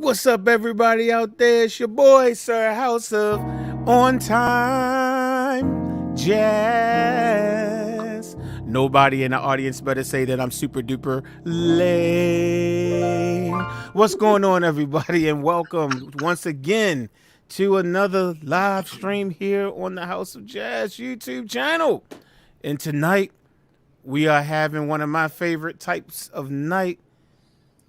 What's up, everybody out there? It's your boy, Sir House of On Time Jazz. Nobody in the audience better say that I'm super duper late. What's going on, everybody? And welcome once again to another live stream here on the House of Jazz YouTube channel. And tonight, we are having one of my favorite types of night.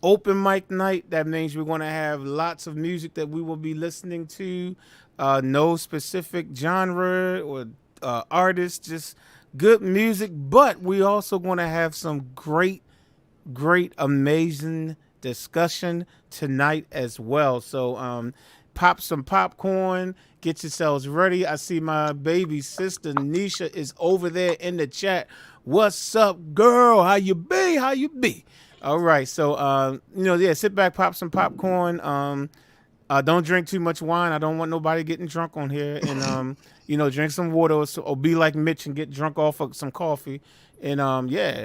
Open mic night. That means we're going to have lots of music that we will be listening to. No specific genre or artist, just good music. But we also going to have some great, amazing discussion tonight as well. So pop some popcorn. Get yourselves ready. I see my baby sister Nisha is over there in the chat. What's up, girl? How you be? How you be? All right, so sit back, pop some popcorn. Don't drink too much wine. I don't want nobody getting drunk on here. And drink some water or be like Mitch and get drunk off of some coffee. And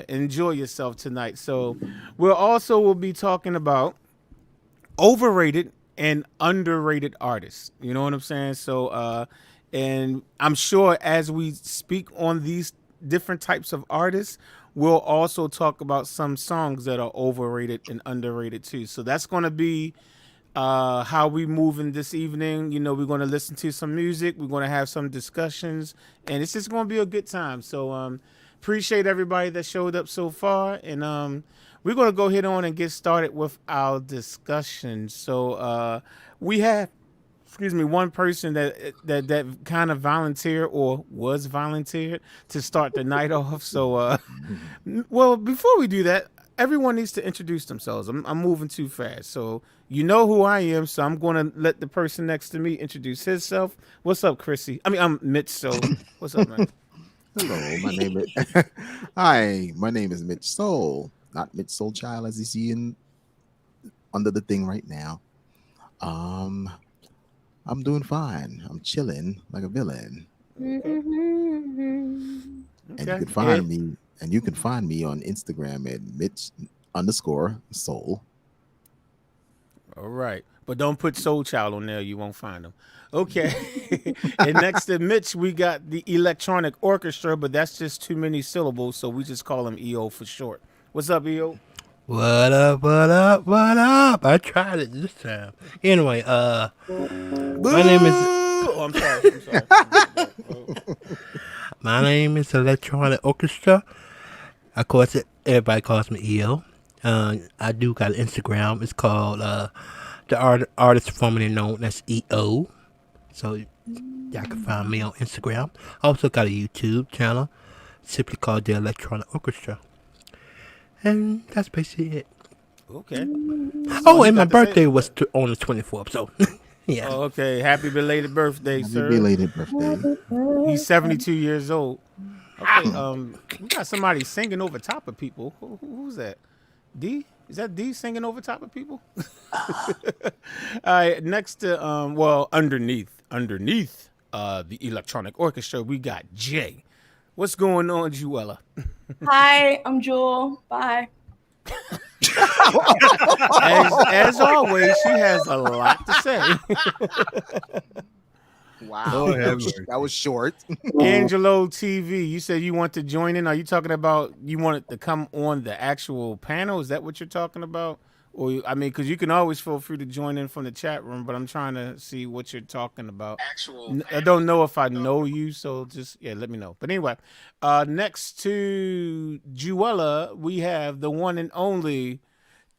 enjoy yourself tonight. So we'll be talking about overrated and underrated artists. You know what I'm saying? So and I'm sure as we speak on these different types of artists, we'll also talk about some songs that are overrated and underrated too. So that's going to be how we moving this evening. We're going to listen to some music. We're going to have some discussions, and it's just going to be a good time. So appreciate everybody that showed up so far, and we're going to go ahead on and get started with our discussion. So we have one person that kind of volunteered or was volunteered to start the night off. So, before we do that, everyone needs to introduce themselves. I'm moving too fast. So you know who I am. So I'm going to let the person next to me introduce himself. What's up, Chrissy? I'm Mitch. So what's up, man? Hello, my name is Hi, my name is Mitch Soul. Not Mitch Soul Child as you see under the thing right now. I'm doing fine. I'm chilling like a villain. Okay. And you can find me on Instagram at Mitch_Soul. All right. But don't put Soul Child on there. You won't find them. Okay. And next to Mitch, we got the Electronic Orchestra, but that's just too many syllables, so we just call him EO for short. What's up, EO? What up, what up, what up? I tried it this time. Anyway, my name is... Oh, I'm sorry. My name is Electronic Orchestra. Of course, everybody calls me EO. I do got an Instagram. It's called the artist formerly known as EO. So y'all can find me on Instagram. I also got a YouTube channel simply called the Electronic Orchestra. And that's basically it. Okay. Oh, and my birthday was on the 24th, so yeah. Oh, okay. Happy belated birthday, sir. Happy belated birthday. He's 72 years old. Okay. We got somebody singing over top of people. Who's that? D? Is that D singing over top of people? All right. Next to underneath the Electronic Orchestra, we got Jay. What's going on, Juella? Hi, I'm Jewel. Bye. As always, she has a lot to say. Wow. That was short. Angelo TV, you said you want to join in. Are you talking about you wanted to come on the actual panel? Is that what you're talking about? Or because you can always feel free to join in from the chat room, but I'm trying to see what you're talking about. I don't know if I know you, so just let me know. But anyway, next to Juella, we have the one and only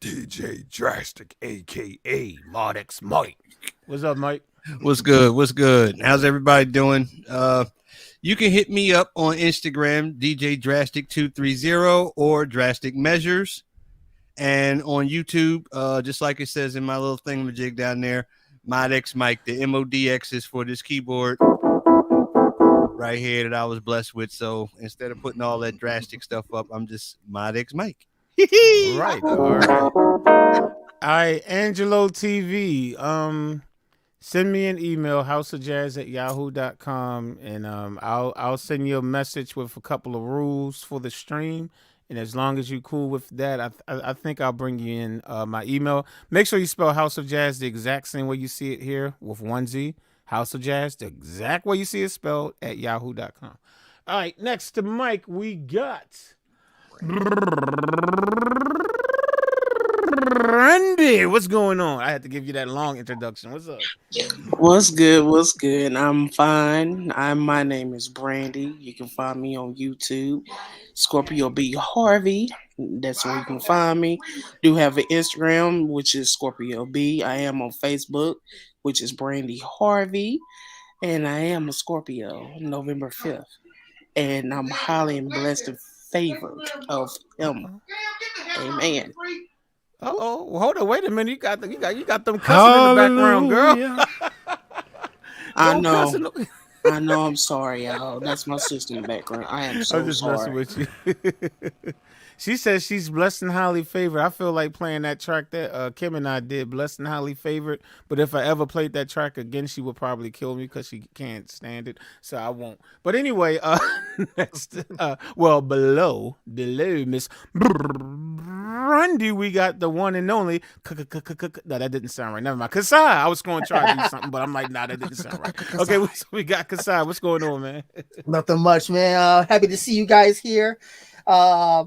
DJ Drastic, aka Modex Mike. What's up, Mike? What's good? How's everybody doing? You can hit me up on Instagram, DJ Drastic 230 or Drastic Measures. And on YouTube, just like it says in my little thingamajig down there, Modex Mike. The MODX is for this keyboard right here that I was blessed with. So instead of putting all that drastic stuff up, I'm just Modex Mike. Right. All right, Angelo TV. Send me an email, houseofjazz@yahoo.com, and I'll send you a message with a couple of rules for the stream. And as long as you cool with that, I think I'll bring you in my email. Make sure you spell House of Jazz the exact same way you see it here with one Z. House of Jazz, the exact way you see it spelled at yahoo.com. All right, next to Mike, we got Randy. What's going on? I had to give you that long introduction. What's up? What's good? What's good? I'm fine. My name is Brandy. You can find me on YouTube, Scorpio B Harvey. That's where you can find me. Do have an Instagram, which is Scorpio B. I am on Facebook, which is Brandy Harvey, and I am a Scorpio, November 5th, and I'm highly and blessed and favored of him. Amen. Uh-oh. Well, hold on. Wait a minute. You got them cussing in the background, girl. I Don't know. cuss in the- I know. I'm sorry, y'all. That's my sister in the background. I am so I'm just messing sorry. with you. She says she's blessed and highly favored. I feel like playing that track that Kim and I did, blessed and highly favored. But if I ever played that track again, she would probably kill me because she can't stand it. So I won't. But anyway, next, below Miss Brandy, we got the one and only. No, that didn't sound right. Never mind. Kasai. I was going to try to do something, but I'm like, nah, that didn't sound right. Okay, so we got Kasai. What's going on, man? Nothing much, man. Happy to see you guys here. My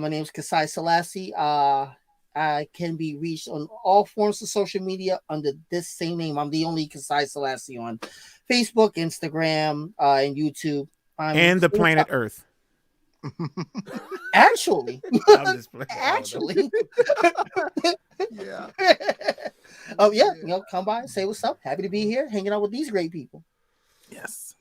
name is Kasai Selassie. I can be reached on all forms of social media under this same name. I'm the only Kasai Selassie on Facebook, Instagram, and YouTube. And the planet Earth. Actually, I'm just playing. actually, Yeah. oh yeah, come by, say what's up. Happy to be here, hanging out with these great people. Yes.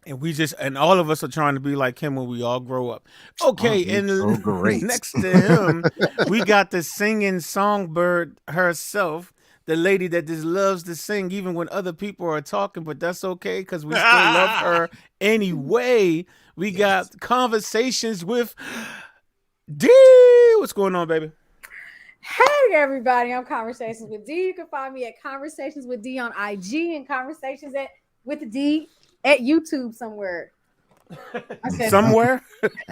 And all of us are trying to be like him when we all grow up. Okay, Oh, and so great. next to him, we got the singing songbird herself, the lady that just loves to sing even when other people are talking, but that's okay because we still love her anyway. We got conversations with D. What's going on, baby? Hey everybody, I'm Conversations with D. You can find me at Conversations with D on IG and Conversations with D at YouTube somewhere. I said Somewhere?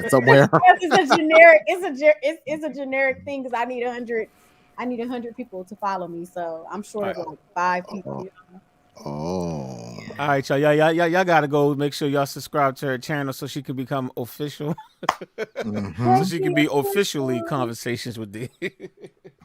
Somewhere. it's a generic. It's a generic thing because I need 100 people to follow me. So I'm short of like 5 people. Oh. All right, y'all gotta go make sure y'all subscribe to her channel so she can become official. Mhm. So she can be officially Conversations with D.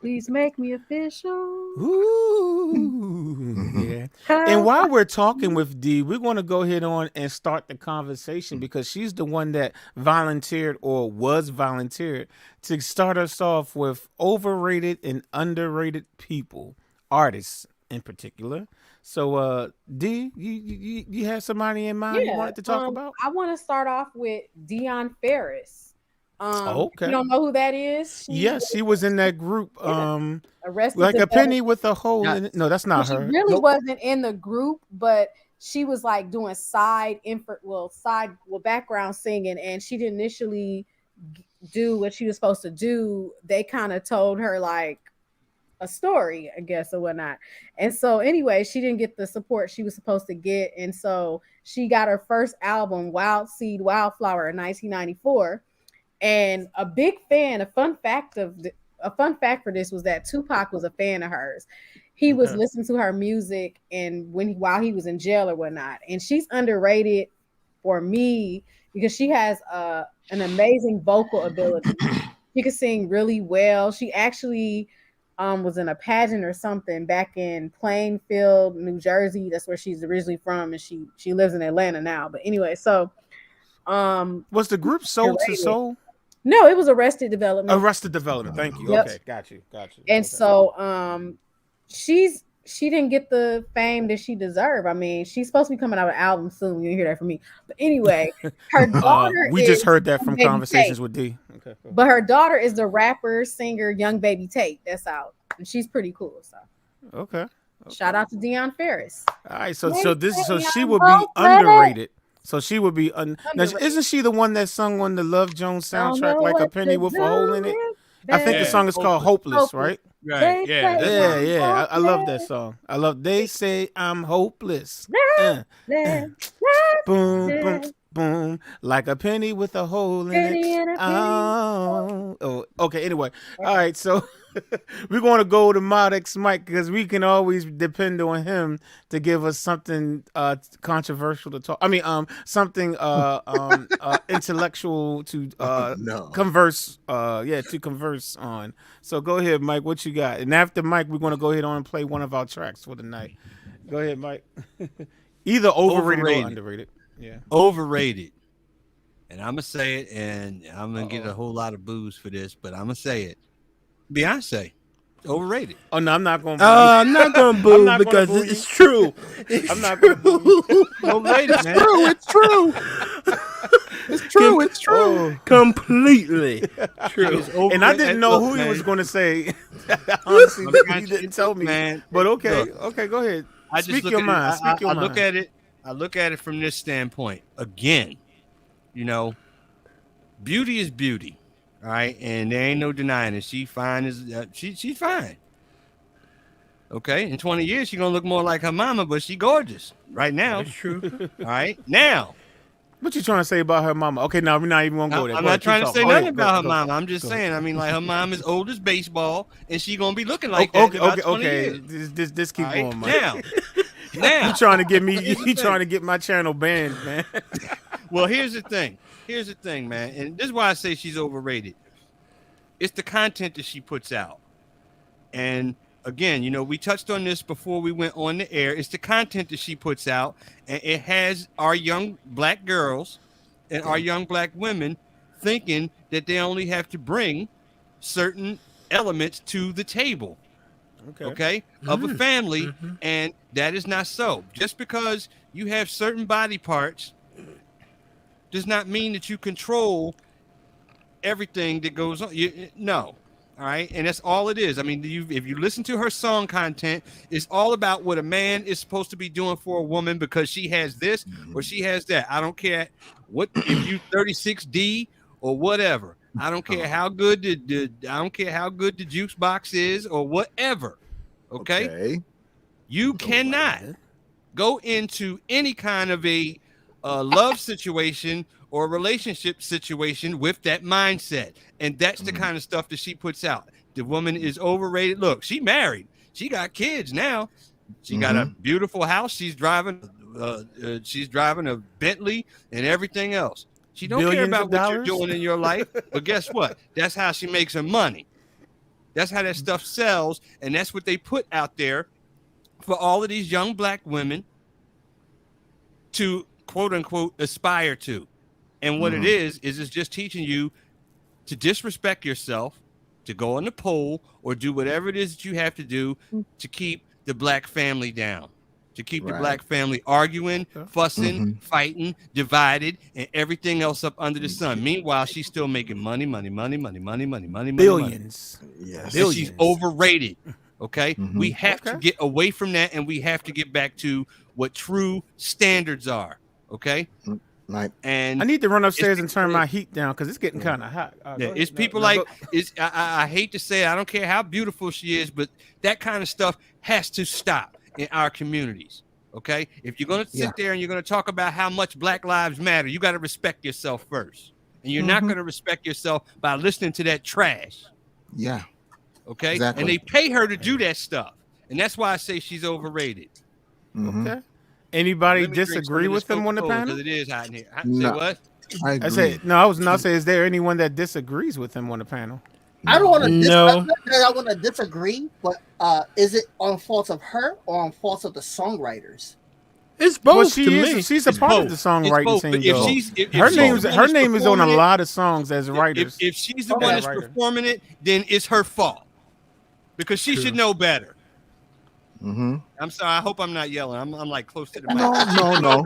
Please make me official. Ooh, yeah. And while we're talking with D, we're going to go ahead on and start the conversation because she's the one that volunteered or was volunteered to start us off with overrated and underrated people, artists in particular. So, D, you have somebody in mind you wanted to talk about? I want to start off with Dionne Ferris. Okay. You don't know who that is? Yes, she was in that group. Arrested Like a Development. penny with a hole in it. No, that's not She her. really wasn't in the group, but she was like doing background singing, and she didn't initially do what she was supposed to do. They kind of told her like a story, I guess, or whatnot. And so anyway, she didn't get the support she was supposed to get, and so she got her first album, Wild Seed, Wildflower, in 1994. And a fun fact for this was that Tupac was a fan of hers. He was listening to her music and while he was in jail or whatnot. And she's underrated for me because she has an amazing vocal ability. She can sing really well. She actually was in a pageant or something back in Plainfield, New Jersey. That's where she's originally from, and she lives in Atlanta now. But anyway, so was the group Soul to Soul? No, it was Arrested Development. Arrested Development. Thank you. Yep. Okay, got you. And so she didn't get the fame that she deserved. I mean, she's supposed to be coming out with an album soon. You'll hear that from me. But anyway, her daughter we just heard that from Conversations with D. Okay. But her daughter is the rapper, singer, Young Baby Tate. That's out. And she's pretty cool. So Okay. Shout out to Dionne Ferris. All right, so she would be underrated. So she would be now, isn't she the one that sung on the Love Jones soundtrack like a penny with a hole in it? I think the song is called Hopeless, right? Right. Yeah. Yeah. I love that song. They say I'm hopeless. Boom, boom, boom, like a penny with a hole in Penny it. and a penny. Oh, okay. Anyway, all right. So we're going to go to Modex Mike because we can always depend on him to give us something controversial to talk. I mean, something intellectual to No. converse. To converse on. So go ahead, Mike. What you got? And after Mike, we're going to go ahead on and play one of our tracks for the night. Go ahead, Mike. Either overrated or underrated. Yeah. Overrated. And I'm going to say it, and I'm going to get a whole lot of boos for this, but I'm going to say it. Beyonce. Overrated. Oh, no, I'm not going to I'm not gonna boo because it's true. I'm not going to boo. Overrated, man. It's true. It's true. It's true. Completely true. And I didn't know who he was going to say. Honestly, he didn't tell me. Man, but okay. look, Okay, go ahead. I just Speak look your at mind. it, Speak your I mind. look at it. I look at it from this standpoint. Again, beauty is beauty, all right, and there ain't no denying it. She's fine. She's fine. Okay, in 20 years she's gonna look more like her mama, but she gorgeous right now. That's true. All right, now. What you trying to say about her mama? Okay, now we're not even gonna go there. I'm Go not ahead, trying keep to say talking. nothing Go about ahead, her go mama. I'm just go saying. I mean, like her mom is old as baseball, and she gonna be looking like that. Okay, in about okay, 20 okay. years. This keep All right, going, Mike. Now, You trying to get me? You trying to get my channel banned, man? well, here's the thing. Here's the thing, man, and this is why I say she's overrated. It's the content that she puts out, and again, we touched on this before we went on the air. It's the content that she puts out, and it has our young black girls and our young black women thinking that they only have to bring certain elements to the table. Okay, of a family, and that is not so. Just because you have certain body parts does not mean that you control everything that goes on. No. All right. And that's all it is. I mean, if you listen to her song content, it's all about what a man is supposed to be doing for a woman because she has this or she has that. I don't care what if you 36D or whatever. I don't care how good the juice box is or whatever. Okay. You cannot go into any kind of a love situation or relationship situation with that mindset. And that's the kind of stuff that she puts out. The woman is overrated. Look, she married. She got kids now. She got a beautiful house. She's driving a Bentley and everything else. She don't care about what you're doing in your life. But guess what? That's how she makes her money. That's how that stuff sells. And that's what they put out there for all of these young black women to quote unquote aspire to. And what it is it's just teaching you to disrespect yourself, to go on the pole or do whatever it is that you have to do to keep the black family down, to keep the black family arguing, fussing, fighting, divided, and everything else up under the sun. Meanwhile, she's still making money. Billions. Yes. And she's overrated. Okay. We have to get away from that, and we have to get back to what true standards are. Okay. Right. And I need to run upstairs and turn my heat down because it's getting kind of hot. It's people like I hate to say it, I don't care how beautiful she is, but that kind of stuff has to stop in our communities. Okay. If you're going to sit there and you're going to talk about how much Black Lives Matter, you got to respect yourself first. And you're not going to respect yourself by listening to that trash. Yeah. Okay. Exactly. And they pay her to do that stuff. And that's why I say she's overrated. Okay. Anybody disagree with them on the panel? It is hot in here. No. Say what? I agree. I say no. I was not saying. Is there anyone that disagrees with him on the panel? I don't want to. No. I want to disagree, but is it on fault of her or on fault of the songwriters? It's both Well, to me. she's a part of the songwriting But scene. Her name is on a lot of songs as writers. If she's the one that's performing it, then it's her fault because she should know better. I'm sorry. I hope I'm not yelling. I'm like close to the mic. No.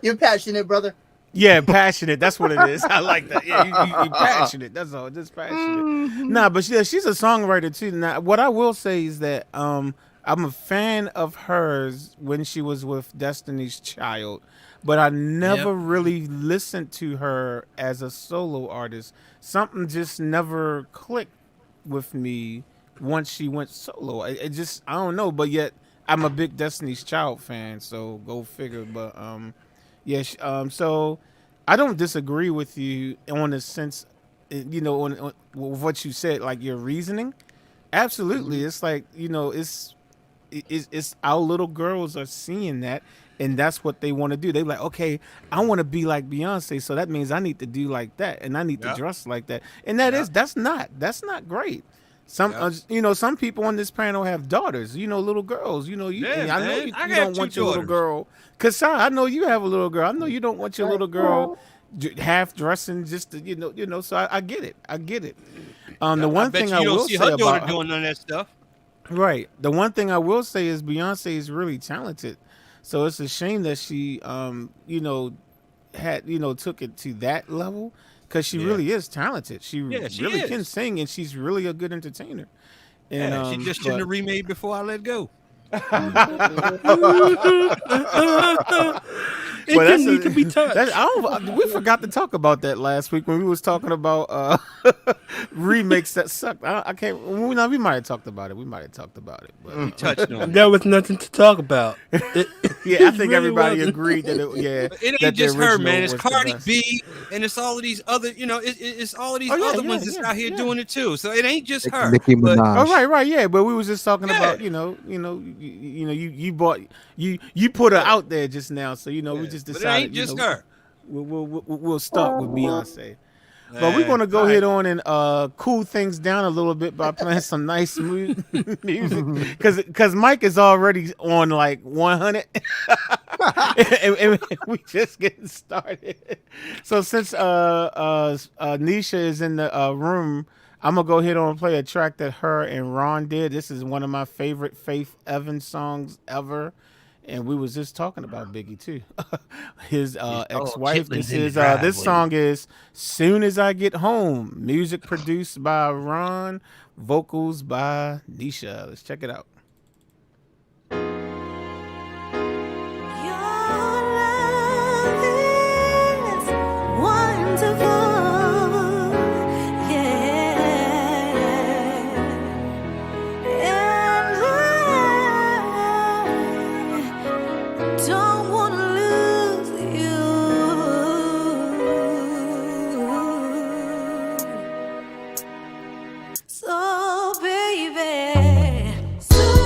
You're passionate, brother. Yeah, passionate. That's what it is. I like that. Yeah, you passionate. That's all. Just passionate. Nah, but yeah, she's a songwriter too. Now, what I will say is that I'm a fan of hers when she was with Destiny's Child, but I never really listened to her as a solo artist. Something just never clicked with me once she went solo. It just, I don't know, but yet I'm a big Destiny's Child fan, so go figure. But so I don't disagree with you on the sense, on what you said, like your reasoning. Absolutely, it's like it's our little girls are seeing that, and that's what they want to do. They're like, okay, I want to be like Beyonce, so that means I need to do like that, and I need to dress like that, and that's not great. Some some people on this panel have daughters, little girls. And I know you don't want your little girl. Cause I know you have a little girl. I know you don't want your little girl half dressing just to So I get it. I get it. The one thing I will say about her doing none of that stuff. Right. The one thing I will say is Beyonce is really talented. So it's a shame that she took it to that level, because she really is talented. She really can sing, and she's really a good entertainer. And she just shouldn't have remade Before I Let Go. It can be touched. We forgot to talk about that last week when we was talking about remakes that sucked. I can't. We might have talked about it. But We touched on it. There was nothing to talk about. I think everybody agreed that it ain't just her, man. It's Cardi B, and it's all of these other. It's all of these other ones that's out here doing it too. So it ain't just her. Nicki Minaj. Right, yeah. But we was just talking about you put her out there just now, so we just decided. But it ain't just her. We'll start with Beyonce. But we're going to go ahead on and cool things down a little bit by playing some nice music. Because Mike is already on like 100. and we just getting started. So since Nisha is in the room, I'm going to go ahead on and play a track that her and Ron did. This is one of my favorite Faith Evans songs ever. And we was just talking about Biggie too. His ex-wife. This song is "Soon as I Get Home." Music produced by Ron, vocals by Nisha. Let's check it out. So baby, so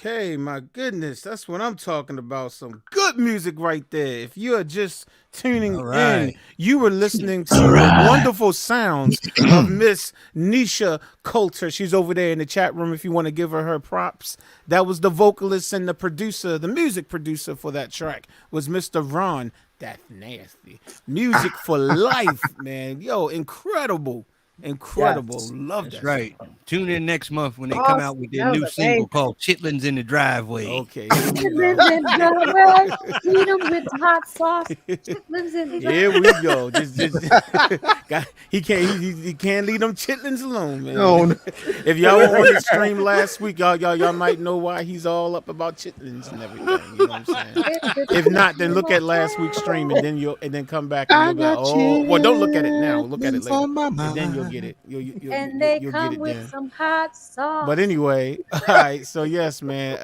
Okay, my goodness, that's what I'm talking about. Some good music right there. If you are just tuning All in, right. you were listening to the wonderful sounds of Miss Nisha Coulter. She's over there in the chat room if you want to give her props. That was the vocalist and the producer, the music producer for that track was Mr. Ron. That's nasty. Music for life, man. Yo, incredible. Incredible. Yes. Love That's that. right. Tune in next month when they come out with their that was new a single banger. called Chitlins in the Driveway. Okay, here we Chitlins go. in the well, eat 'em with hot sauce. Chitlins in the Here we go. He can't leave them chitlins alone, man. No. If y'all were on the stream last week, y'all might know why he's all up about chitlins and everything. You know what I'm saying? If not, then look at last week's stream and then come back and you'll be like, oh, well, don't look at it now. Look at it later, and then you'll get it. and they you'll come get it with then. some hot sauce. But anyway, all right. So yes, man,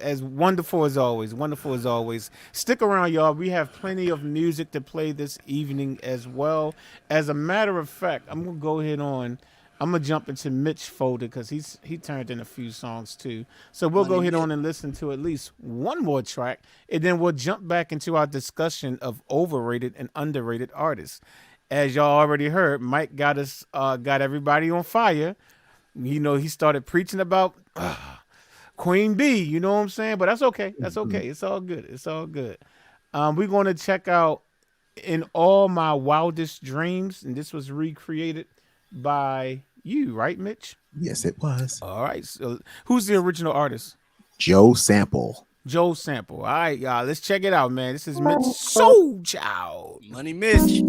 as wonderful as always. Stick around, y'all. We have plenty of music to play this evening as well. As a matter of fact, I'm gonna go ahead on. I'm gonna jump into Mitch folder because he turned in a few songs too. So we'll go ahead on and listen to at least one more track, and then we'll jump back into our discussion of overrated and underrated artists. As y'all already heard, Mike got everybody on fire. You know, he started preaching about Queen Bee. You know what I'm saying? But that's okay. That's okay. It's all good. It's all good. We're going to check out In All My Wildest Dreams, and this was recreated by you, right, Mitch? Yes, it was. All right. So who's the original artist? Joe Sample. Joe Sample. All right, y'all. Let's check it out, man. This is Mitch Soul Child. Money Mitch.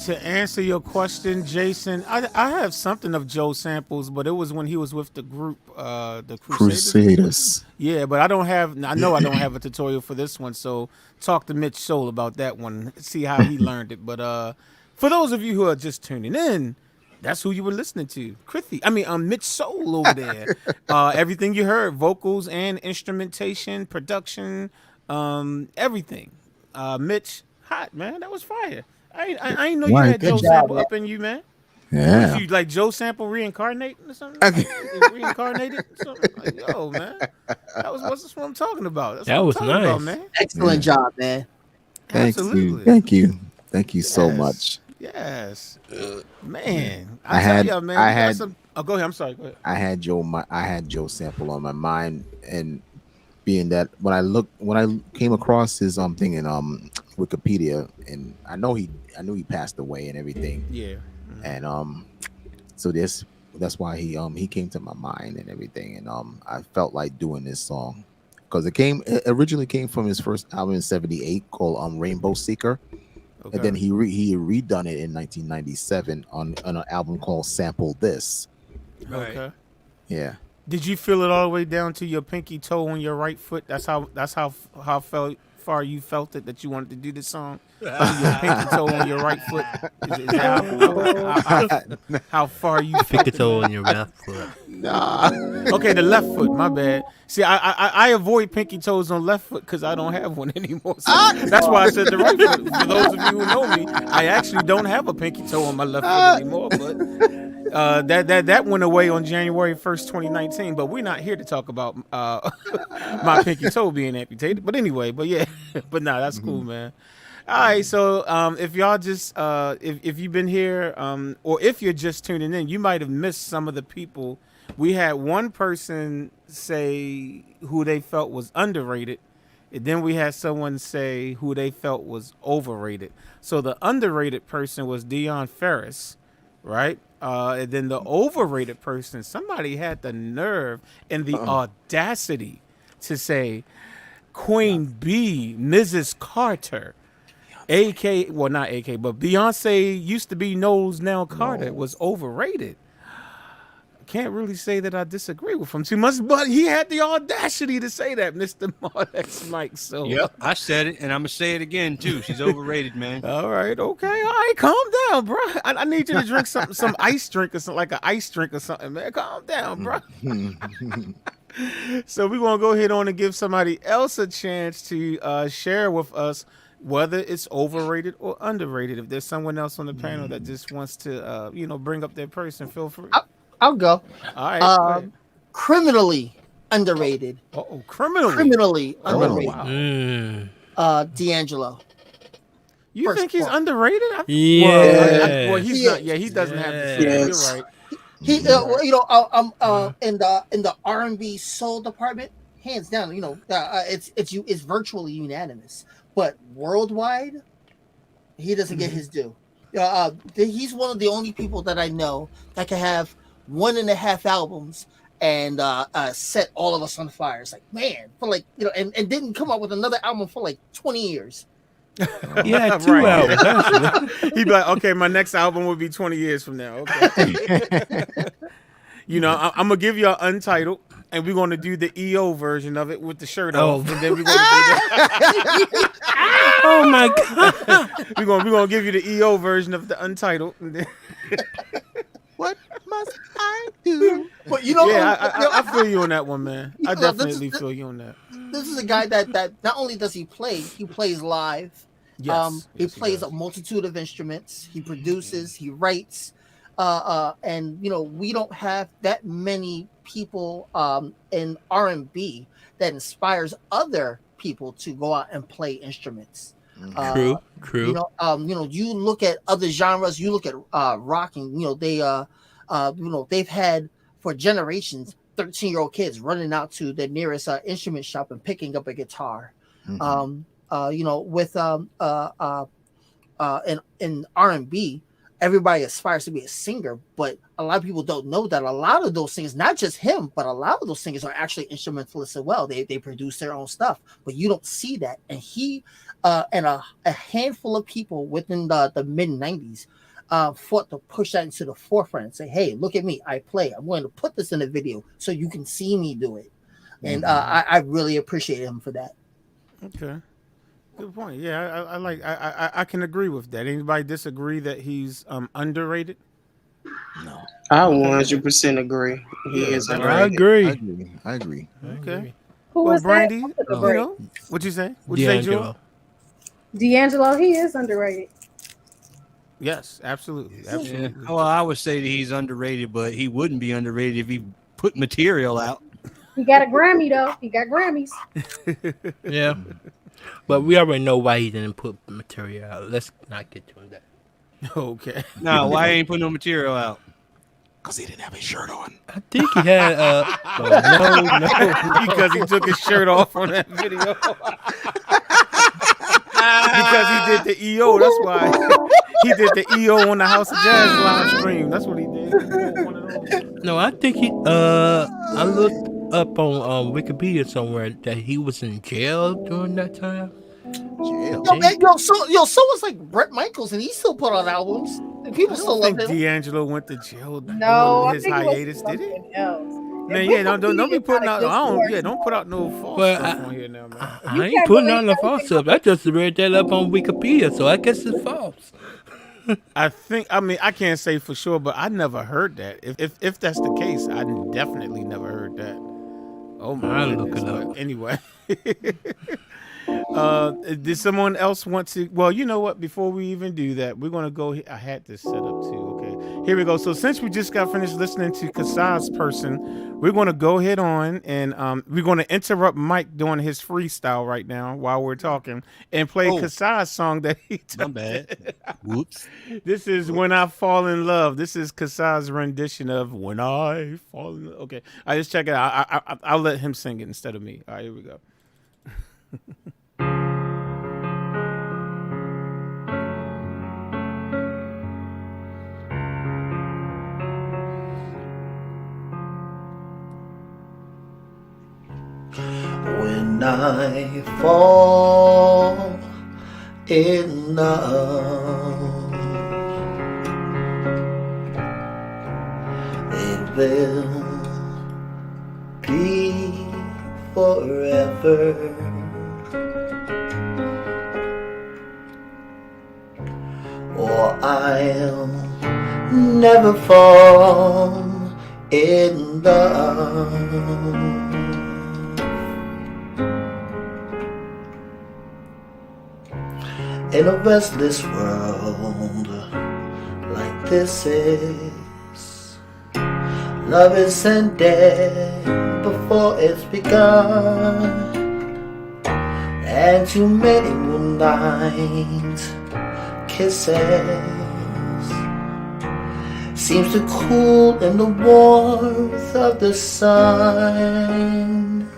To answer your question, Jason, I have something of Joe samples, but it was when he was with the group, the Crusaders. Yeah, but I don't have. I know I don't have a tutorial for this one, so talk to Mitch Soul about that one. See how he learned it. But for those of you who are just tuning in, that's who you were listening to, Mitch Soul over there. Everything you heard, vocals and instrumentation, production, everything. Mitch, hot man, that was fire. I ain't know you had Joe Sample up in you, man. Yeah. Was you like Joe Sample reincarnating or something? Reincarnated or something? Like, yo, man. That's what I'm talking about. That's that what was I'm talking nice. about, man. Excellent job, man. Thank you so much. Yes, man. I had go ahead. I'm sorry. Go ahead. I had Joe Sample on my mind, and being that when I came across his thing in Wikipedia, and I knew he passed away and everything. Yeah. And so that's why he came to my mind and everything, and I felt like doing this song because it originally came from his first album in '78 called Rainbow Seeker. Okay. And then he redone it in 1997 on an album called Sample This. Okay. Yeah. Did you feel it all the way down to your pinky toe on your right foot? That's how far you felt it that you wanted to do this song. Your pinky toe on your right foot. Is that how far you pinky toe on your left foot? Nah. Okay, the left foot. My bad. See, I avoid pinky toes on left foot because I don't have one anymore. So that's why I said the right foot. For those of you who know me, I actually don't have a pinky toe on my left foot anymore. But that went away on January 1st, 2019. But we're not here to talk about my pinky toe being amputated. But anyway, that's cool, man. All right, so if y'all just if you've been here or if you're just tuning in, you might have missed some of the people. We had one person say who they felt was underrated, and then we had someone say who they felt was overrated. So the underrated person was Dionne Ferris, right? And then the overrated person, somebody had the nerve and the audacity to say Queen B, Mrs. Carter. Not AK, but Beyonce used to be Knowles, now Carter, was overrated. Can't really say that I disagree with him too much, but he had the audacity to say that, Mr. Marlex Mike. So yep, I said it, and I'm gonna say it again too. She's overrated, man. All right, okay, all right, calm down, bro. I need you to drink some ice drink or something, like an ice drink or something, man. Calm down, bro. So we're gonna go ahead on and give somebody else a chance to share with us whether it's overrated or underrated. If there's someone else on the panel that just wants to, bring up their person, feel free. I'll go. All right. Criminally underrated. Criminally underrated. Wow. D'Angelo. You think he's underrated? Yeah. He's not. Yeah, he doesn't have the You're right. He, in the R&B soul department, hands down, it's virtually unanimous. But worldwide, he doesn't get his due. He's one of the only people that I know that can have 1.5 albums and set all of us on fire. It's like, man, for and didn't come up with another album for 20 years. Yeah, 2 albums. He'd be like, okay, my next album will be 20 years from now. Okay. I'm gonna give y'all Untitled, and we're gonna do the EO version of it with the shirt off, and then we're gonna do that. Oh my god! we're gonna give you the EO version of the Untitled. And then what must I do? But I feel you on that one, man. I definitely feel you on that. This is a guy that not only does he plays live. Yes, he plays a multitude of instruments. He produces. He writes. And we don't have that many people in R&B that inspires other people to go out and play instruments. True. You look at other genres. You look at rocking. They've had for generations 13-year-old kids running out to the nearest instrument shop and picking up a guitar. In R&B, everybody aspires to be a singer, but a lot of people don't know that a lot of those singers, not just him, but a lot of those singers are actually instrumentalists as well. They produce their own stuff, but you don't see that. And he and a handful of people within the mid 90s fought to push that into the forefront and say, hey, look at me, I play. I'm going to put this in a video so you can see me do it. And I really appreciate him for that. Okay. Good point. Yeah, I can agree with that. Anybody disagree that he's underrated? No. I 100% agree. He is I underrated. agree. I agree. Okay. Who Well, was Brandy, that? you know, what'd you say? What'd you say, Joe? D'Angelo, he is underrated. Yes, absolutely. Yeah. Absolutely. Well, I would say that he's underrated, but he wouldn't be underrated if he put material out. He got a Grammy though. He got Grammys. Yeah. But we already know why he didn't put material out. Let's not get to that. Okay. No, why ain't put no material out? Because he didn't have his shirt on. I think he had no. Because he took his shirt off on that video. Because he did the EO. That's why he did the EO on the House of Jazz live stream. That's what he did. One of those. No, I think he I looked up on Wikipedia somewhere that he was in jail during that time. Jail. Yo, man, so was like Bret Michaels, and he still put out albums. And people I still don't love think him. D'Angelo went to jail No, during I his think hiatus, it was did he? something else. Man, yeah, don't be putting out. Don't put out no false Well, stuff on here now, man. I ain't putting on the false stuff. I just read that up on Wikipedia, so I guess it's false. I can't say for sure, but I never heard that. If that's the case, I definitely never heard that. Oh my I'll goodness. look it up. But anyway. Did someone else want to? Well, you know what? Before we even do that, we're gonna go. I had this set up too. Okay, here we go. So since we just got finished listening to Kasai's person, we're gonna go ahead on and we're gonna interrupt Mike doing his freestyle right now while we're talking and play Kasai's song that he took. My bad. Whoops. This is When I Fall in Love. This is Kasai's rendition of When I Fall in Love. Okay, I just check it out. I'll let him sing it instead of me. All right, here we go. When I fall in love, it will be forever. Or I'll never fall in love. In a restless world like this is, love is ended before it's begun, and too many moonlight kisses seems to cool in the warmth of the sun.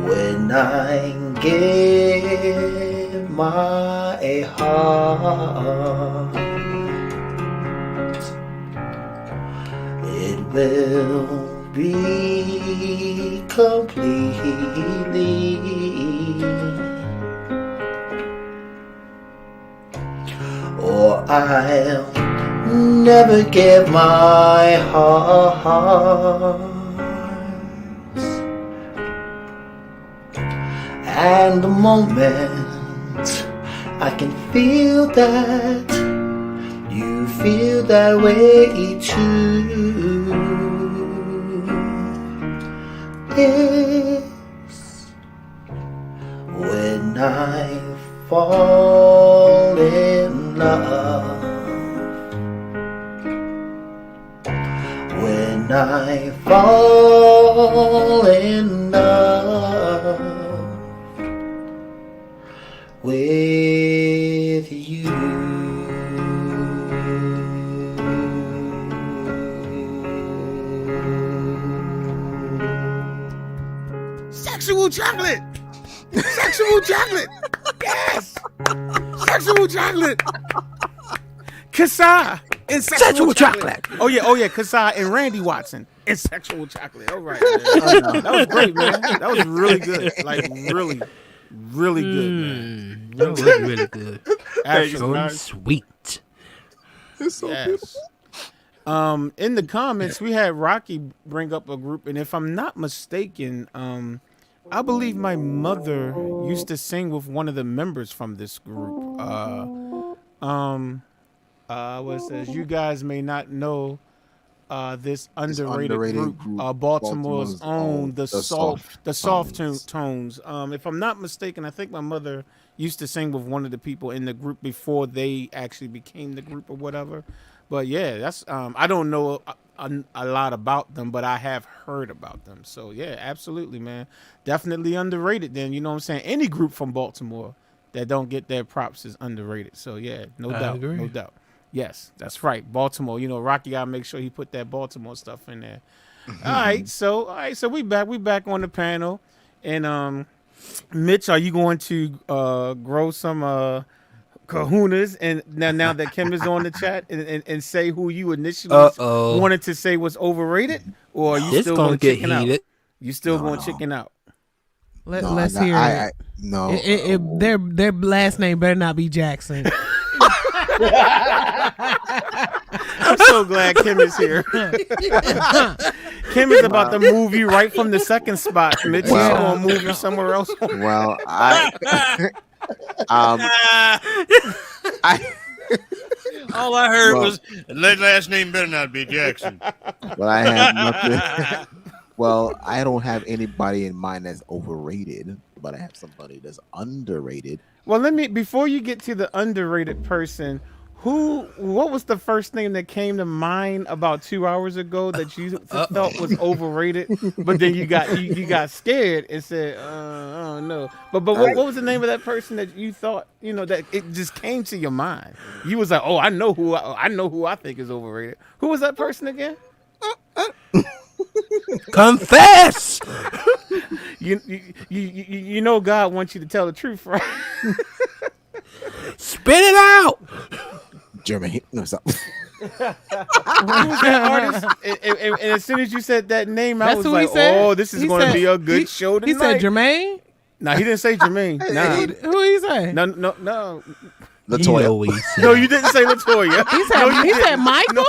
When I give my heart, it will be completely. Or I'll never give my heart. And the moment I can feel that you feel that way too is when I fall in love. When I fall in love with you. Sexual chocolate! Sexual chocolate! Yes! Sexual chocolate! Kasai! In Sexual chocolate. Oh yeah, Kasai and Randy Watson in Sexual Chocolate. All right, man. That was great, man. That was really good. Like really, really good, man. That was really good. Absolutely. So sweet. It's so Yes. In the comments, we had Rocky bring up a group, and if I'm not mistaken, I believe my mother used to sing with one of the members from this group. What it says, you guys may not know this underrated group, Baltimore's own, the soft tones. If I'm not mistaken, I think my mother used to sing with one of the people in the group before they actually became the group or whatever. But yeah, that's I don't know a lot about them, but I have heard about them. So yeah, absolutely, man, definitely underrated. Then you know what I'm saying. Any group from Baltimore that don't get their props is underrated. So yeah, no doubt. Yes, that's right. Baltimore. You know, Rocky gotta make sure he put that Baltimore stuff in there. All right, so we back on the panel, and Mitch, are you going to grow some kahunas and now that Kim is on the chat and say who you initially wanted to say was overrated, or are you still going to chicken out? You still going to chicken out? Let's hear it. No, their last name better not be Jackson. I'm so glad Kim is here. Kim is about to move you right from the second spot. Mitch is going to move you somewhere else. Well, all I heard was that last name better not be Jackson. But I have nothing. Well, I don't have anybody in mind that's overrated, but I have somebody that's underrated. Well, before you get to the underrated person, what was the first name that came to mind about 2 hours ago that you thought was overrated, but then you got scared and said, I don't know. But what was the name of that person that you thought, that it just came to your mind? You was like, oh, I know who I think is overrated. Who was that person again? Confess. You know God wants you to tell the truth, right? Spit it out. Jermaine. No, stop. Who was that artist? And as soon as you said that name, I was like, oh, this is going to be a good show tonight. He said Jermaine? No, he didn't say Jermaine. Nah. Who he say? No. Latoya. No, you didn't say Latoya. He said Michael?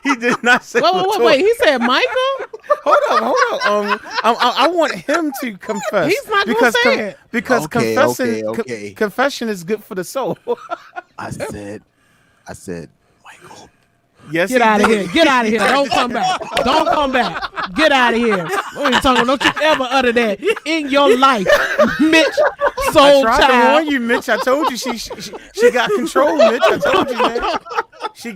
He did not say Latoya. Wait, he said Michael? Hold on. I want him to confess. He's not going to say it. Because Okay. confession is good for the soul. I said Michael. Yes, Get out of here. Get out of here. Don't come back. Don't come back. Get out of here. Don't you ever utter that in your life, Mitch. Soul I tried child. to warn you, Mitch. I told you she got control, Mitch. I told you, man. She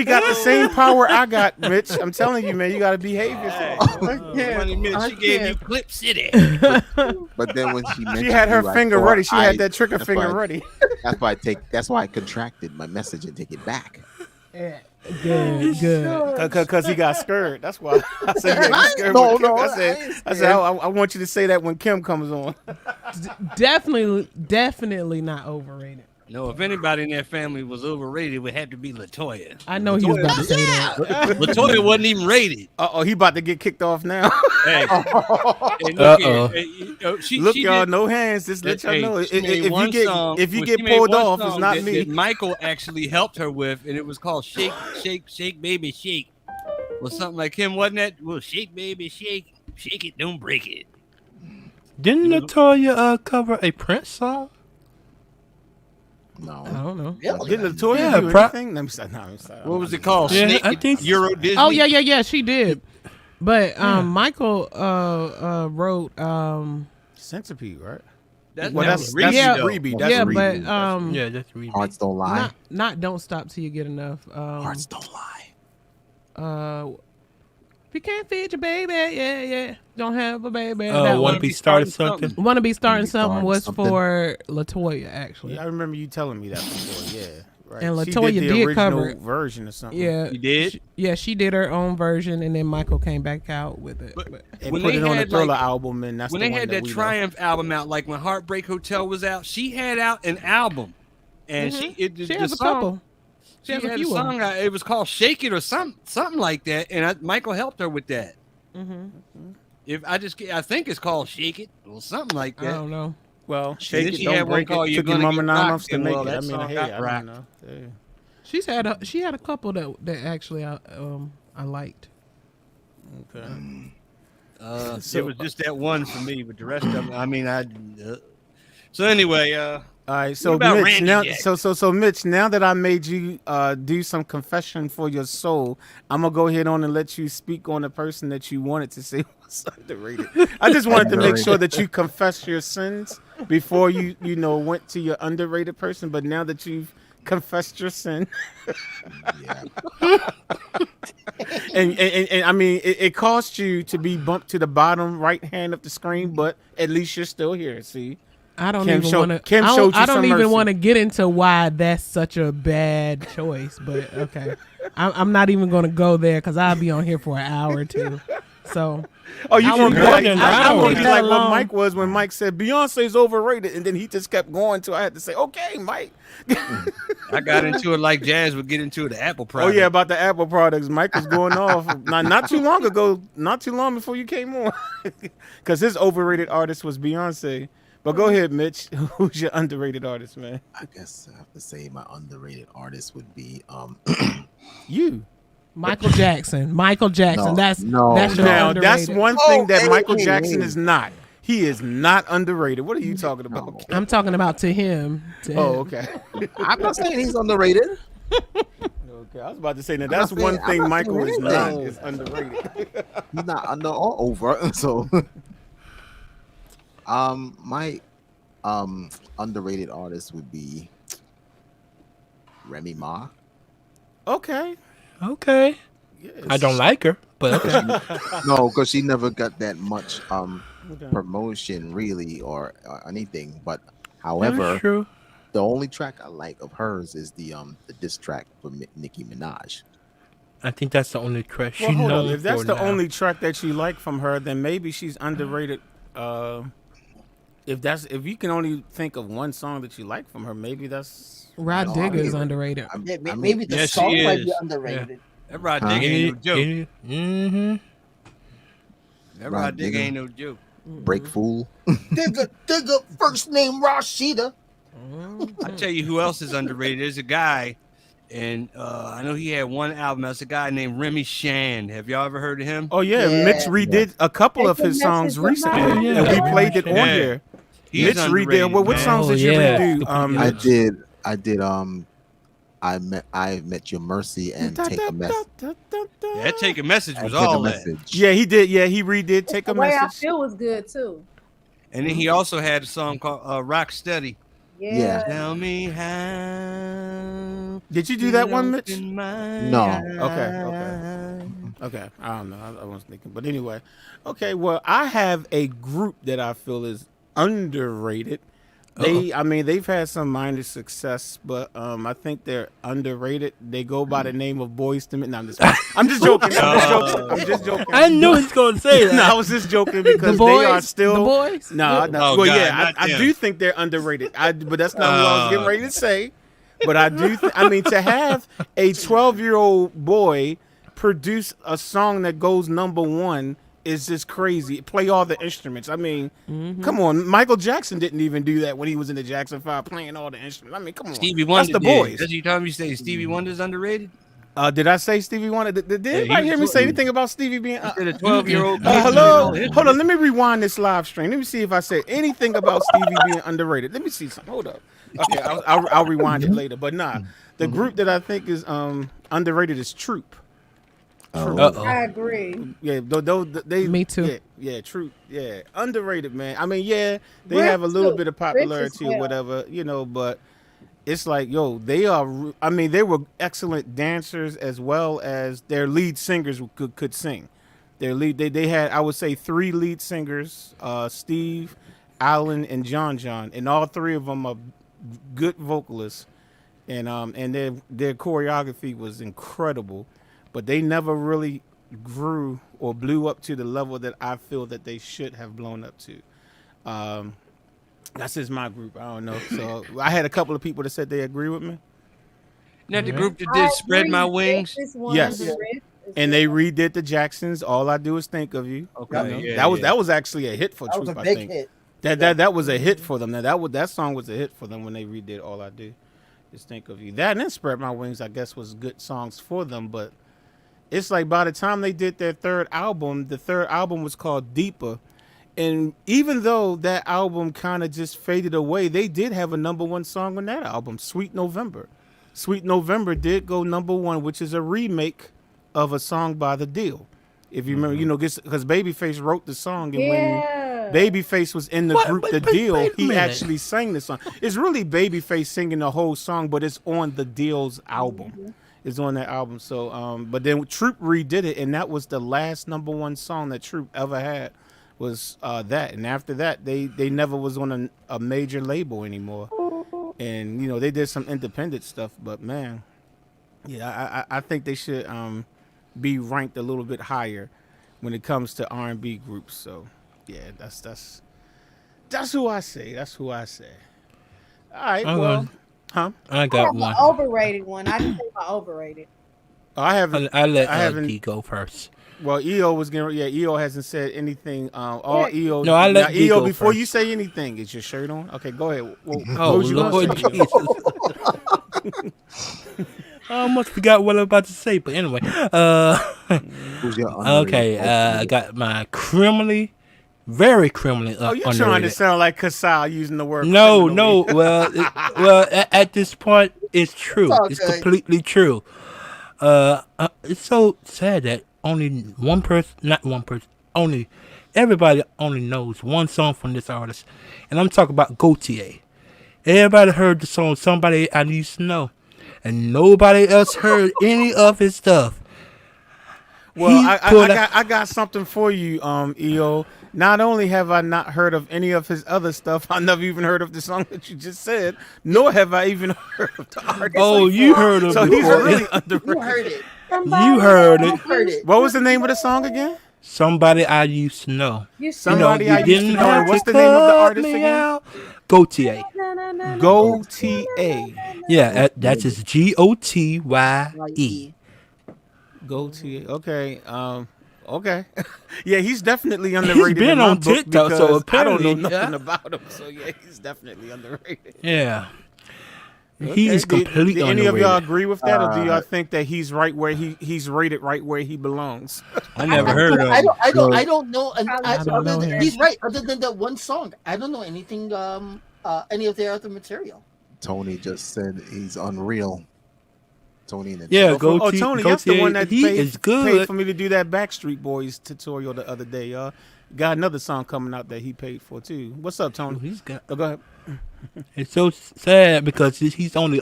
got the same power I got, Mitch. I'm telling you, man. You got to behave yourself. She gave you Clip City. But then when she mentioned She had her you, I finger thought ready. She had that trigger finger ready. That's why I contracted my message and take it back. Good. Because he got scared. That's why I said, scared. No, Kim. no, I said, I want you to say that when Kim comes on. Definitely not overrated. No, if anybody in that family was overrated, it would have to be Latoya. I know he was about to say that. Latoya wasn't even rated. He about to get kicked off now. Hey, Look, y'all, no hands. Just let y'all know. If you get pulled off, it's not me. That Michael actually helped her with, and it was called Shake, Shake, Shake, Baby, Shake. Or something like him, wasn't that? Well, shake, baby, shake. Shake it, don't break it. Didn't Latoya cover a Prince song? No, I don't know. Did Latoya do anything? Let me stop. What was it called? Yeah, Snake, I think Euro Disney. Oh yeah, she did. But Michael wrote Centipede, right? That's Rebe. That's yeah, Rebe. but that's Rebe. Hearts Don't Lie. not Don't Stop Till You Get Enough. Hearts Don't Lie. If you can't feed your baby, yeah, don't have a baby. Want to be starting something? Want to be starting something was something. for Latoya, actually. Yeah, I remember you telling me that before. Yeah, right. And She Latoya did the did original cover it. version or something. Yeah, You did? she did her own version, and then Michael came back out with it. And When put they it on the had, Thriller like- album, and that's When the they one had that we Triumph album out, like when Heartbreak Hotel was out, she had out an album, and She the has a song, couple. She has a had a few of them. song. It was called "Shake It" or something like that, and Michael helped her with that. If I think it's called "Shake It" or something like I that. don't know. Well, And shake then it, she don't had one break called it. "You're Took your Gonna mama Get 9 Rocked," months to and make well, it. I that mean, song hey, got I don't rocked. know. Hey. She had a couple that actually I liked. Okay. It was just that one for me, but the rest of them, I mean, So anyway, All right, so what about Mitch, Randy now, Jackson? so Mitch, now that I made you do some confession for your soul, I'm gonna go ahead on and let you speak on the person that you wanted to say was underrated. I just wanted to make sure that you confess your sins before you went to your underrated person. But now that you've confessed your sin, Yeah. and I mean, it cost you to be bumped to the bottom right hand of the screen, but at least you're still here. See. I don't Kim even show- want to. Kim showed you I don't some even mercy. want to get into why that's such a bad choice. But okay, I'm not even going to go there because I'll be on here for an hour or two. So, Oh, you I want to will be like, leave I want to be that like what alone. Mike was when Mike said Beyonce's overrated, and then he just kept going till I had to say, okay, Mike. I got into it like Jazz would get into the Apple Oh product. yeah, about the Apple products. Mike was going off not too long ago, not too long before you came on, because his overrated artist was Beyonce. But go ahead, Mitch. Who's your underrated artist, man? I guess I have to say my underrated artist would be You. Michael Jackson. Michael Jackson. No, that's no, that's your no. Now underrated. that's one thing that hey, Michael hey, Jackson hey. is not. He is not underrated. What are you talking about? No. I'm talking about to him. To Oh, him. okay. I'm not saying he's underrated. Okay, I was about to say that. That's not one saying- I'm thing not Michael saying is not anything. is underrated. He's not under or over. So my underrated artist would be Remy Ma. Okay. Okay. Yes. I don't like her, but okay. No, because she never got that much Okay. promotion really or anything. But That's however, true. the only track I like of hers is the diss track for Nicki Minaj. I think that's the only track she Well, hold known on. If that's for the now. only track that you like from her, then maybe she's underrated. If you can only think of one song that you like from her, maybe that's Rod No, Digger I is mean- underrated. Yeah, I mean, maybe the yes, song she might be is. underrated. That Rod Huh? Digger ain't no joke. Mm-hmm. That Rod Rod Digger Digger. ain't no joke. Break Fool. Digger, first name Rashida. I tell you who else is underrated. There's a guy, and I know he had one album. That's a guy named Remy Shand. Have y'all ever heard of him? Oh yeah, Yeah. Mitch redid a couple of his songs recently, Oh, yeah. and we played it on Yeah. here. He's Mitch redid. underrated, Well, what man. songs Oh, did you yeah. redo? I did I met your mercy and take a message. Yeah, that Take a Message And was take a all that. message. Yeah, he did. Yeah, he redid Take The a way I Message. feel was good too. And then he also had a song called Rock Steady. Yeah. Tell me how. Did you do that one, Mitch? open my No. Okay. Okay, I don't know. I was thinking, but anyway. Okay, well, I have a group that I feel is underrated. They've had some minor success, but I think they're underrated. They go by the name of Boys to Men. No, I'm just joking. I'm just joking. I knew he was going to say that. No, I was just joking because The they are boys? still The boys? No, Oh, well, God, yeah, not I them. do think they're underrated. But that's not what I was getting ready to say. But I do. To have a 12-year-old boy produce a song that goes number one is just crazy. Play all the instruments. I mean, come on. Michael Jackson didn't even do that when he was in the Jackson 5 playing all the instruments. I mean, come on. Stevie Wonder. That's the did. boys. That's what you told me. You say Stevie Wonder's underrated? Did I say Stevie Wonder? Did he anybody hear me was- say anything about Stevie being? Said a 12-year-old. Hello, hold on. Let me rewind this live stream. Let me see if I said anything about Stevie being underrated. Let me see something. Hold up. Okay, I'll rewind it later. But nah, the group that I think is underrated is Troop. Uh-oh. I agree. Yeah, they. Me too. Yeah, Troop. Yeah, underrated, man. I mean, yeah, they Rich have a little too. bit of Rich as popularity or well. whatever, but it's like, yo, they are. I mean, they were excellent dancers as well as their lead singers could sing. Their lead, they had, I would say, 3 lead singers: Steve, Alan, and John, and all 3 of them are good vocalists, and their choreography was incredible, but they never really grew or blew up to the level that I feel that they should have blown up to. That's just my group. I don't know. So I had a couple of people that said they agree with me. Isn't that the Yeah. group that I did "Spread agree My with Wings"? this one. Yes. The riff is And they good. redid the Jacksons. All I do is think of you. Okay, You know? yeah, that was yeah. that was actually a hit for That was Troop. a I big think hit. that was a hit for them. Now that song was a hit for them when they redid All I Do Is Think of You. That and then Spread My Wings, I guess, was good songs for them. But it's like by the time they did their third album, the third album was called Deeper. And even though that album kind of just faded away, they did have a #1 song on that album, Sweet November. Sweet November did go #1, which is a remake of a song by The Deal. If you remember, you know, because Babyface wrote the song, and Yeah. when Babyface was in the What? group Wait, The wait, Deal, wait a he minute. actually sang the song. It's really Babyface singing the whole song, but it's on The Deal's album. It's on that album. So, but then Troop redid it, and that was the last #1 song that Troop ever had. Was that, and after that they never was on a major label anymore, and you know they did some independent stuff, but man, yeah, I think they should be ranked a little bit higher when it comes to R&B groups. So yeah, that's who I say. That's who I say. All right, well, huh? I I got have one. an overrated one. I just say my overrated. I haven't. I let I haven't. D go first. Well, EO was getting. Yeah, EO hasn't said anything. All Yeah. EO. No, I let now, D EO go before first. you say anything. Is your shirt on? Okay, go ahead. What Oh was you gonna Lord say, EO? Jesus! I almost forgot what I was about to say, but anyway. Who's your underrated Okay. I got my very criminally Oh, you're underrated. trying to sound like Kasai using the word. No, criminally. no. Well, at this point, it's true. all It's good. completely true. It's so sad that only one person, not one person, only everybody only knows one song from this artist, and I'm talking about Gautier. Everybody heard the song "Somebody I Used to Know," and nobody else heard any of his stuff. Well, He I put out- got something for you, EO. Not only have I not heard of any of his other stuff, I never even heard of the song that you just said, nor have I even heard of the artist. Oh, you heard of So it he's before. really You underrated. heard it. You heard it. Heard it. What was the name of the song again? Somebody I used to know. You Somebody you I used to didn't know. have What's to the name of the cut artist me again? out. Gautier. Go T.A. Yeah, that's just Gotye. Go T.A. Okay. Okay. Yeah, he's definitely underrated. been in my on book TikTok, so because I don't know apparently, nothing yeah. about him. So yeah, he's definitely underrated. Yeah. He Okay. is completely Do any underrated. of y'all agree with that, or do y'all think that he's right where he's rated right where he belongs? I never heard of I him. don't know. And I don't other know than- him. he's right. Other than that one song, I don't know anything. Any of their other material. Tony just said he's unreal. Tony in the Yeah, chat. Gautier. Oh, Tony, that's the one that he paid, is paid good. for me to do that Backstreet Boys tutorial the other day, y'all. Got another song coming out that he paid for too. What's up, Tony? He's got. Oh, go ahead. It's so sad because he's only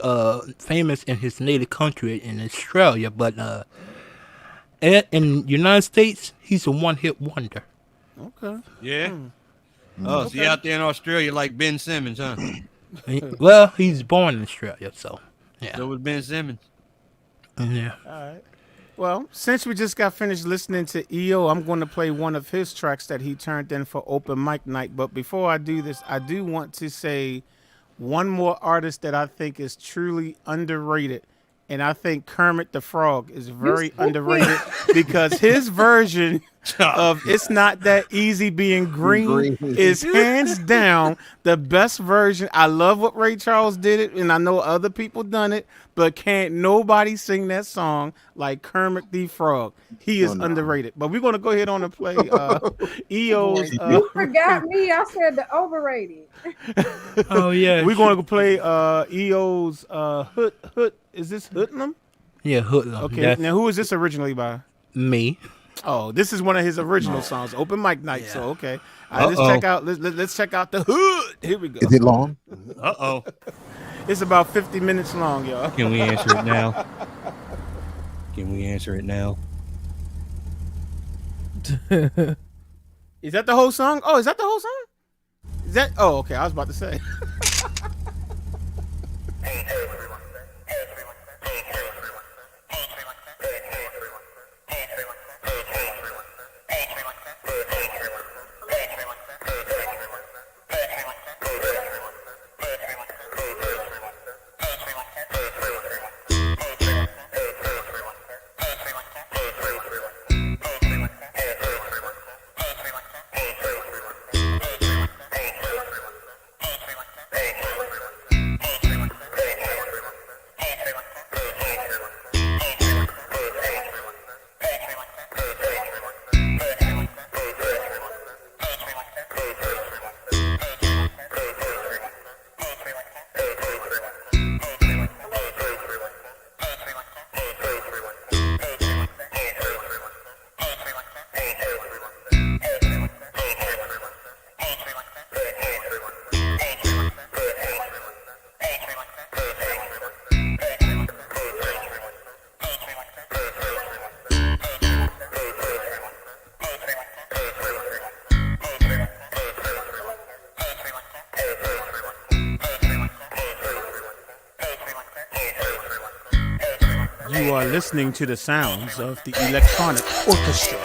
famous in his native country in Australia, but in United States he's a one-hit wonder. Okay. Yeah. Oh, so you out there in Australia like Ben Simmons, huh? Well, he's born in Australia, so yeah. So was Ben Simmons. Yeah. All right. Well, since we just got finished listening to EO, I'm going to play one of his tracks that he turned in for open mic night. But before I do this, I do want to say one more artist that I think is truly underrated. And I think Kermit the Frog is very underrated because his version of It's Not That Easy Being Green is hands down the best version. I love what Ray Charles did it, and I know other people done it, but can't nobody sing that song like Kermit the Frog. He is underrated. But we're going to go ahead on and play EO's. You forgot me. I said the overrated. Oh yeah. We're going to play EO's Hood. Is this Hoodlum? Yeah, Hoodlum. Okay. That's Now, who is this originally by? me. Oh, this is one of his original songs, open mic night. Yeah. So okay, all right, let's check out. Let's check out the Hood. Here we go. Is it long? Uh-oh. It's about 50 minutes long, y'all. Can we answer it now? Can we answer it now? Is that the whole song? Oh, is that the whole song? Is that? Oh, okay. I was about to say. are listening to the sounds of the electronic orchestra.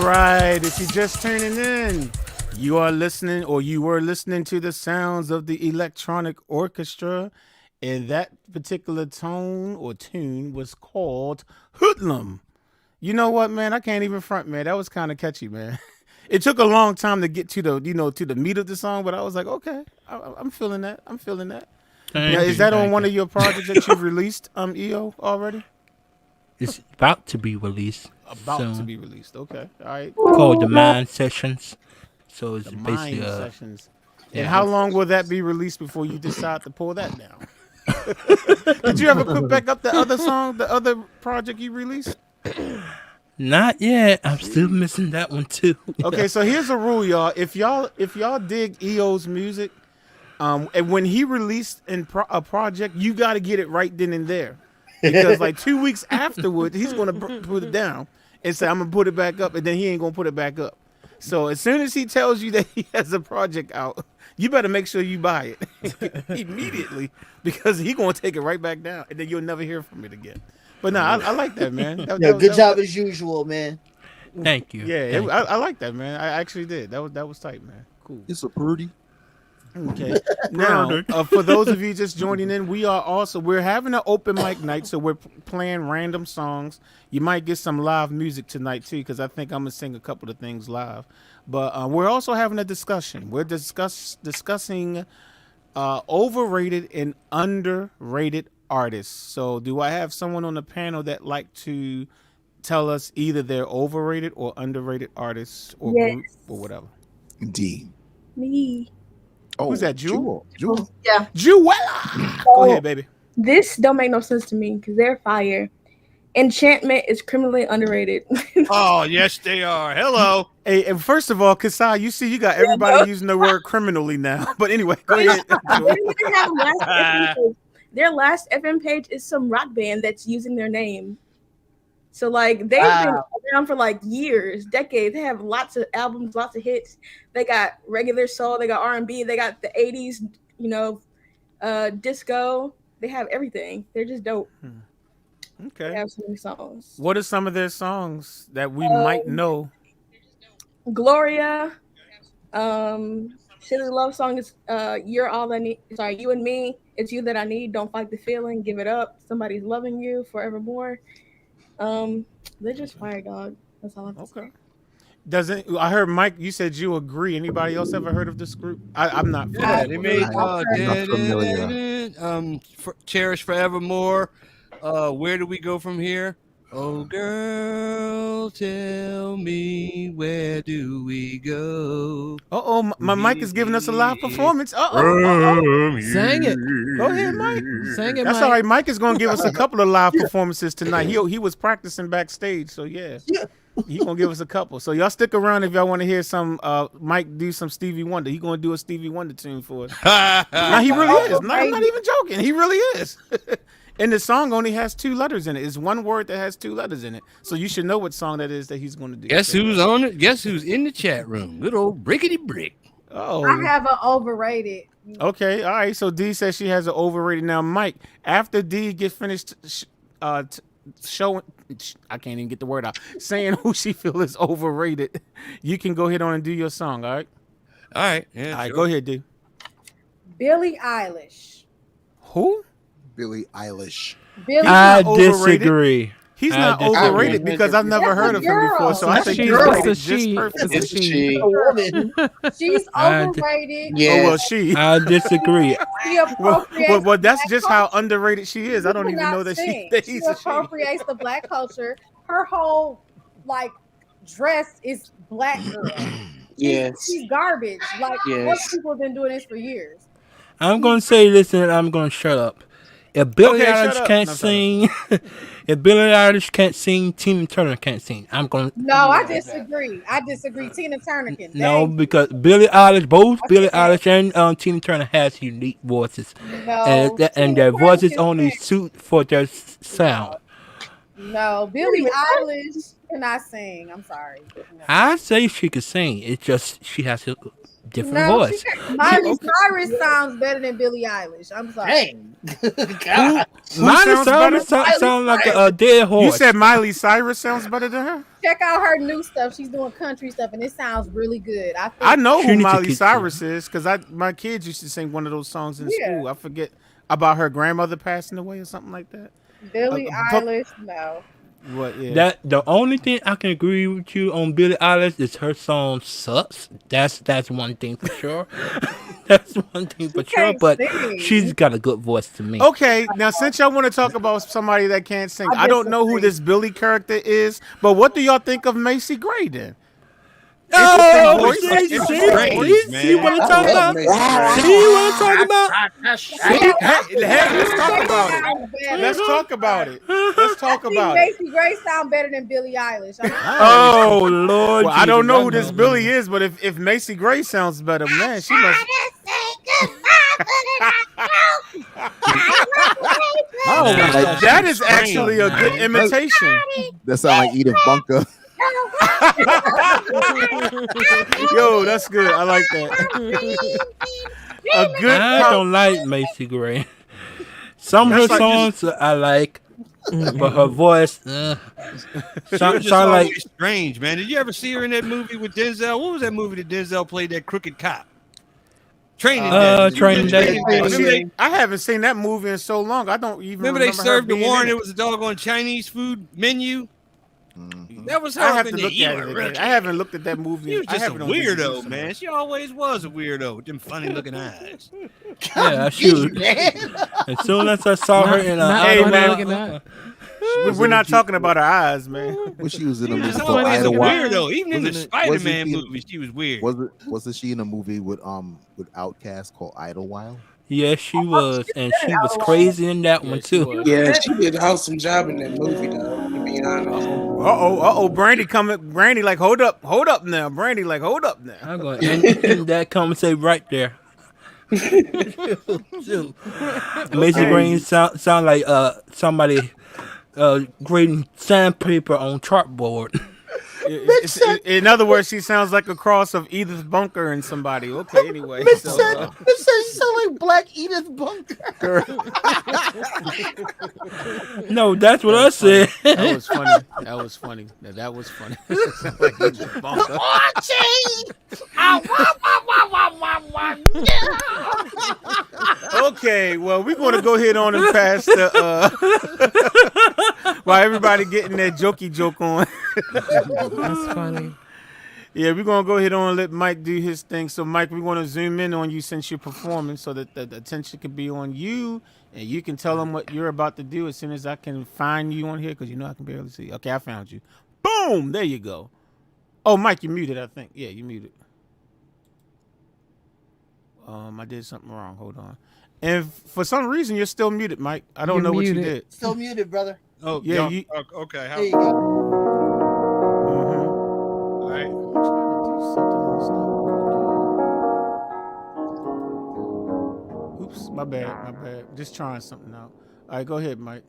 Right, if you're just tuning in, you are listening or you were listening to the sounds of the electronic orchestra, and that particular tone or tune was called Hoodlum. You know what, man? I can't even front, man. That was kind of catchy, man. It took a long time to get to the, to the meat of the song, but I was like, okay, I'm feeling that. I'm feeling that. Now, is that on one of your projects that you've released, EO, already? It's about to be released. To be released. Okay. All right. Called the Mind Sessions. So it's the basically Mind Sessions. Yeah. And how long will that be released before you decide to pull that down? Did you ever put back up the other song, the other project you released? Not yet. I'm still missing that one too. Okay, so here's a rule, y'all. If y'all dig EO's music, and when he released a project, you got to get it right then and there. Because like 2 weeks afterward, he's going to put it down and say, I'm going to put it back up, and then he ain't going to put it back up. So as soon as he tells you that he has a project out, you better make sure you buy it immediately, because he's going to take it right back down, and then you'll never hear from it again. But no, I like that, man. Good job as usual, man. Thank you. Yeah, I like that, man. I actually did. That was tight, man. Cool. It's a pretty. Okay. Now, for those of you just joining in, we're having an open mic night, so we're playing random songs. You might get some live music tonight too, because I think I'm gonna sing a couple of things live. But we're also having a discussion. We're discussing overrated and underrated artists. So, do I have someone on the panel that like to tell us either they're overrated or underrated artists or group or whatever? D. Me. Oh, who's that? Jewel? Yeah. Jewella. Go ahead, baby. This don't make no sense to me because they're fire. Enchantment is criminally underrated. Oh, yes, they are. Hello. Hey, and first of all, Kasai, you see, you got everybody using the word criminally now. But anyway, go ahead. Their last FM page is some rock band that's using their name. So like they've been around for like years, decades. They have lots of albums, lots of hits. They got regular soul, they got R&B, they got the 80s, disco. They have everything. They're just dope. Okay. They have so many songs. What are some of their songs that we might know? Gloria, Silly love song is You're All I Need. Sorry, You and Me. It's You That I Need. Don't fight the feeling. Give it up. Somebody's loving you forevermore. They're just fire, dog. That's all I have to say. Doesn't I heard Mike? You said you agree. Anybody else ever heard of this group? I'm not. Yeah, they made familiar. Cherish Forevermore. Where do we go from here? Oh, girl, tell me, where do we go? My Mike is giving us a live performance. Sang it. Go ahead, Mike. Sang it, That's Mike. all right. Mike is going to give us a couple of live performances tonight. He was practicing backstage, so yeah. He gonna give us a couple. So y'all stick around if y'all want to hear some Mike do some Stevie Wonder. He gonna do a Stevie Wonder tune for us. Now he really is. No, I'm not even joking. He really is. And the song only has 2 letters in it. It's one word that has 2 letters in it. So you should know what song that is that he's gonna do. Guess who's on it? Guess who's in the chat room? Good old Brickety Brick. Oh, I have an overrated. okay. All right. So D says she has an overrated. Now, Mike, after D get finished showing, I can't even get the word out, saying who she feel is overrated, you can go ahead on and do your song. All right. All right. Yeah, All right. sure. Go ahead, D. Billie Eilish. Who? Billie Eilish. Billie I not overrated. disagree. He's I not disagree. overrated because I've never That's heard a of him before. So I girl. think She- he's it's rated a just she. perfect. It's a she. A woman. She's I overrated. Oh well, Yeah. she. I disagree. She appropriates Well, that's black just how culture. underrated she is. I don't even know that Sing. that She he's a she. appropriates the black culture. Her whole dress is black girl. Yes. She's garbage. Like Yes. most people have been doing this for years. I'm gonna say this and I'm gonna shut up. If Billie Okay, shut Eilish up. can't No, shut sing, if Billie Eilish can't sing, Tina Turner can't sing. I'm gonna No, I disagree. I disagree. Tina Turner can. no Dang. because Billie Eilish, both I Billie said- Eilish and Tina Turner has unique voices, No. and Tina their Turner voices can only sing. suit for their sound. No, Billie Eilish cannot sing. I'm sorry. No. I say she could sing. It's just she has a different No, voice. Miley Cyrus sounds better than Billie Eilish. I'm sorry. Dang. God. Miley sounds better? sound like a dead horse. You said Miley Cyrus sounds better than her? Check out her new stuff. She's doing country stuff, and it sounds really good. I think I know She who needs to Miley keep Cyrus is because my kids used to sing one of those songs in Yeah. school. I forget about her grandmother passing away or something like that. Billie but- Eilish. No. What? Yeah. That the only thing I can agree with you on Billie Eilish is her song sucks. That's one thing for sure. That's one thing for sure. can't But sing. she's got a good voice to me. Okay, now since y'all want to talk about somebody that can't sing, I I don't know who disagree. this Billy character is, but what do y'all think of Macy Gray then? Oh, voice. see, It's see, strange, see what I'm I talking love about? Macy Gray. See what I'm talking about? Hey, let's talk about it. Let's talk about it. Let's talk about it. Macy Gray sound better than Billie Eilish. Oh, Lord. Well, I don't Jesus, know who this Billy is, but if Macy Gray sounds better, man, she must. Oh, That, that is actually a good imitation. that sound like Edith Bunker. Yo, that's good. I like that. A good. I don't like Macy Gray. Some of her That's like songs I like, but her voice, She was sound just like always strange, man. Did you ever see her in that movie with Denzel? What was that movie that Denzel played that crooked cop? Training Day. Training Day. Remember they, I haven't seen that movie in so long. I don't even remember they her served the being warrant. in It was a doggone Chinese food menu. That was her. I have up in to there. look You at were it again. really- I haven't looked at that movie. She was I just a have it on DVD weirdo, somewhere. man. She always was a weirdo with them funny looking eyes. yeah, she was. As soon as I saw her in Not Hey, funny man. looking at. We're not talking about her eyes, man. When she was in a She movie was called always a Idlewild. weirdo. Even in the Wasn't it- Spider-Man wasn't movies, she was weird. Wasn't she in a movie with Outkast called Idlewild? Yes, she was, and she was crazy in that one she too. was. Yeah, she did an awesome job in that movie, though, to be honest. Brandy coming. Brandy like, hold up now. Brandy like, hold up now. I'm going to end that conversation right there. Macy Gray sound like somebody grading sandpaper on chalkboard. In other words, she sounds like a cross of Edith Bunker and somebody. Okay, anyway. Mitch So, said you sound like Black Edith Bunker. No, that's what I said. that was funny. That was funny. That was funny. Sound like Edith Bunker. Okay, well, we're going to go ahead on and pass the while everybody getting their jokey joke on. That's funny. Yeah, we're going to go ahead on and let Mike do his thing. So, Mike, we want to zoom in on you since you're performing so that the attention can be on you and you can tell them what you're about to do as soon as I can find you on here because you know I can barely see. Okay, I found you. Boom! There you go. Oh, Mike, you muted, I think. Yeah, you muted. I did something wrong. Hold on. And for some reason, you're still muted, Mike. I don't know what you did. Still muted, brother. Oh, Yeah, yeah. Okay. There you go. All right. I'm trying to do something and it's not working. Oops, my bad. Just trying something out. All right, go ahead, Mike.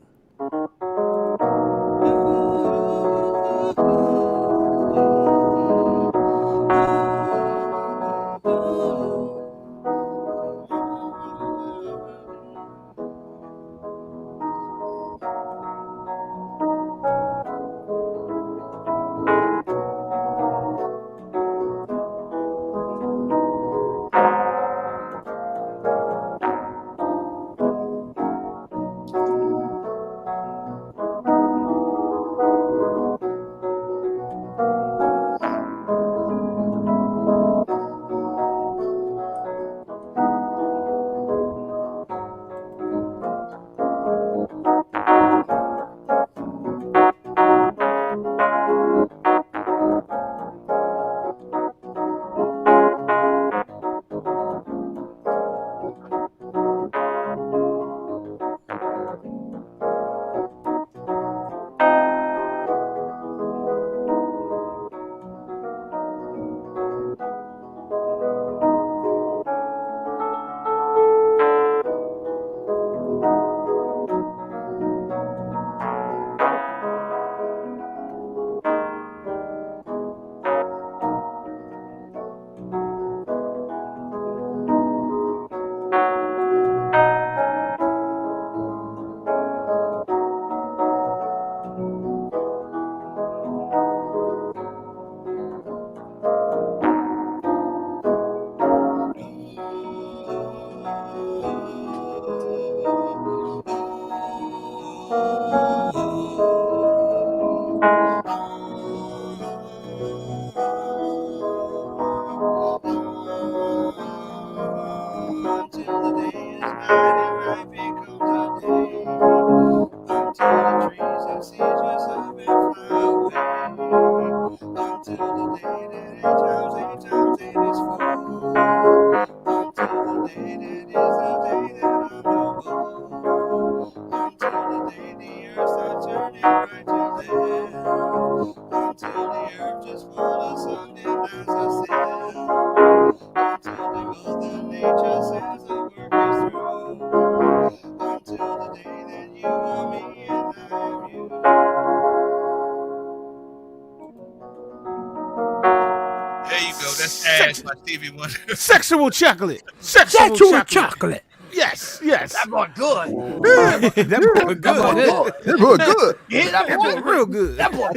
There you go. That's Ass by Stevie Wonder. Sexual chocolate. Sexual chocolate. Yes. That boy good. That boy good. That boy good. Yeah, that boy Real good. That boy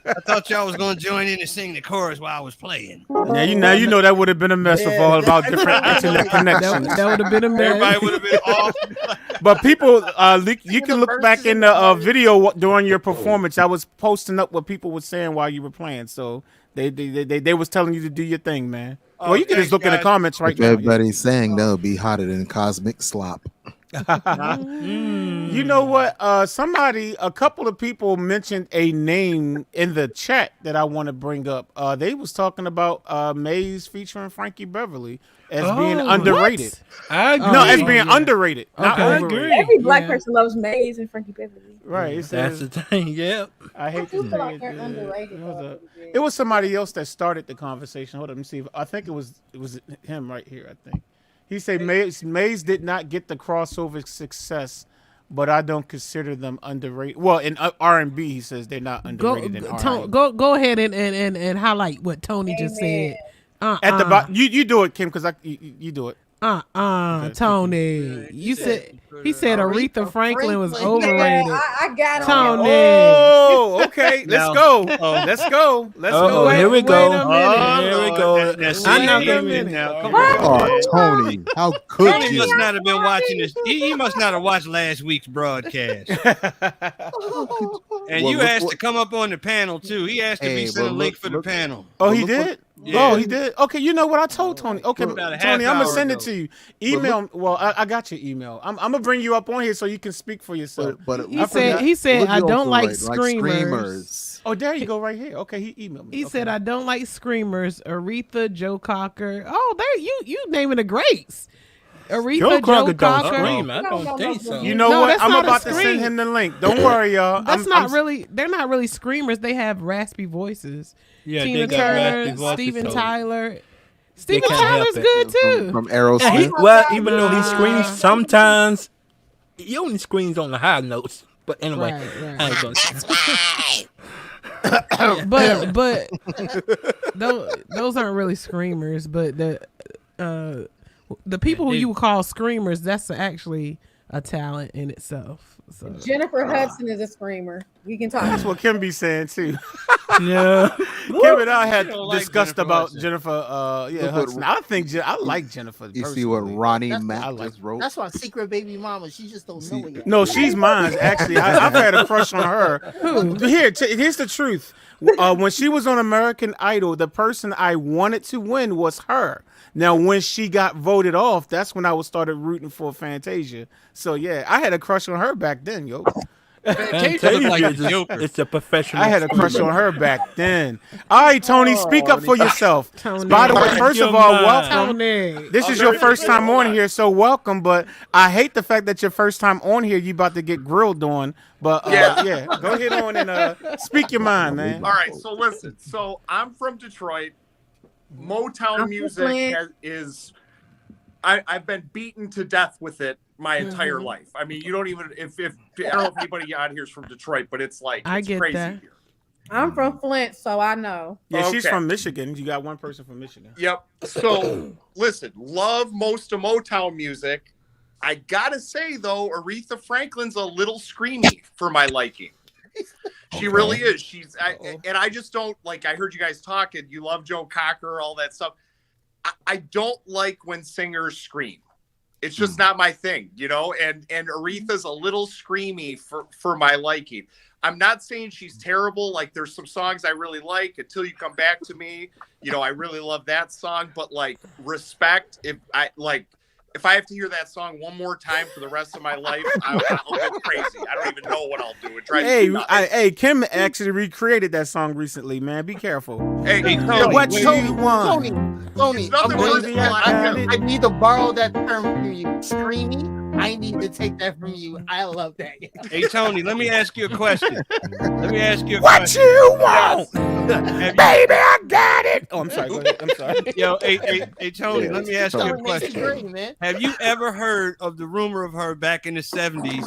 I thought y'all was going to join in and sing the chorus while I was playing. Now you know that would have been a mess with all about different internet connections. That would have been a mess. Everybody would have been off. But people, you can look back in the video during your performance. I was posting up what people were saying while you were playing, so they was telling you to do your thing, man. Well, you can just look in the comments right now. Everybody's saying that'll be hotter than cosmic slop. You know what? A couple of people mentioned a name in the chat that I want to bring up. They was talking about Maze featuring Frankie Beverly as being underrated. I agree. No, as being underrated. Not Okay. I overrated. agree. Every black person loves Maze and Frankie Beverly. Right. It That's says, the thing. Yep. I hate I to feel say like it. they're underrated. It was somebody else that started the conversation. Hold on, let me see. I think it was him right here. I think he said Maze did not get the crossover success, but I don't consider them underrated. Well, in R&B, he says they're not underrated in R&B. Go ahead and highlight what Tony just said. At the bottom, you do it, Kim, because you do it. Tony. You said he said Aretha Franklin was Franklin. overrated. Yeah, I got it. Tony. Oh, okay. Let's Now- go. oh. Let's go. Let's Oh, go. here we go. Wait a minute. Here we Lord, go. I know wait the a minute minute. now. Come What? on, man. Oh, Tony, how could Tony you? must not have been watching this. He must not have watched last week's broadcast. And you Well, asked to come up on the panel too. He asked to be Hey, sent a but link look- for the look- panel. Oh, Well, he look what- did? Yeah. Oh, he did? Okay, you know what I told Tony? Okay, About a half Tony, I'm going to hour send ago. it to you. Email. Well, I got your email. I'm going to bring you up on here so you can speak for yourself. But He said, look, I you don't also like write, screamers. Oh, there you go, right here. Okay, he emailed me. He Okay. said, I don't like screamers. Aretha, Joe Cocker. Oh, there you naming the greats. Aretha, Joe Cocker don't Cocker. scream. I No, don't no, think no, so. You know No, what? that's I'm not a about to scream. send him the link. Don't worry, y'all. That's not really. They're not really screamers. They have raspy voices. Yeah, Tina they got Turner, raspy voices, Steven so Tyler. Steven can't help Tyler's it. good too. from Yeah, Aerosmith. well, even though he screams Nah. sometimes, he only screams on the high notes. But anyway, Right. I ain't gonna. But those aren't really screamers. But the people who you would call screamers, that's actually a talent in itself. So Jennifer Hudson is a screamer. We can talk. That's what Kim be saying too. Yeah. Kim and I had You don't like discussed Jennifer about Hudson. Jennifer. Look what- Hudson. I think I like Jennifer. You see what personally. Ronnie That's- Mack I like- just wrote? That's my secret baby mama. She just don't know it yet. No, she's mine. Actually, I've had a crush on her. Here's the truth. When she was on American Idol, the person I wanted to win was her. Now, when she got voted off, that's when I started rooting for Fantasia. So yeah, I had a crush on her back then, yo. Fantasia looked like a Joker. It's a professional. I had a crush on her back then. All right, Tony, speak up for yourself. Tony. By the way, first of all, welcome. Tony. This is your first time on here, so welcome. But I hate the fact that your first time on here, you about to get grilled on. But yeah, go ahead on and speak your mind, man. All right, so listen. So I'm from Detroit. Motown I'm music Flint. I've been beaten to death with it my entire life. I mean, you don't even if I don't know if anybody out here is from Detroit, but it's like I it's get crazy that. here. I'm from Flint, so I know. Yeah, she's Okay. from Michigan. You got one person from Michigan. Yep. So listen, love most of Motown music. I gotta say though, Aretha Franklin's a little screamy for my liking. She really is. And I just don't like. I heard you guys talking. You love Joe Cocker, all that stuff. I don't like when singers scream. It's just not my thing, you know. And Aretha's a little screamy for my liking. I'm not saying she's terrible. Like there's some songs I really like. Until You Come Back to Me, you know, I really love that song. But like Respect, if I have to hear that song one more time for the rest of my life, I'll go crazy. I don't even know what I'll do. It drives me nuts. Hey, Kim actually recreated that song recently, man. Be careful. Hey, Tony, What wait. you want? Tony, nothing worse than I need to borrow that term from you. Screamy. I need to take that from you. I love that. Hey Tony, let me ask you a question. What you want? Baby, I got it. Oh, I'm sorry. Go ahead. I'm sorry. Yo, hey Tony, let me ask you a Tony makes it question. great, man. Have you ever heard of the rumor of her back in the 70s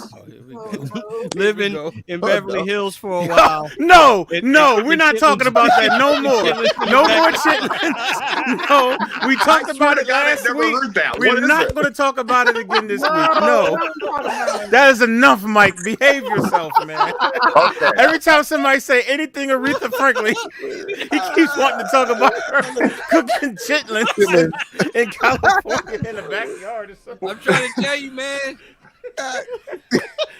Oh, living go. in Beverly Hills for a while? No, It- no, it- we're it- not it- talking about that no more. Chitlins- No more chitlins. No, we talked about it last I've never week. heard that. We're What is not it? going to talk about it again this week. No, No, don't talk about it. that is enough, Mike. Behave yourself, man. Okay. Every time somebody say anything Aretha Franklin, he keeps wanting to talk about her cooking chitlins in California in the backyard or something. I'm trying to tell you, man.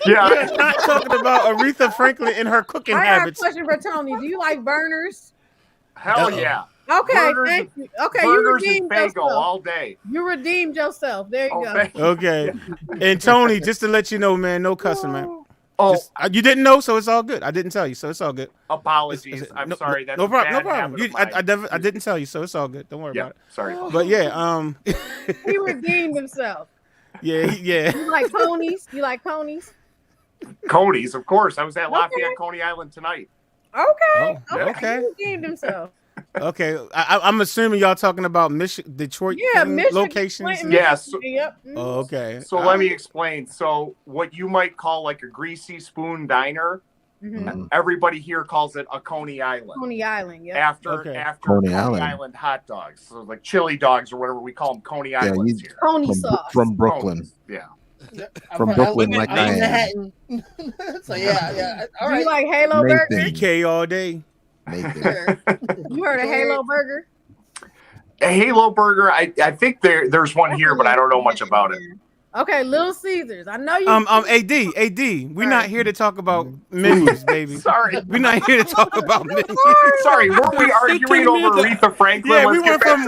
Yeah. We're not talking about Aretha Franklin and her cooking I have a habits. question for Tony. Do you like burners? Hell yeah. Okay, Burgers thank you. Okay, you Burgers and redeemed Fago yourself. all day. You redeemed yourself. There you Oh, go. thank you. Okay. And Tony, just to let you know, man, no cussing, man. Oh, You didn't know, so it's all good. I didn't tell you, so it's all good. apologies. I'm sorry. That's no problem. a No bad problem. habit of mine. I didn't tell you, so it's all good. Don't worry Yeah, about it. sorry. But yeah, He redeemed himself. yeah. You like ponies? You like ponies? Coney's, of course. I was at Okay. Lafayette, Coney Island tonight. Okay. Oh, okay. He redeemed himself. Okay. I'm assuming y'all talking about Detroit Yeah, Michigan. locations. Clinton, Yeah, so- Michigan, Yep. Oh, okay. So let me explain. So what you might call like a greasy spoon diner Everybody here calls it a Coney Island. Coney Island, yeah. After Coney Island hot dogs, so like chili dogs or whatever we call them, Coney Islands here. Coney sauce from Brooklyn. Yeah. From Brooklyn, like I am. Manhattan. So yeah. All right. You like Halo Burger? BK all day. You heard of Halo Burger? A Halo Burger, I think there's one here, but I don't know much about it. Okay, Little Caesars. I know you. AD, we're not here to talk about menus, baby. Sorry, we're not here to talk about menus. Sorry, weren't we arguing over Aretha Franklin? Yeah, we went from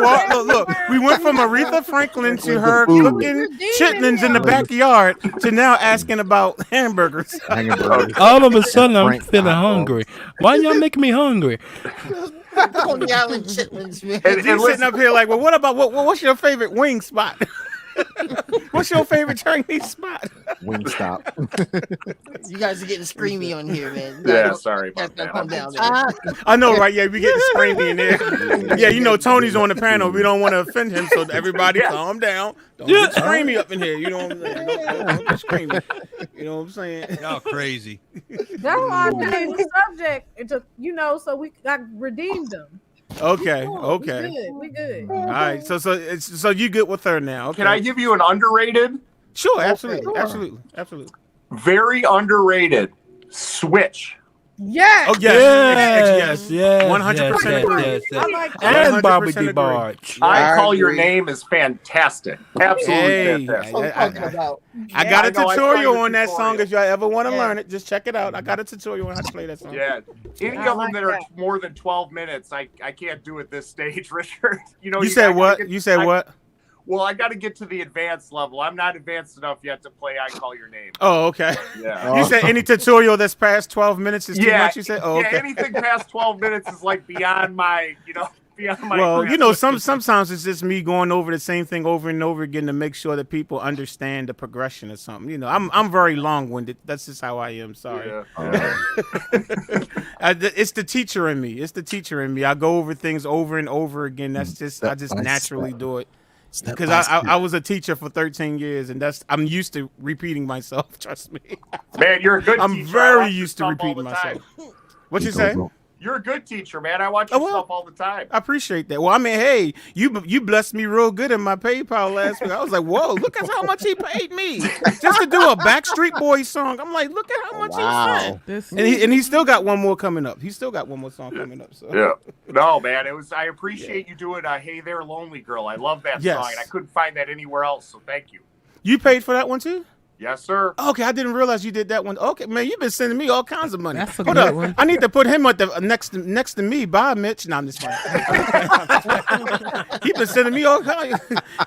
we went from Aretha Franklin to her cooking chitlins in the backyard to now asking about hamburgers. All of a sudden, I'm feeling hungry. Why y'all making me hungry? Coney Island chitlins, man. And you sitting up here like, well, what about what's your favorite wing spot? What's your favorite Chinese spot? Wingstop. You guys are getting screamy on here, man. Yeah, sorry about that. Calm down there. I know, right? Yeah, we get screamy in there. Yeah, you know, Tony's on the panel. We don't want to offend him, so everybody calm down. Don't get screamy up in here. You know what I'm saying? Don't get screamy. You know what I'm saying? Y'all crazy. That's why I changed the subject. It took, so we got redeemed them. Okay. We good. All right. So you good with her now? Okay. Can I give you an underrated? Sure, absolutely. Very underrated. Switch. Yes. Oh yes. 100% agree. Yes. I like And Bobby 100% agree. DeBarge. I Call Your Name is fantastic. Absolutely fantastic. I got a I know, I tutorial saw on that your song. If y'all ever want to learn it, just check it out. I got a tutorial on how to play that song. Yeah. Any of them that are more than 12 minutes, I can't do at this stage, Richard. You said what? You said what? Well, I got to get to the advanced level. I'm not advanced enough yet to play I Call Your Name. Oh, okay. Yeah. You said any tutorial that's past 12 minutes is too much, you said? Oh, okay. Yeah, anything past 12 minutes is like beyond my, Well, sometimes it's just me going over the same thing over and over again to make sure that people understand the progression or something. I'm very long-winded. That's just how I am. Sorry. Yeah. It's the teacher in me. I go over things over and over again. I just naturally do it. Because I was a teacher for 13 years, and I'm used to repeating myself. Trust me. Man, you're a good teacher. I'm very used to repeating myself. What you say? You're a good teacher, man. I watch your stuff all the time. I appreciate that. Well, I mean, hey, you blessed me real good in my PayPal last week. I was like, whoa, look at how much he paid me just to do a Backstreet Boys song. I'm like, look at how much he sent. And he still got one more coming up. He's still got one more song coming up. So. Yeah. No, man, I appreciate you doing Hey There, Lonely Girl. I love that song, and I couldn't find that anywhere else, so thank you. You paid for that one too? Yes, sir. Okay, I didn't realize you did that one. Okay, man, you've been sending me all kinds of money. That's a good one. I need to put him at the next to me. Bye, Mitch. No, I'm just fine. He's been sending me all kinds.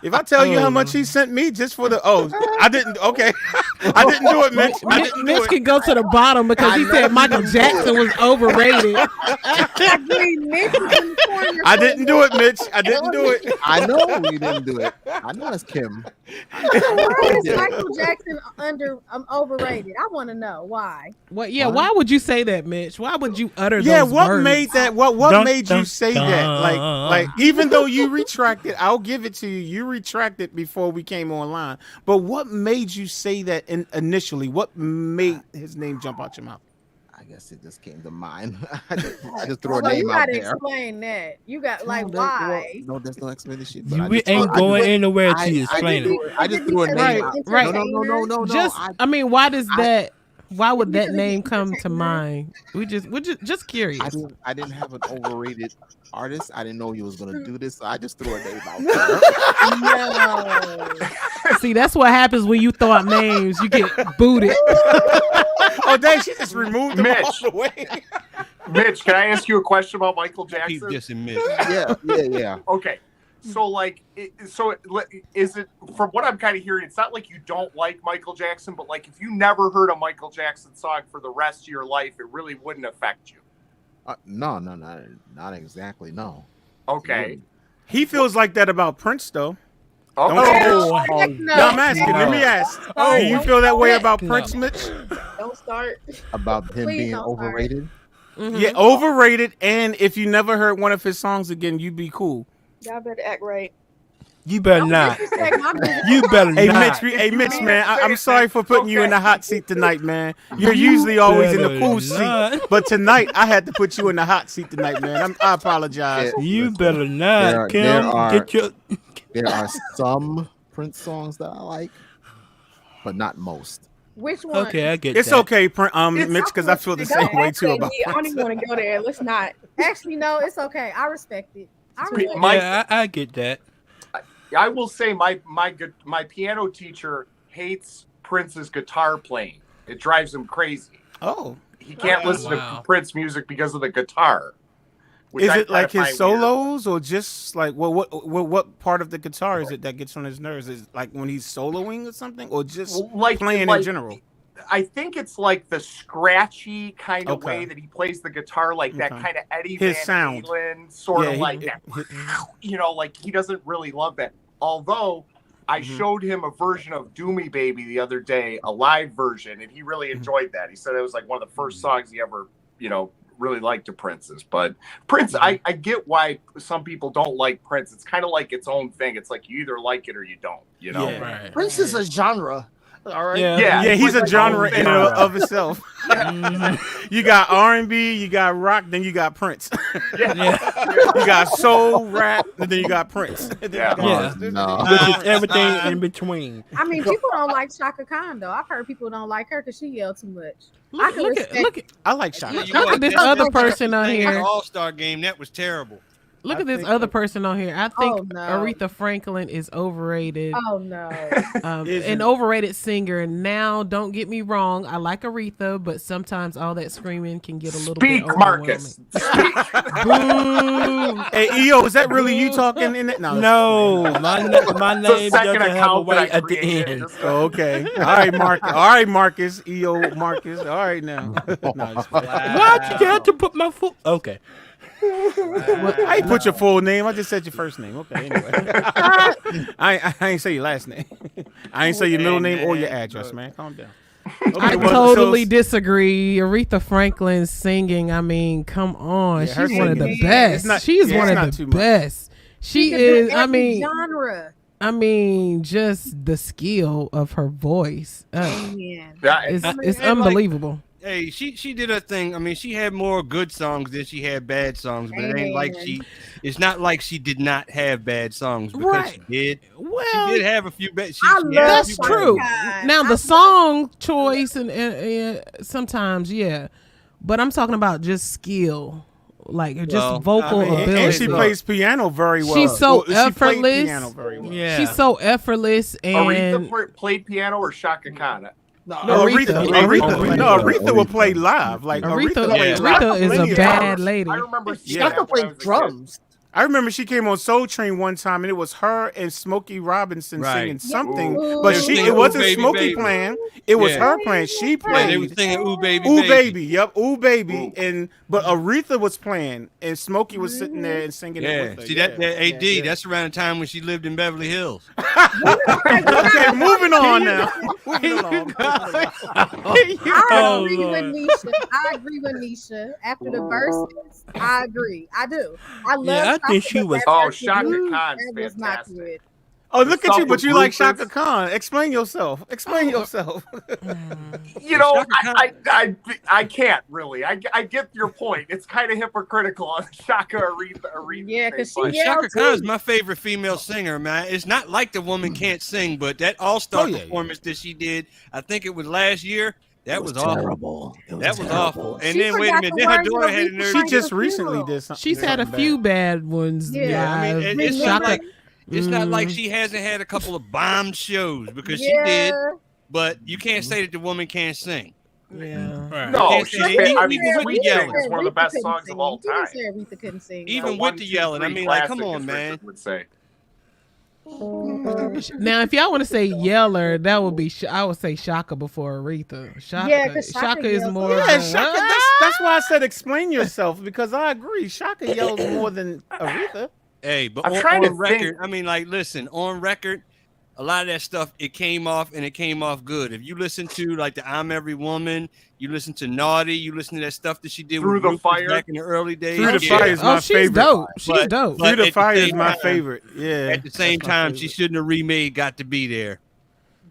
If I tell you how much he sent me just for I didn't. Okay, I didn't do it, Mitch. Mitch can go to the bottom because he said Michael Jackson was overrated. I didn't do it, Mitch. I didn't do it. I know you didn't do it. I know it's Kim. Why is Michael Jackson overrated? I want to know why. What? Yeah. Why would you say that, Mitch? Why would you utter those what words? made that? What made you say that? Like even though you retracted, I'll give it to you. You retracted before we came online. But what made you say that initially? What made his name jump out your mouth? I guess it just came to mind. I just threw a name out there. You gotta explain that. You got why? No, there's no explanation. You ain't going anywhere to explain it. I just threw a name out. Right. No. Why does that? Why would that name come to mind? We're just curious. I didn't have an overrated artist. I didn't know you was gonna do this, so I just threw a name out there. See, that's what happens when you throw out names. You get booted. Oh, dang, she just removed them all the way. Mitch, can I ask you a question about Michael Jackson? Keep dissing Mitch. Yeah. Okay. So, is it, from what I'm kind of hearing, it's not like you don't like Michael Jackson, but like if you never heard a Michael Jackson song for the rest of your life, it really wouldn't affect you. No, not exactly. No. Okay. He feels like that about Prince, though. No, I'm asking. Let me ask. Do you feel that way about Prince, Mitch? Don't start. About him being overrated? Mm-hmm. Yeah, overrated. And if you never heard one of his songs again, you'd be cool. Y'all better act right. You better Don't not. disrespect my business. You better Hey not. Mitch, man, I'm sorry for putting you in the hot seat tonight, man. You're usually always in the cool seat, but tonight I had to put you in the hot seat tonight, man. I apologize. You better not, Kim. There are some Prince songs that I like, but not most. Which one? Okay, I get It's that. okay, Mitch, because I feel the same way too about I don't even want to go there. Let's not. Actually, no, it's okay. I respect it. I get that. I will say my piano teacher hates Prince's guitar playing. It drives him crazy. Oh, he can't listen to Prince music because of the guitar. Is it like his solos or just like what part of the guitar is it that gets on his nerves? Is it like when he's soloing or something, or just playing in general? I think it's like the scratchy kind of way that he plays the guitar, like that kind of Eddie Van Halen sort of like that. You know, like he doesn't really love that. Although I showed him a version of "Do Me Baby" the other day, a live version, and he really enjoyed that. He said it was like one of the first songs he ever, really liked to Prince's. But Prince, I get why some people don't like Prince. It's kind of like its own thing. It's like you either like it or you don't. You know, Prince is a genre. All right. Yeah, he's a genre in and of itself. You got R&B, you got rock, then you got Prince. You got soul, rap, and then you got Prince. Which is everything in between. I mean, people don't like Shaka Khan though. I've heard people don't like her because she yelled too much. I like Shaka. Look at this other person on here. All-Star game, that was terrible. Look at this other person on here. I think Aretha Franklin is overrated. Oh no. An overrated singer. Now, don't get me wrong. I like Aretha, but sometimes all that screaming can get a little bit overwhelming. Marcus. Hey, EO, is that really you talking in it? No, my name doesn't have a way at the end. Okay. All right, Marcus. All right, Marcus. EO, Marcus. All right, now. Why'd you have to put my foot? Okay. I ain't put your full name. I just said your first name. Okay, anyway. I ain't say your last name. I ain't say your middle name or your address, man. Calm down. Okay, I totally disagree. Aretha Franklin's singing, I mean, come on. Yeah, she's one of the best. She's one of the best. She is, I mean, genre. I mean, just the skill of her voice. It's unbelievable. Hey, she did her thing. I mean, she had more good songs than she had bad songs, but it ain't like it's not like she did not have bad songs because she did. Well, she did have a few bad. That's true. Now the song choice and sometimes, but I'm talking about just skill, like just vocal ability. And she plays piano very well. She's so effortless. She played piano very well. Yeah, she's so effortless. And Aretha played piano or Shaka Khan? No, Aretha will play live. Like Aretha is a bad lady. I remember Shaka played drums. I remember she came on Soul Train one time, and it was her and Smokey Robinson singing something. But it wasn't Smokey playing; it was her playing. She played. They were singing "Ooh Baby, Ooh Baby." Yep, "Ooh Baby," but Aretha was playing, and Smokey was sitting there and singing it with her. See that AD? That's around the time when she lived in Beverly Hills. Okay, moving on now. I agree with Nisha. After the verses, I agree. I do. I love. I think she was. Shaka Khan's fantastic. Oh, look at you, but you like Shaka Khan. Explain yourself. You know, I can't really. I get your point. It's kind of hypocritical on Shaka Aretha. Yeah, because Shaka Khan is my favorite female singer, man. It's not like the woman can't sing, but that all-star performance that she did, I think it was last year. That was terrible. That was awful. And then wait a minute, then her daughter had a nerve. She just recently did something. She's had a few bad ones. Yeah, I mean, it's not like she hasn't had a couple of bombed shows because she did. But you can't say that the woman can't sing. Yeah. Right. No, I mean, Sweet Yelling is one of the best songs of all time. Aretha couldn't sing. Even with the yelling, I mean, like, come on, man. Would say. Now, if y'all want to say Yeller, that would be I would say Shaka before Aretha. Shaka is more. Yeah, Shaka. That's why I said explain yourself, because I agree. Shaka yells more than Aretha. Hey, but I'm on trying to record, think. I mean, like, listen, on record, a lot of that stuff, it came off good. If you listen to like the I'm Every Woman, you listen to Naughty, you listen to that stuff that she did Through with the Rufus Fire. back in the early days. Through the Fire is my she's favorite. dope. She's dope. Through the at Fire is same my time- favorite. Yeah. At the same that's my time, she favorite. shouldn't have remade Got to Be There.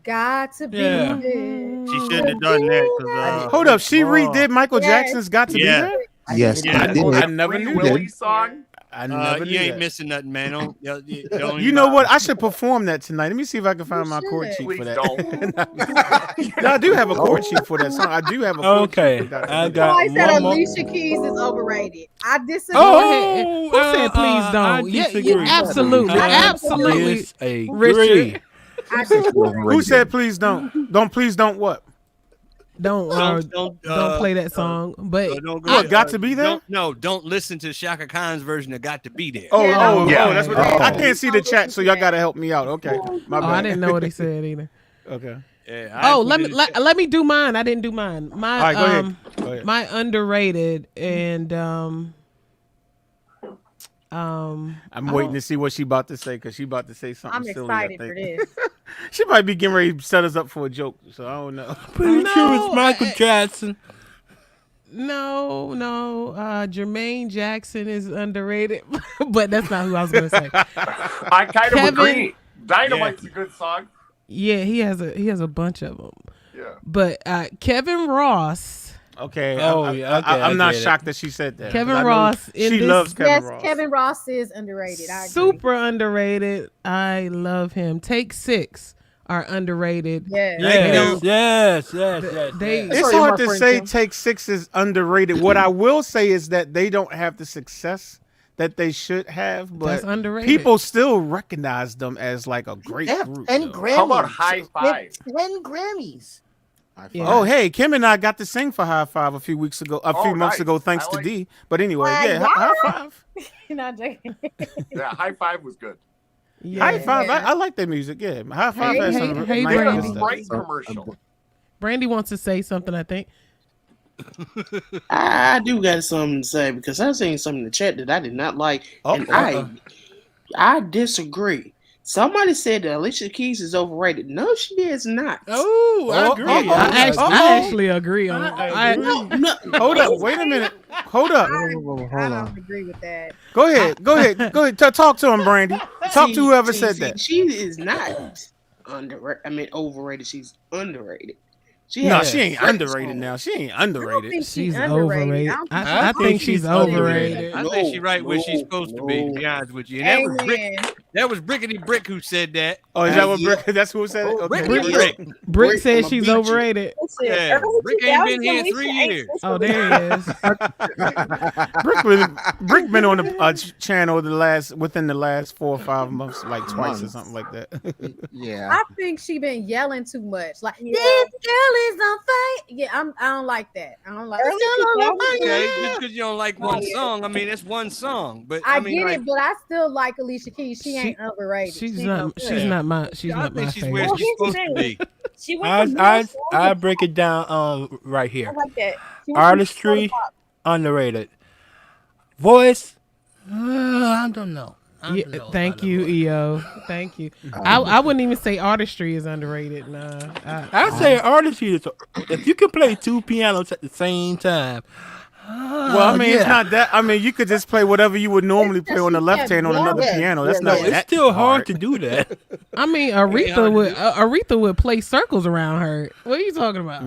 Got to be Yeah. there. She shouldn't have done that. Hold up, she redid Michael Jackson's "Got to Be Yeah. There." Yes, Yeah. I did. I never Free knew Willy that. song. I never knew You ain't that. missing nothing, man. Don't You know what? I should perform that tonight. Let me see if I can find You my chord should. sheet Please for that. don't. No, I do have a chord sheet for that song. I do have a chord Okay, sheet for that. I Oh, got I said one more. Alicia Keys is overrated. I disagree. Oh, Who said please I don't? Yeah, disagree. absolutely, I absolutely. disagree. I disagree. Who said please don't? Please don't what? Don't play that song. But What, Got to Be There? Don't listen to Shaka Khan's version of Got to Be There. Oh, Yeah. oh, Yeah. oh, that's what I can't see the chat, so y'all gotta help me out. Okay. My bad. I didn't know what he said either. Okay. Yeah, Let me do mine. I didn't do mine. My All right, go ahead. Go ahead. my underrated and I'm waiting to see what she about to say because she about to say something I'm silly. excited I for think. this. She might be getting ready to set us up for a joke, so I don't know. Pretty sure it's Michael Jackson. no, Jermaine Jackson is underrated, but that's not who I was gonna say. I kind of Kevin- agree. Dynamite's a good song. Yeah, he has a bunch of them. Yeah. But Kevin Ross. Okay. Oh, yeah, okay, I'm I not get it. shocked that she said that. Kevin 'cause I know Ross in She this- loves Kevin Yes, Ross. Kevin Ross is underrated. I agree. Super underrated. I love him. Take 6 are underrated. Yeah. Yes. They It's Sorry, hard my to friend say Tim. Take 6 is underrated. What I will say is that they don't have the success that they should have, but That's underrated. people still recognize them as like a great They have group. 10 though. Grammys. How about High They have Five? 10 Grammys. Yeah. Oh, hey, Kim and I got to sing for High Five a few months ago, months nice. ago, thanks I to like- D. But anyway, Why, yeah, yeah. High Five. You're not joking. Yeah, High Five was good. Yeah. High Five. Yeah. I like their music. Yeah, High Five Hey, has hey, some hey, nice Brandy. The stuff. Sprite commercial. Brandy wants to say something, I think. I do got something to say because I seen something in the chat that I did not like, Oh, and I disagree. Somebody said that Alicia Keys is overrated. No, she is not. Oh, I agree. I actually agree on it. No, no. Hold up. Wait a minute. Hold up. I don't agree with that. Go ahead. Go ahead. Go ahead. Talk to him, Brandy. Talk to whoever said See, that. She is not overrated. She's underrated. No, has she ain't great underrated songs. now. She ain't I don't underrated. think She's underrated. overrated. I I think she's overrated. I think she's right where she's supposed to be be honest with you. And Amen. that was Brickety Brick who said that. Oh, is that what Brick? That's who said it. Oh, Okay. Brickety Brick. Brick Brick, says I'ma she's beat you. overrated. Listen, Yeah, early Rick ain't been 2000s, here in Alicia 3 ain't years. Oh, there he is. Brick been on the channel within the last 4 or 5 months, like twice or something like that. Yeah. I think she been yelling too much. Like this girl is on fire. Yeah, I don't like that. I don't like. Okay, just because you don't like one song, I mean it's one song. But I mean, get like, it, but I still like Alicia Keys. She ain't overrated. She's She not. no She's good. not my. She's I not my think she's where favorite. she's supposed to be. She went from I break it down right I here. like that. She went from Artistry, underrated. Voice, I don't know. Yeah, thank you, EO. Thank you. I wouldn't even say artistry is underrated. Nah. I say artistry is if you can play 2 pianos at the same time. Well, I mean, it's not that. I mean, you could just play whatever you would normally play on the left hand on another piano. That's No, not it's that still hard to do that. I mean, Aretha would play circles around her. What are you talking about?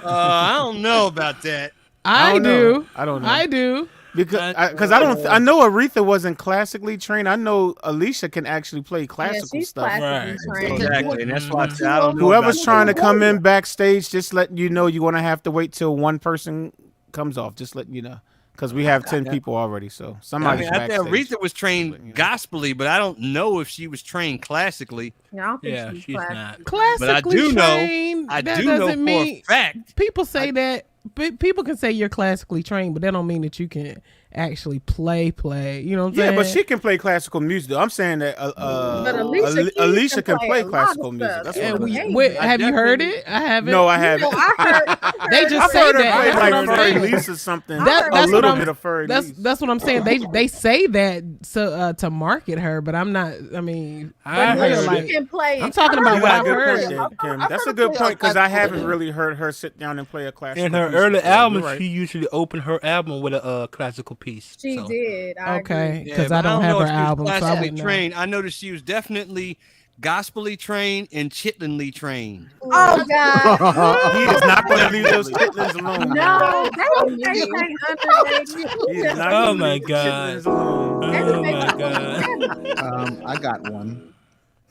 I don't know about that. I don't do. know. I don't know. I do. Because I know Aretha wasn't classically trained. I know Alicia can actually play classical she's stuff. classically Right. trained. Exactly, and that's why I said I don't know. Whoever's about trying to that. come in backstage, just letting you know you're gonna have to wait till one person comes off. Just letting you know, because we have 10 people already. So I somebody's mean, I think backstage. Aretha was trained gospelly, but I don't know if she was trained classically. I don't think Yeah, she's she's classically not. Classically do know- trained. I that do know doesn't for mean a fact. people say that. But people can say you're classically trained, but that don't mean that you can actually play. You know what I'm Yeah, saying? but she can play classical music. Though. I'm saying that But Alicia Keys Alicia can play a lot of classical stuff. music. That's And what I'm saying. Have you heard it? I haven't. No, I haven't. I heard They just I've say heard her that. play That's what I'm like Fairy saying. Lease or something. That's a little what bit of Fairy Lease. That's what I'm saying. They say that to market her, but I'm not. I mean, But like, she can play. I'm talking about You what got a I've good heard. point there, Kim. That's a good point because I haven't really heard her sit down and play a classical. In her piece early before. albums, You're right. she usually opened her album with a classical piece. She so. did. I Okay, agree. because but I don't have know her if she was album, so I classically wouldn't know. trained. I noticed she was definitely gospelly trained and chitlin trained. Oh God. He is not going to leave those chitlins alone. No, they say underrated. He is not Oh gonna my leave the God. chitlins alone. Oh my God. I got one.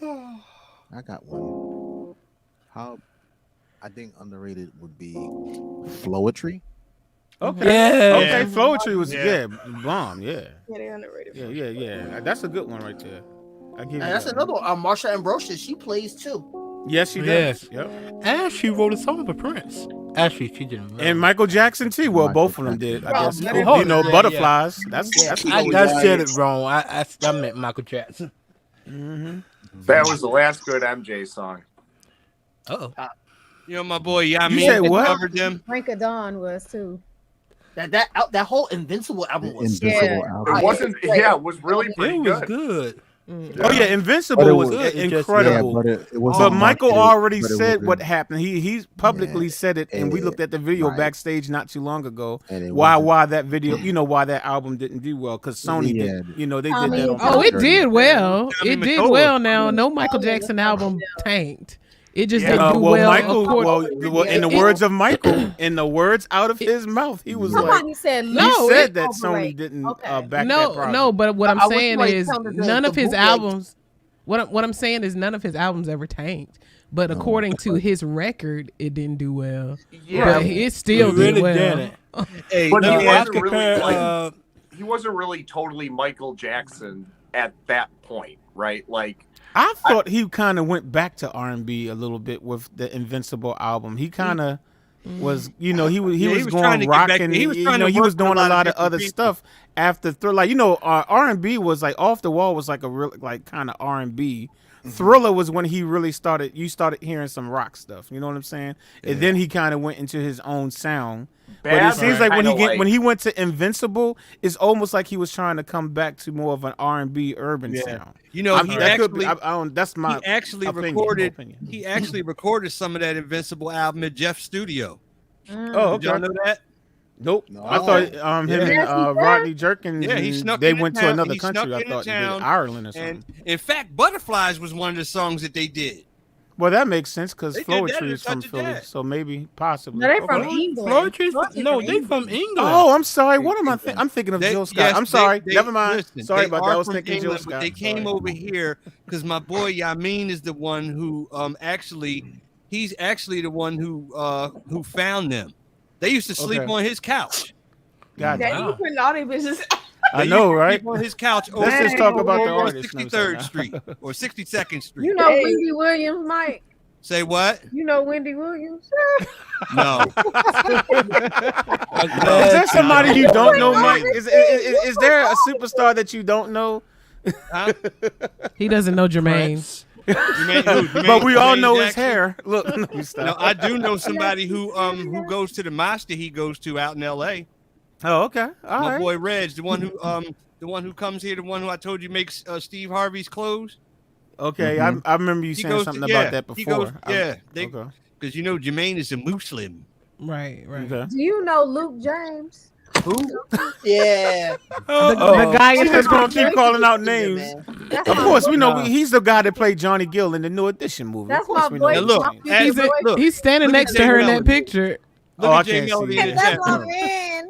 I got one. How I think underrated would be Flowetry. Okay. Yeah. Okay. Flowetry was bomb. Yeah. Yeah, they underrated. Yeah. That's a good one right there. I give you And that's that. another one. Marsha Ambrosius, she plays too. Yes, she does. Yes. Yep. And she wrote a song for Prince. Actually, she didn't. And Michael Jackson too. Well, Michael both of them did. I Well, guess. yeah. You know, Yeah, butterflies. That's I said it wrong. I meant Michael Jackson. That was the last good MJ song. Oh. You know, my boy You Yamin said what? covered them. Frank of Dawn was too. That whole Invincible album was Invincible Yeah. album. It wasn't. Yeah, it was really pretty It was good. good. Oh yeah, Invincible But it was was- it just- incredible. Yeah, but it wasn't But Michael marketed, already but it said wasn't- what happened. He publicly said it, and we looked at the video right. backstage not too long ago. And it Why wasn't- that video? You know why that album didn't do well? Because Sony Yeah. did. You know they I did that. mean- On Oh, it purpose. did well. Tommy It did McCullough. well. Now, no Michael Jackson album tanked. It just Yeah. didn't do Well, well. Michael. according- Well, in the words of Michael, in the words out of his mouth, he was like, Somebody said he No, said it- that Sony overrated. didn't Okay. back that no, project. no. But what I'm I wish saying somebody is counted the none of his bootlegs. albums. What I'm saying is none of his albums ever tanked. But according to his record, it didn't do well. Yeah. But it still It really did well. didn't. Hey, But let he me wasn't ask really compare, like he wasn't really totally Michael Jackson at that point, right? Like I thought he kind of went back to R&B a little bit with the Invincible album. He kind of was, you know, he was he was trying going to get back- rocking. he was trying to he was work with doing a lot a of lot of different other people. stuff after Thriller. Like, you know, R&B was like Off the Wall was like a real like kind of R&B. Thriller was when he really started. You started hearing some rock stuff. You know what I'm saying? And then he kind of went into his own sound. But it Bad seems was like kinda when he went to Invincible, it's almost like he was trying to come back to more of an R&B urban sound. You know, he that could be- actually I don't. That's my. he actually opinion, recorded. opinion. He actually recorded some of that Invincible album at Jeff's studio. Oh, Did y'all okay. know that? Nope. No. I thought him Yeah. and Yes, he Rodney Jerkins. Yeah, he snuck They into went to town- another he snuck country. I into thought they did town, Ireland or something. And in fact, Butterflies was one of the songs that they did. Well, that makes sense because They did that Flowetry in is from Touch of Philly, Jazz. so maybe possibly. No, they from Okay. England. Flowetry's Flowetry no, from they from England. Oh, I'm sorry. What am I thinking? I'm thinking of They- Jill Scott. yes, I'm sorry. they- Never mind. listen, Sorry they about are that. I was from thinking Jill England, but Scott. They came Sorry. over here because my boy Yamin is the one who he's actually the one who found them. They used to sleep Okay. on his couch. God That damn. you putting all these bitches. I know, right? Sleep on his couch. Let's just talk about the on artist. 63rd Street or 62nd Street. You know Hey. Wendy Williams, Mike. Say what? You know Wendy Williams. No. Is there somebody you don't know, Mike? Is there a superstar that you don't know? Huh? He doesn't know Jermaine. But we all know his hair. Look, no, No, stop. I do know somebody who goes to the master he goes to out in L.A. Oh, okay. All My right. boy Reg, the one who comes here, the one who I told you makes Steve Harvey's clothes. Okay, I remember you He saying goes something to- about yeah, that he before. goes- yeah, Okay. because you know Jermaine is a Muslim. Right. Okay. Do you know Luke James? Yeah. The guy I'm in just gonna keep Jason calling out Yeah, names. man. That's Of my course, we boy. know he's the guy that played Johnny Gill in the New Edition movie. That's of course, my we know boy. his look, name. as- He's, look, he's standing look at next to Jay her in that Melody. picture. Look Oh, at I Jay can't see Melody that. in That's the my man.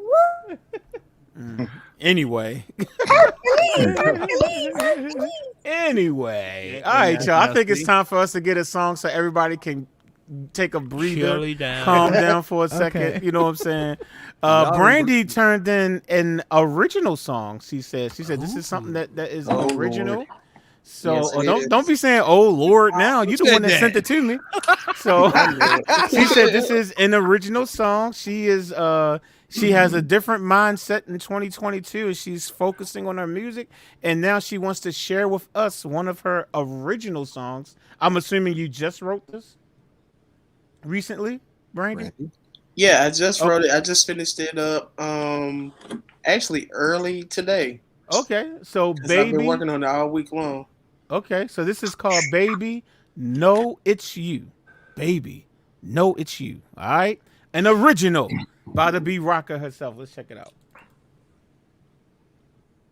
Woo. Anyway. Anyway. All right, y'all. I think it's time for us to get a song so everybody can take a breather, Chilly down. calm down for a second. Okay. You know what I'm saying? Brandy turned in an original song. She said this is something that is original. Lord. So Yes, it is. don't be saying, "Oh Lord," now you the said one that that? sent it to me. So she said this is an original song. She is She has a different mindset in 2022. She's focusing on her music, and now she wants to share with us one of her original songs. I'm assuming you just wrote this recently, Brandy? Yeah, I just wrote it. I just finished it up actually early today. Okay, so Baby. I've been working on it all week long. Okay, so this is called Baby, No It's You. Baby, No It's You. All right? An original by the B Rocker herself. Let's check it out.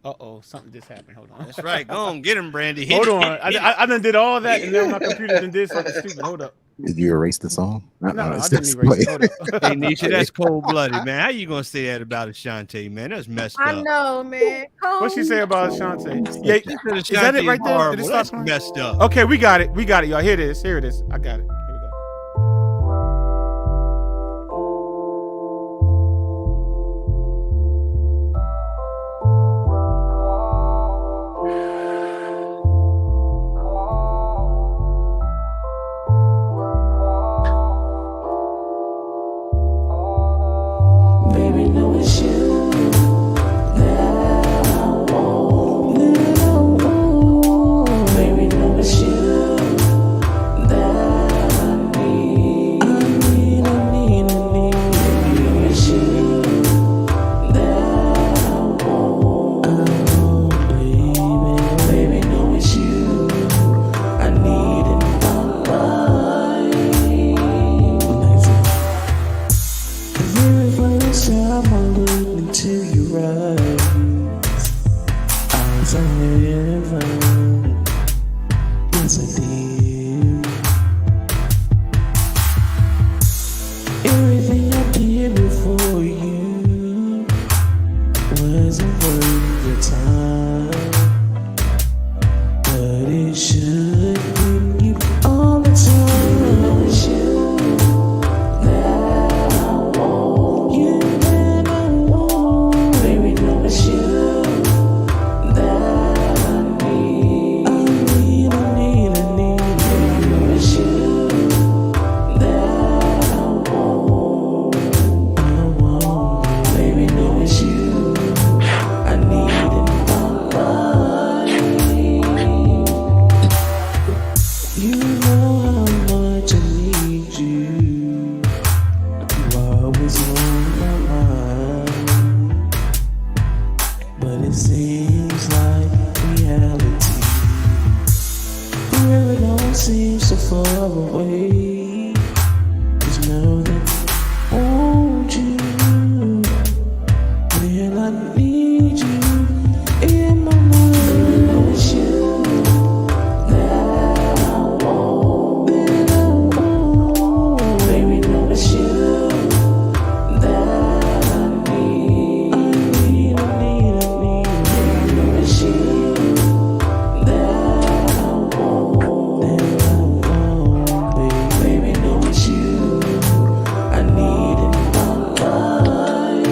Uh-oh, something just happened. Hold on. That's right. Go on, get him, Brandy. Hold on. I done did all that, and then my computer done did something stupid. Hold up. Did you erase the song? No, I didn't erase it. Hold up. Hey, Nisha, that's cold-blooded, man. How you gonna say that about Ashanti, man? That's messed up. I know, man. What'd she say about Ashanti? Yeah, is that that it right there? Did it start That's messed up. Okay, we got it. We got it, y'all. Here it is. Here it is. I got it. Here we go. Baby, know it's you that I want. Baby, know it's you that I need. Baby, know it's you that I want. Baby, know it's you I need in my life. Very first time I looked into your eyes, I was in heaven. Yes, I did. Everything I did before you wasn't worth your time, but it should bring you all the time. It's you that I want. You that I want. Baby, know it's you that I need. I need. Baby, know it's you that I want. Baby, know it's you I need in my life. You know how much I need you. You always on my mind, but it seems like reality really don't seem so far away. Just know that I want you. Well, I need you in my life. It's you that I want. Baby, know it's you that I need. Baby, know it's you that I want. Baby, know it's you I need in my life.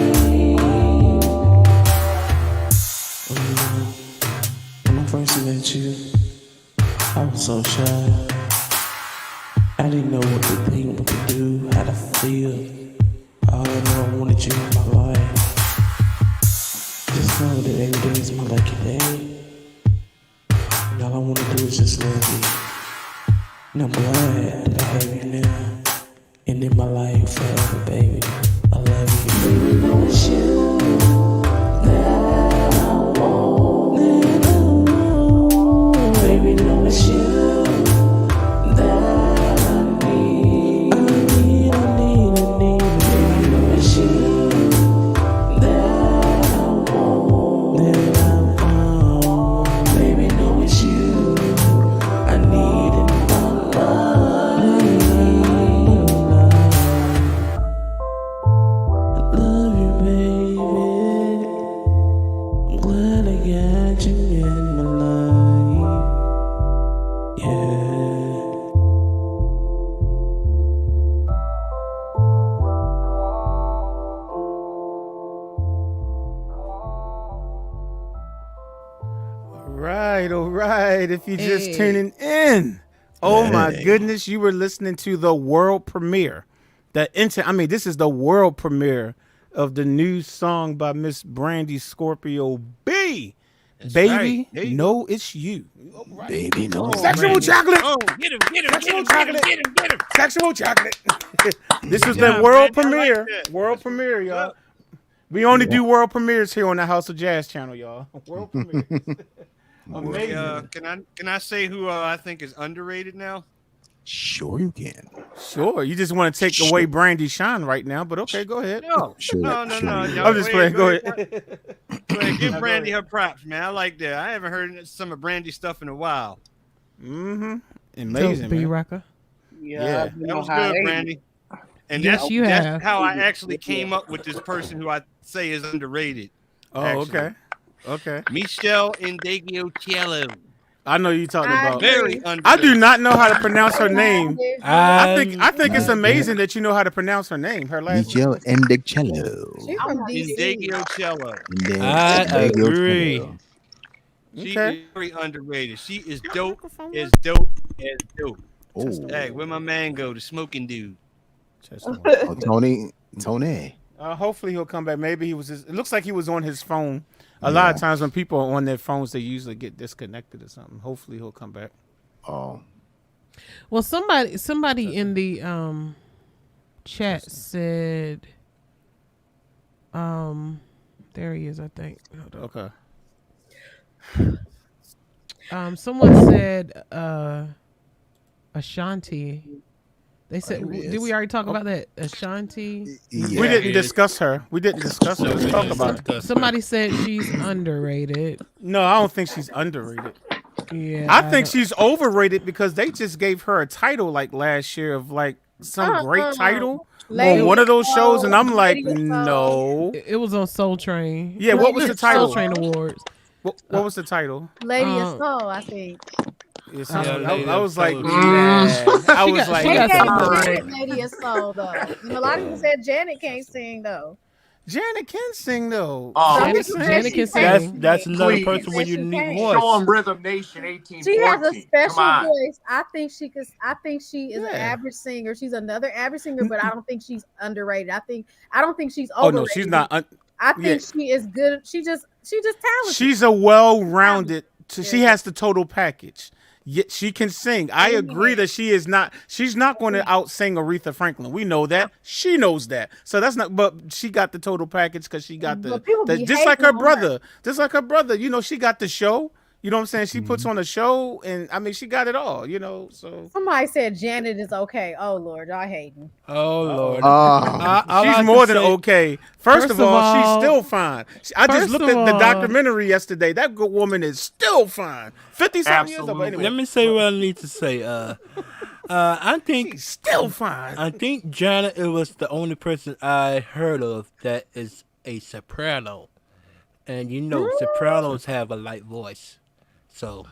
When I first met you, I was so shy. I didn't know what to think, what to do, how to feel. All I know, I wanted you in my life. Just know that every day is my lucky day. And all I want to do is just love you. And I'm glad that I have you now. And in my life forever, baby. I love you. Baby, know it's you that I want. Baby, know it's you that I need. Baby, know it's you that I want. Baby, know it's you I need in my life. I love you, baby. I'm glad I got you in my life. Yeah. All right. If you're just tuning in, oh my goodness, you were listening to the world premiere. This is the world premiere of the new song by Miss Brandy Scorpio B. That's Baby, right. Hey. no, it's you. All right. Baby, no. Sexual chocolate. Oh, get him, Sexual chocolate. Sexual chocolate. This is Yeah, the world Brandy, I like premiere. that. World premiere, y'all. We only do world premieres here on the House of Jazz channel, y'all. World premieres. Amazing. Can I say who I think is underrated now? Sure, you can. Sure. You just want to take away Brandy shine right now, but okay, go ahead. No, Sure, no. sure. I'm just playing. Go ahead. Go ahead. Give Brandy her props, man. I like that. I haven't heard some of Brandy stuff in a while. Mm-hmm. Amazing, B man. Rocker. Yeah. That was good, Brandy. And Yes, you that's have. how I actually came up with this person who I say is underrated. Oh, actually. okay. Okay. Michelle Indegliocello. I know you talking about. Very underrated. I do not know how to pronounce her name. I Um, think it's amazing that you know how to pronounce her name. Her last name. Michelle Endicello. She's from DC. Indegliocello. I agree. She Okay. is very underrated. She is dope microphone as dope as dope. Oh, Hey, where my man go? The smoking dude. oh, Tony. Hopefully he'll come back. Maybe he was. It looks like he was on his phone. A lot of times when people are on their phones, they usually get disconnected or something. Hopefully he'll come back. Oh, Well, somebody in the chat said, there he is, I think. Hold on. Okay. Someone said Ashanti. They said, There he did is. we already talk about that? Ashanti. yeah. We didn't discuss her. We didn't discuss her. Let's talk about it. Somebody said she's underrated. No, I don't think she's underrated. Yeah, I think she's overrated because they just gave her a title like last year of like some great title Lady on one of those Soul, shows, and I'm like, Lady Soul. no. It was on Soul Train. Yeah, what was the title? Soul Train Awards. What was the title? Lady of Soul, I think. It's Yeah, I was like, Soul. I was got- like, she They got gave some- Janet Lady of Soul though. And a lot of people said Janet can't sing though. Janet can sing though. Oh, Janet can That's sing. another Please. person with Yes, she unique can. voice. show 'em Rhythm Nation 1814. She has a special Come on. voice. I think she is an Yeah. average singer. She's another average singer, but I don't think she's underrated. I don't think she's Oh overrated. no, she's not. I think yeah. she is good. She just talented. She's a well-rounded. She Yeah. has the total package. Yet she can sing. I agree that she is not. She's not going to out-sing Aretha Franklin. We know that. She knows that. So that's not. But she got the total package because she got But people be just like her hating on her. brother. Just like her brother. You know, she got the show. You know what I'm saying? She puts on a show, and I mean, she got it all. You know, so Somebody said Janet is okay. Oh Lord, y'all hating. Oh Lord. Oh, she's more than okay. First of all, she's still fine. I just First looked of at the all- documentary yesterday. That good woman is still fine. 50-something years old. But Absolutely. anyway, Let me say what I need to say. I think she's still fine. I think Janet was the only person I heard of that is a soprano, and you know sopranos have a light voice, so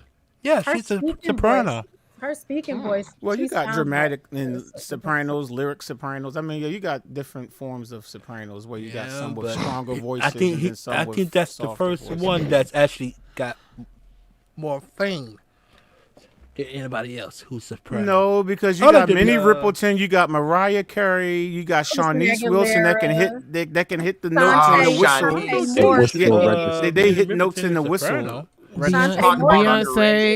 yeah, Her she's a speaking soprano. Her speaking voice. Well, you she got sounds dramatic like- and sopranos, lyric sopranos. I mean, yeah, you got different forms of sopranos where you got Yeah, some with but stronger voices. I think and then some I with think that's the softer first voices. one that's actually got more fame than anybody else who's soprano. No, because you Other got than, Minnie Riperton, you got Mariah Carey, you got Shawnese Wilson that can hit that can hit the notes Shantae and the whistle. Shantae Moore. Yeah, they hit Minnie notes in the Riperton is whistle. soprano. Talk about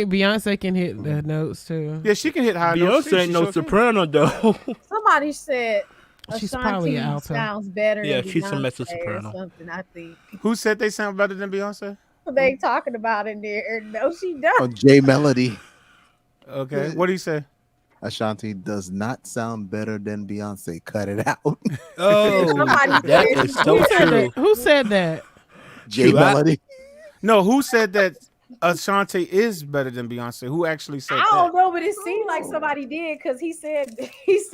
Beyonce can hit the notes too. Yeah, she can hit high notes. Beyonce ain't no soprano though. Somebody said She's Ashanti probably an alto. sounds better. Yeah, than she's a Beyonce mezzo-soprano. or something. I think Who said they sound better than Beyonce? they talking about in there. No, she oh, does. J Melody. Okay, what do you say? Ashanti does not sound better than Beyonce. Cut it out. Oh, Somebody that said is she so did. true. Who said that? J Melody. No, who said that Ashanti is better than Beyonce? Who actually said I that? don't know, but it seemed like somebody did because he said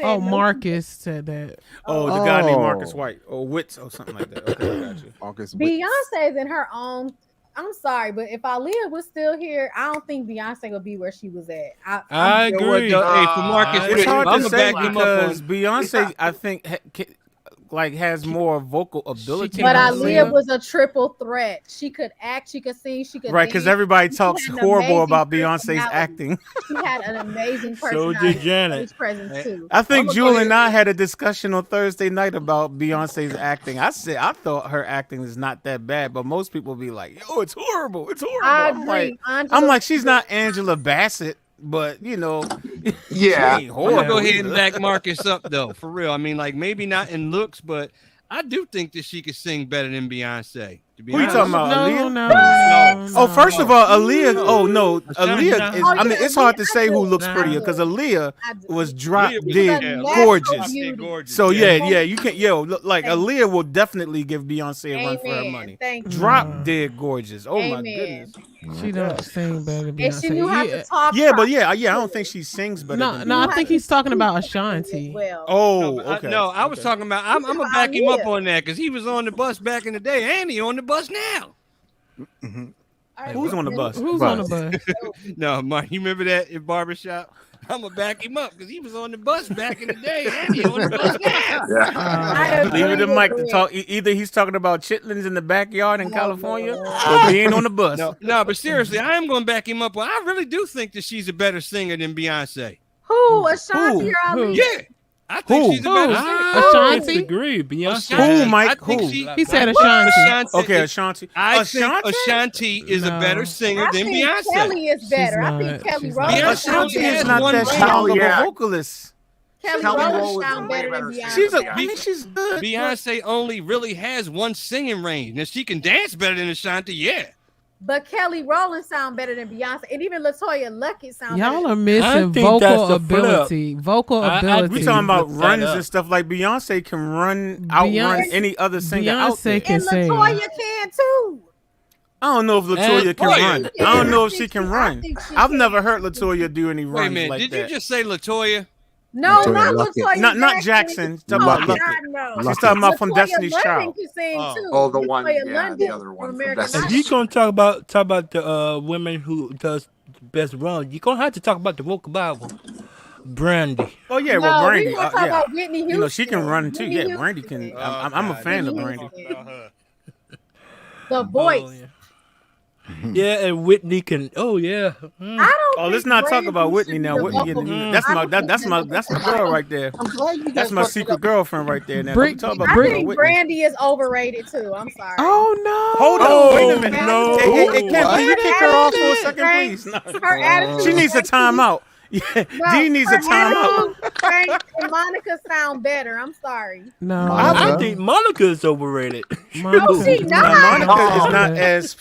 Oh, no. Marcus said that. Oh, the guy named Oh. Marcus White or Witz or something like that. Okay, I got you. Marcus Witt. Beyonce's in her own. I'm sorry, but if Aaliyah was still here, I don't think Beyonce would be where she was at. I You know what, agree. though? Hey, for Marcus, It's hard I'm to gonna say back him up on. because Beyonce, I think, like has more vocal ability. But than Aaliyah Aaliyah. was a triple threat. She could act, she could sing, she could Right, because dance. everybody She talks had an horrible amazing about Beyonce's personality. acting. She had an amazing So personality. did Janet. Stage presence too. I think I'ma go Jewel ahead and I had a discussion on Thursday night about Beyonce's acting. I said I thought her acting is not that bad, but most people be like, "Yo, it's horrible. It's horrible." I I'm agree. I'm like, she's not Angela Bassett, but you know, she Yeah. ain't I'm horrible. gonna go ahead and either. back Marcus up though, for real. I mean, like maybe not in looks, but I do think that she could sing better than Beyonce. To be Who you honest. talking about, No, Aaliyah? no, No. no. Oh, first of all, Aaliyah. Oh no, Ashanti, Aaliyah nah. is. Oh, I mean, yeah, it's hard to Aaliyah, say who looks Nah. prettier because Aaliyah I do. was drop Aaliyah was dead natural gorgeous. beauty. Gorgeous. So yeah. yeah, you can look like Thank Aaliyah will definitely give Beyonce a run for her Amen. money. Thank you. Drop dead gorgeous. Oh my Amen. goodness. She don't sing better than And she Beyonce. knew how Yeah. to talk. Yeah, but properly, yeah, I don't too. think she sings better No, than no, I Beyonce. think he's talking about As Ashanti. well. Oh, No, okay. no, I was okay. talking about. I'm gonna back him up on that because he was on the bus back in the day, and he on the bus now. Who's on the bus? Who's on the bus? No, Mark, you remember that in barbershop? I'm gonna back him up because he was on the bus back in the day, and he on the bus now. Yeah. Leave it to agree Mike with to Rick. talk. Either he's talking about chitlins in the backyard in California, Lord. or being on the bus. No, but seriously, I am gonna back him up. Well, I really do think that she's a better singer than Beyonce. Who? Ashanti or Who? Aaliyah? Yeah, I think Who? she's a better singer. Ashanti? Disagree. Beyonce. Ashanti, Who, Mike? I think Who? she- He said I- Ashanti. Ashanti. Okay, Ashanti. I Ashanti? think Ashanti is a No. better singer I than think Beyonce. Kelly is better. I not. think Kelly She's Rowland. not. Ashanti only is has not one that ring. strong of a Yeah. vocalist. Kelly Kelly Rowland Rowland sound is a way better than better singer. Beyonce. She's a. Yeah. I mean, she's good. Beyonce only really has one singing range. Now she can dance better than Ashanti, yeah. But Kelly Rowland sound better than Beyonce, and even Latoya Luckett sound Y'all better. are I missing think that's vocal a flip. ability. Vocal I- ability. We talking about Flip that runs up. and stuff like Beyonce can outrun Beyonce- any other singer out Beyonce there. can And sing. Latoya can too. I don't know if Latoya And can Latoya. run. I don't know if she can I run. think she I've can. never heard Latoya do any Wait a runs minute, like did that. you just say Latoya? No, Latoya not Luckett. Latoya. Not Jackson. She's talking Oh, about Luckett. God, Luckett. no. She's Luckett. talking about from Latoya Destiny's London Child. can sing Oh. too. Oh, the one- Latoya yeah, London the other one from from American Destiny's If Idol. you gonna talk about the women who does the best run, you gonna have to talk about the vocal Bible, Brandy. Oh yeah, No, well we Brandy, want to talk yeah. about Whitney Houston. You know she can run too. Whitney Yeah, Brandy can. Houston. I'm a fan of Whitney Brandy. Houston. The voice. Yeah, and Whitney can. Oh yeah. I don't. Oh, let's think not talk Brandy about Whitney should be now. the Whitney, vocal- that's I my don't think that's my girl right there. I'm glad you guys That's my brought it secret up. girlfriend right there. Now, Brick- don't talk about I Whitney. think Brandy is overrated too. I'm sorry. Oh no! Hold on, Oh, wait a minute. no. Hey, Kim, can you kick her off for a second, Frank, please? No. Her attitude. She needs a timeout. Yeah, No, Dee needs a her timeout. attitude, Frank and Monica sound better. I'm sorry. No, I think Monica is overrated. No, she No, not. Monica is not as.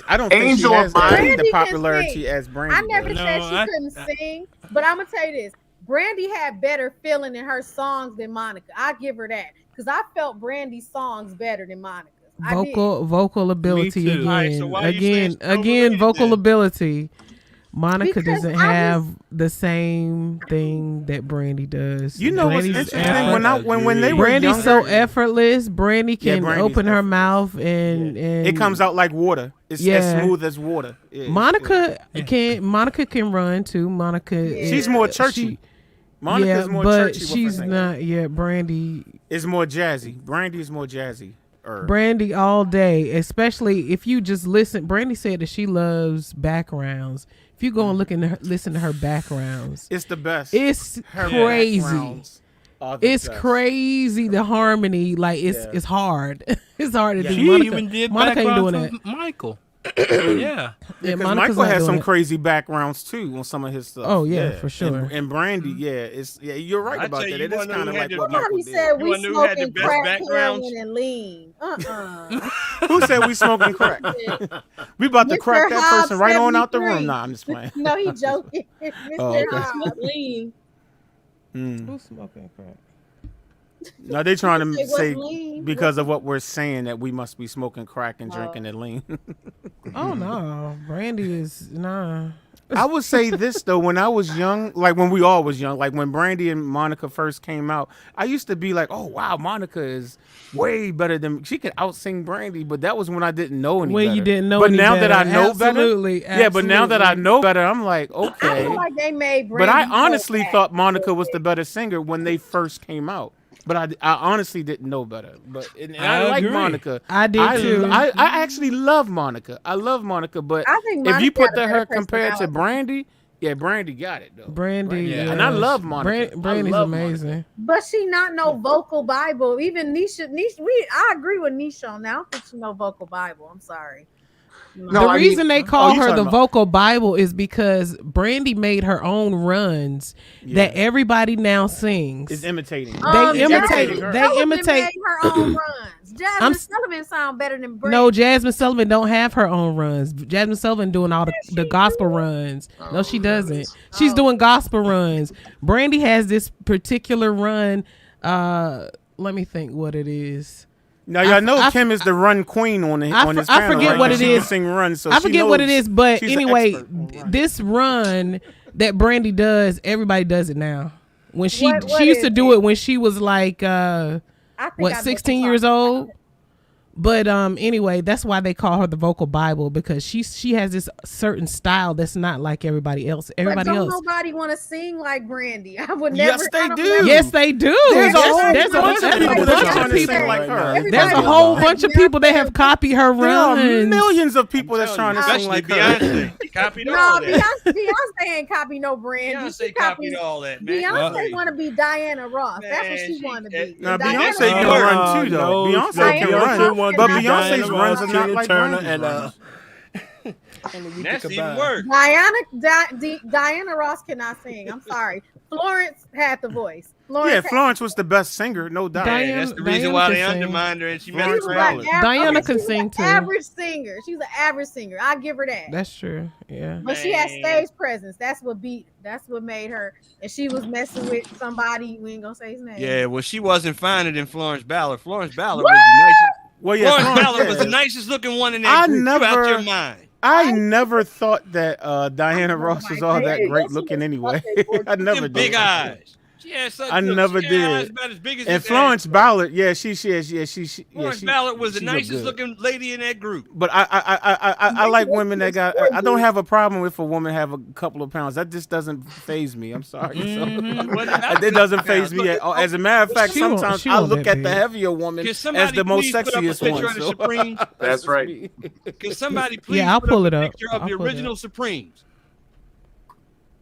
I don't think Angel she has of mine. the Brandy can popularity sing. as Brandy. I never does. said No, she couldn't sing, but I'm gonna tell you this: Brandy had better feeling in her songs than Monica. I give her that because I felt Brandy's songs better than Monica's. I did. vocal ability too. again, Alright, so why you saying she's again, overrated vocal then? ability. Monica Because doesn't I have the same thing that Brandy does. You know what's Brandy's interesting? effort- When they were Brandy's younger, so effortless. Brandy Yeah, can Brandy's open her effortless. mouth and it comes out like water. It's as Yeah. smooth as water. Yeah, it's- Monica can run too. Monica, She's more churchy. Monica's yeah, more but churchy. with her she's singing. not. Yeah, Brandy. It's more jazzy. Brandy is more jazzy. Brandy all day, especially if you just listen. Brandy said that she loves backgrounds. If you go and look and listen to her backgrounds, It's the best. it's Her crazy. backgrounds are the It's best. crazy. The harmony, like Yeah. it's hard. It's hard to do. She Monica, even did Monica ain't doing background that. for Michael. Yeah. Yeah, Because Monica's Michael not has doing some it. crazy backgrounds too on some of his stuff. Oh, yeah, for sure. And Brandy, you're right I about tell that. you, It is one of kind of who had like the- what Michael Somebody did. said You we wanna know who had the smoking best crack, backgrounds? heroin, and lean. Who said we smoking crack? We about to Mr. crack that Hobbs, person right on out the 73. room. Nah, I'm just playing. No, he joking. Mr. Oh, okay. Hobbs, lean. Who's smoking crack? Now they trying to It was say lean. because of what we're saying that we must be smoking crack and drinking and lean. Oh no, Brandy is nah. I would say this though, when I was young, like when we all was young, like when Brandy and Monica first came out, I used to be like, oh wow, Monica is way better than she could out sing Brandy, but that was when I didn't know any When better. you didn't know but any now that I better. know Absolutely, better, yeah, but now that I absolutely. know better, I'm like, I okay. feel like they made But I Brandy honestly so bad. thought Monica was the better singer when they first came out. but I honestly didn't know better. But and I I like agree. Monica. I did too. I actually love Monica. I love Monica, but I think if you Monica put got a her better compared to personality. Brandy, yeah, Brandy got it though. Brandy, Yeah. And I love Monica. Brandy's I love amazing. Monica. But she not no vocal Bible. Even Nisha, I agree with Nisha on that. I don't think she no vocal Bible. I'm sorry. No, The I reason mean- they call you her talking the about- vocal Bible is because Brandy made her own runs that everybody now sings. Is imitating. They imitate. her. They Sullivan imitate. made her own runs. Jasmine Sullivan sound better than Brandy. No, Jasmine Sullivan don't have her own runs. Jasmine Sullivan doing all the gospel runs. No, she doesn't. She's doing gospel runs. Brandy has this particular run. Let me think what it is. Now y'all know Kim is the run queen on this panel. I forget right? what She it can is. sing runs, so I she forget what it knows is, but she's an anyway, expert on runs. this run that Brandy does, everybody does it now. When she What she used is to do it? it when she was like I think I know 16 what years you're old. But anyway, that's why they call her the vocal Bible, because she has this certain style that's not like everybody else. Everybody but don't else. nobody want to sing like Brandy. I would never. Yes, they I don't do. never- Yes, they do. There's a whole There's bunch of people bunch that's of trying to people. sing like her. Everybody There's a wants whole like bunch of people that have copied her There are runs. millions of people that's trying to sing Especially like her. Beyonce. He copied No, all that. Beyonce ain't copy no Brandy. Beyonce She copied all that, man. Beyonce want to be Diana Ross. That's what Man, she she- want to be. Now Diana Beyonce can Ross- run too, though. No, Beyonce Diana can Ross run, wants but to be Beyonce's Diana runs Ross, are not Tina like Turner, Brandy's and runs. That's even worse. Diana Ross cannot sing. I'm sorry. Florence had the voice. Yeah, Florence was the best singer, no doubt. Diana- That's the reason Diana why can they sing. undermined her and she She messed was around. like Diana can she was sing, an too. Average singer. She was an average singer. I give her that. That's true. Yeah. But she had Man. stage presence. That's what made her. And she was messing with somebody. We ain't gonna say his name. Yeah, well, she wasn't finer than Florence Ballard. Florence Ballard was the nicest. Well, yeah, Florence Ballard yeah. was the nicest looking one in that group. You out your mind. I never thought that Diana Ross was all that great looking anyway. I never Them did. big eyes. She had such I never she had eyes did. about as big as And this Florence ass. Ballard, yeah, Florence Ballard was the she looked nicest good. looking lady in that group. But I like women that got. I don't have a problem if a woman have a couple of pounds. That just doesn't phase me. I'm sorry. So, it doesn't phase me at all. As a matter of fact, She won't- sometimes she I won't look that at the big. heavier woman Can as somebody the most please put up a sexiest picture one. of the So. Supremes? That's right. Can somebody please Yeah, I'll put pull up it a up. picture of I'll the pull it original up. Supremes?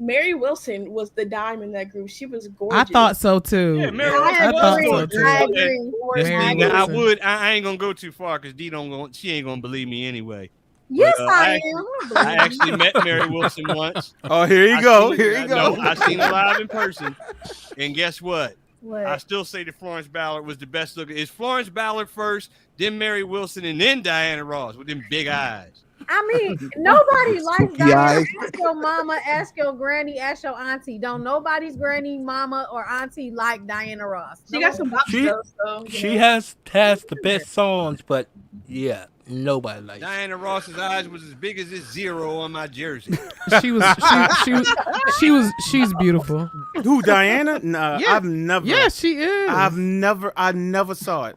Mary Wilson was the dime in that group. She was gorgeous. I thought so too. Yeah, Mary I Wilson thought agree. so too. I agree. Mary Now, Wilson. I ain't gonna go too far because D don't go. She ain't gonna believe me anyway. Yes, But, I I am. I actually met Mary Wilson once. Oh, here you I go. seen- Here you go. No, I seen her live in person, and guess what? What? I still say that Florence Ballard was the best looking. It's Florence Ballard first, then Mary Wilson, and then Diana Ross with them big eyes. I mean, nobody likes Spooky Diana. eyes. Ask your mama, ask your granny, ask your auntie. Don't nobody's granny, mama, or auntie like Diana Ross. She got some bops She- though. So, you She know. has the best songs, but yeah, nobody likes it. Diana Ross's eyes was as big as this zero on my jersey. She's beautiful. Who, Diana? Nah, Yeah. I've never. Yeah, she is. I never saw it.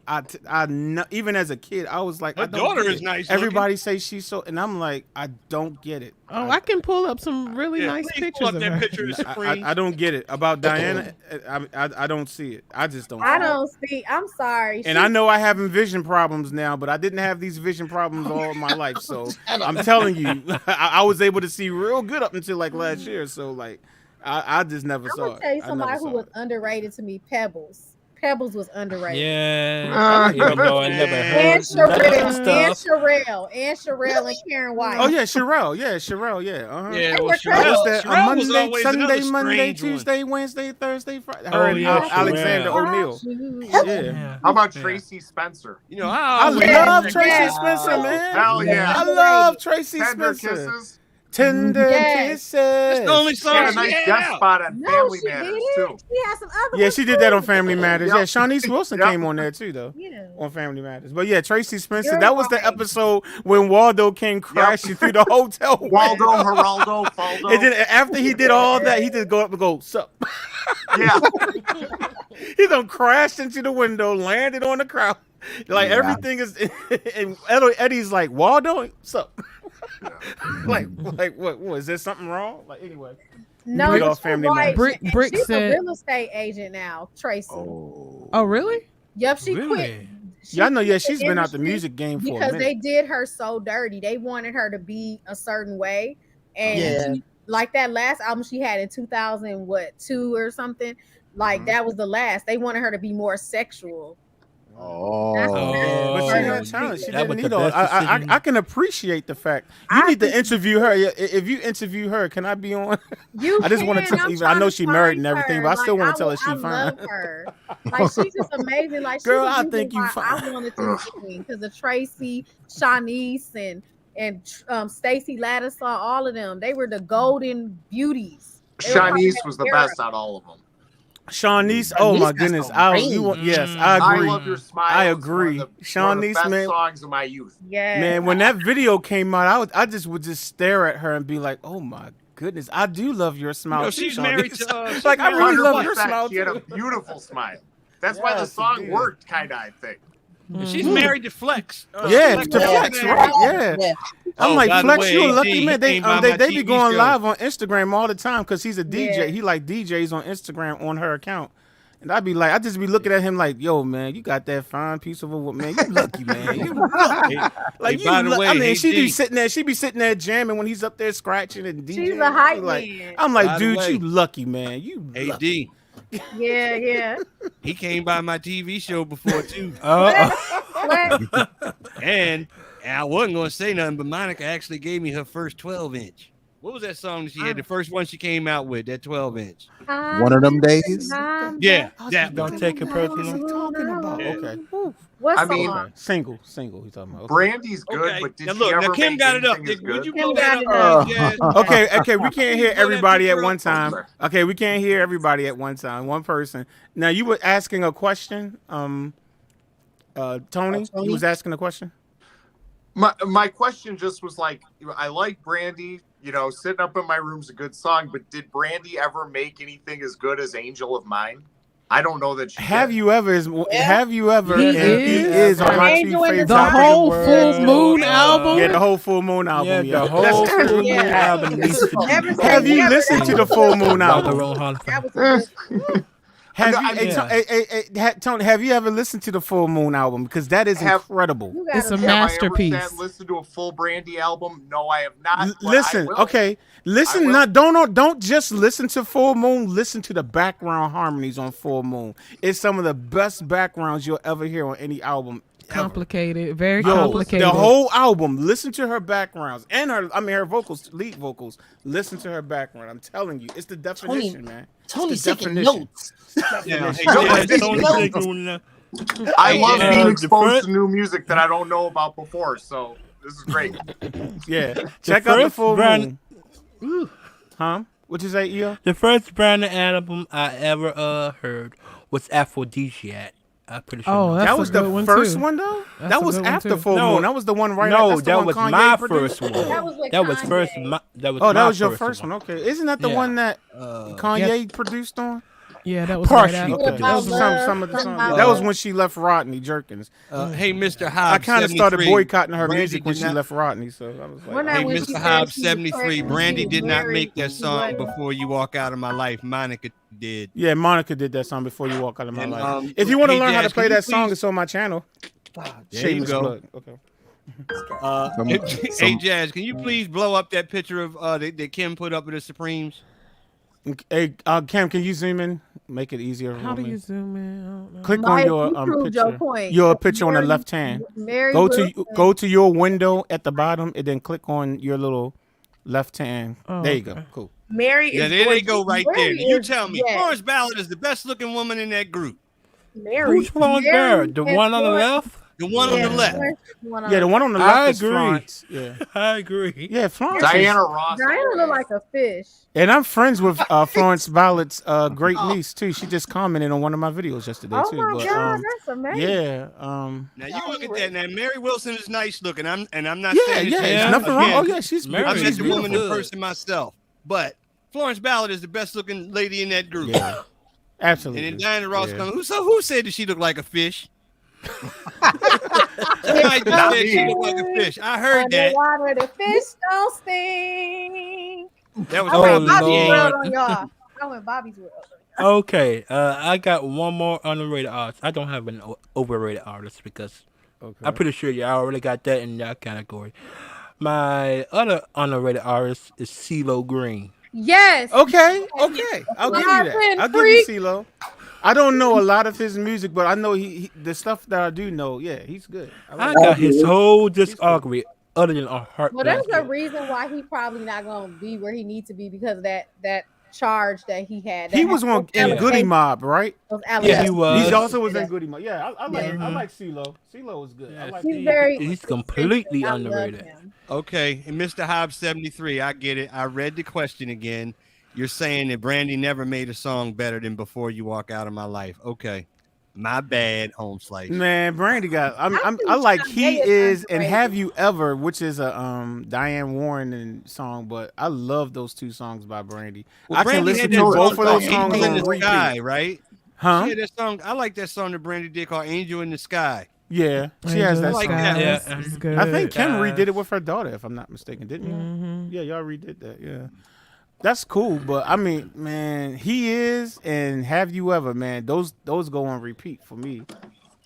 Even as a kid, I was like, Her I don't daughter get is it. nice Everybody say she's so, and I'm like, I don't get it. Oh, I can pull up some really Yeah, nice please pictures pull up of that her. picture of the Supremes. I don't get it about Diana. I don't see it. I just don't. I see it. don't see. I'm sorry. And I know I having vision problems now, but I didn't have these vision problems all my life. So I'm telling you, I was able to see real good up until like last year. So like, I just never I'm saw gonna it. tell you I somebody never who saw was it. underrated to me. Pebbles. Pebbles was underrated. Yeah, even though I never And heard none of that stuff. And Sherelle and Karen White. Oh yeah, Sherelle. Yeah. Uh-huh. Yeah, They well, were Sherelle, That Sherelle was Monday, always Sunday, another Monday, strange one. Tuesday, Wednesday, Thursday, Friday. Oh, Her and yeah, Alexander Sherelle. O'Neal. Yeah. Yeah. How about Tracy Spencer? You know, I always- love Tracy Yes. Spencer, man. Hell yeah. I love Tracy Tender Spencer. Kisses. Tender Yes. kisses. That's the only She had song a she nice had guest out. spot on No, Family she Matters did. too. She had some other. Yeah, ones, she did that too. on Family Matters. Yep. Yeah, Shawnice Wilson Yep. came on there too, though. Yeah. On Family Matters. But yeah, Tracy Spencer. You're That was the right. episode when Waldo came crashing through the hotel. Waldo, Geraldo, Faldo. And then after he did all that, he just go up and go, sup. Yeah. He done crashed into the window, landed on the crowd. Like Yeah. everything is, and Eddie's like, Waldo, sup. like what? Is there something wrong? Like anyway. No, Get but off you're Family right. Matters. Brick She's said- a real estate agent now, Tracy. Oh. Oh, really? Yep, she quit. Really? Yeah, I know. Yeah, quit she's been out the industry music game for a because they minute. did her so dirty. They wanted her to be a certain way, and Yeah. like that last album she had in 2002 or something. Like that was the last. They wanted her to be more sexual. That's Oh, But she Oh, had talent. She that didn't was need the all. best decision. I can appreciate the fact you I need to think- interview her. Yeah, if you interview her, can I be on? You I just want can. to. I'm Even I know trying she to married and find everything, her. but I still Like, want to tell her I she fine. love her. Like she's just amazing. Like Girl, she's I the reason think you why fine. I wanted to sing because of Tracy, Shanice, and Stacy Lattisaw, all of them. They were the golden beauties. They were part of Shanice that was the era. best out of all of them. Shanice, oh my got goodness, some you want? range. Yes, I I agree. Love Your Smile. I is one agree. of the Shanice, best man. songs of my youth. Yeah, Man, when that video came out, I just would just stare at her and be like, "Oh my goodness, I do love your smile." No, too, she's married Shanice." to. She's Like, I married really to love your 100%. smile She had a too. beautiful smile. That's why the Yes, song indeed. worked, kind of. I think. She's married to Flex. Yeah, Flex to is Flex, married. right? Yeah. Yeah. I'm Oh, like, by the Flex, way, you a AD, lucky man. he They came by they my be TV going show. live on Instagram all the time because he's a DJ. Yeah. He like DJs on Instagram on her account. And I'd be like, I just be looking at him like, yo, man, you got that fine piece of a woman, man. You lucky, man. You lucky. Like, Hey, by the way, I mean, hey, she be D. sitting there, jamming when he's up there scratching and DJing. she's a hype like, man. I'm like, By the dude, way, you lucky, man. You lucky. AD, Yeah. he came by my TV show before too. Flex. And I wasn't going to say nothing, but Monica actually gave me her first 12-inch. What was that song that she had? The first one she came out with, that 12-inch. one of them days. Yeah, Oh, that Don't one. take it What's personal. he talking about? Yeah. Okay. What I song? mean, Okay. Single. He's talking about. Okay. Brandy's good, Okay, but did now she look, ever now Kim make got it up. anything as Would you good? blow Kim that got up, it Jazz? Okay, we can't hear Blow that everybody at picture one up. time. Okay, we can't hear everybody at one time. One person. Now you were asking a question. Tony, Tony? you was asking a question. My question just was like, I like Brandy. You know, Sitting Up in My Room's a good song, but did Brandy ever make anything as good as Angel of Mine? I don't know that she Have did. you ever? Have you ever? He and he is. is on my two Angel in favorite. The Top whole World. Full Moon album. Yeah, the whole Full Moon album. Yeah, the whole That's true. Full Moon Yeah. album needs to be. Never say Have you never. listened to That the was Full a good Moon one. album? That was a good Have I you, mean, Tony? Have you ever listened to the Full Moon album? Because that is incredible. You It's a gotta- Have I ever masterpiece. listened to a full Brandy album? No, I have not. but I Listen, will. okay. Listen, I will. not don't just listen to Full Moon. Listen to the background harmonies on Full Moon. It's some of the best backgrounds you'll ever hear on any album. ever. Complicated, very Yo, complicated. the whole album. Listen to her backgrounds and her vocals, lead vocals. Listen to her background. I'm telling you, it's the definition, man. Tony's It's the taking definition. notes. Yeah, hey, No, Jazz, but Tony this- taking notes. I love Yeah. being The exposed first- to new music that I don't know about before. So this is great. Yeah, check out the first Full brand- Moon. Huh? What you say, Eo? The first Brandon album I ever heard was Aphrodisiac. I'm pretty sure. Oh, you know. that's That a was the good one, first too. one though. That's That a was good one, after too. Full No. Moon. That was the one right. No, that's the that one was Kanye my produced. first one. That was with That was Kanye. first. That was Oh, that my was your first one. Okay, isn't that the Yeah. one that Kanye produced on? Yeah, that was Partially. right after. Okay, About that was love, some of the something songs. about That was love. when she left Rodney Jerkins. Hey, Mr. I Hobbs. kind of started 73. boycotting her Brandy music when did she not- left Rodney. So I was When like, I Hey, went to Mr. see Hobbs, she was 73. pregnant, Brandy she was did not married, make that she song wasn't- Before You Walk Out of My Life. Monica did. yeah, Monica did that song Before You Walk Out of My And, Life. If you want to hey, learn how to Jazz, play can you that song, please- it's on my channel. There you Shameless go. plug. Okay. Hey, Jazz, can you please blow up that picture of that Kim put up with the Supremes? Hey, Cam, can you zoom in? Make it easier. How for do me. you zoom in? I don't know. Click Mike, on your you proved your picture. point. Your picture on the Mary- left hand. Mary Go Wilson. to your window at the bottom and then click on your little left hand. Oh, There you go. okay. Cool. Mary Yeah, is there they go gorgeous. right Mary there. You is- tell me, yes. Florence Ballard is the best looking woman in that group. Mary. Who's Florence Mary Bird? The is one on the Florence- left? The one on the left. Yeah, the one on the I left is agree. Florence. Yeah. I agree. Yeah, Florence. is- Diana Ross. Diana look like a fish. And I'm friends with Florence Ballard's great niece too. She just commented on one of my videos yesterday Oh too. my But God, that's amazing. yeah, Now you look at that. Now Mary Wilson is nice looking. I'm not yeah, saying yeah. that There's Yeah. nothing wrong. again, Oh yeah, she's Mary I She's met the woman in beautiful. person myself, but Florence Ballard is the best looking lady in that group. Yeah, absolutely. And then Diana Ross Yeah. comes. Who said that she looked like a fish? Somebody Not said she me. looked like a fish. I heard that. Underwater, the fish don't stink. That was I Oh, went probably Bobby's Lord. World on y'all. I went Bobby's World. Okay, I got one more underrated artist. I don't have an overrated artist because I'm pretty sure y'all already got that in that category. My other underrated artist is CeeLo Green. Yes. Okay. I'll give you that. I'll give you CeeLo. I don't know a lot of his music, but I know he the stuff that I do know. Yeah, he's good. I got his whole discography other than a Heart. Well, there's a reason why he probably not gonna be where he needs to be because of that charge that he had. He was in Goody Mob, right? Yeah, he was. He also was in Goody Mob. Yeah, I like CeeLo. CeeLo was good. I like He's completely underrated. Okay, and Mr. Hobbs 73, I get it. I read the question again. You're saying that Brandy never made a song better than Before You Walk Out of My Life. Okay. My bad, Home Slice. Man, Brandy got I like He Is and Have You Ever, which is a Diane Warren song, but I love those two songs by Brandy. Well, I Brandy can listen to both of those songs Angel in on the repeat. Sky, right? Huh? She had that song. I like that song that Brandy did called Angel in the Sky. Yeah, she has that like song. that. I think Kim redid it with her daughter, if I'm not mistaken, didn't you? Yeah, y'all redid that. Yeah. That's cool, but I mean, man, He Is and Have You Ever, man, those go on repeat for me.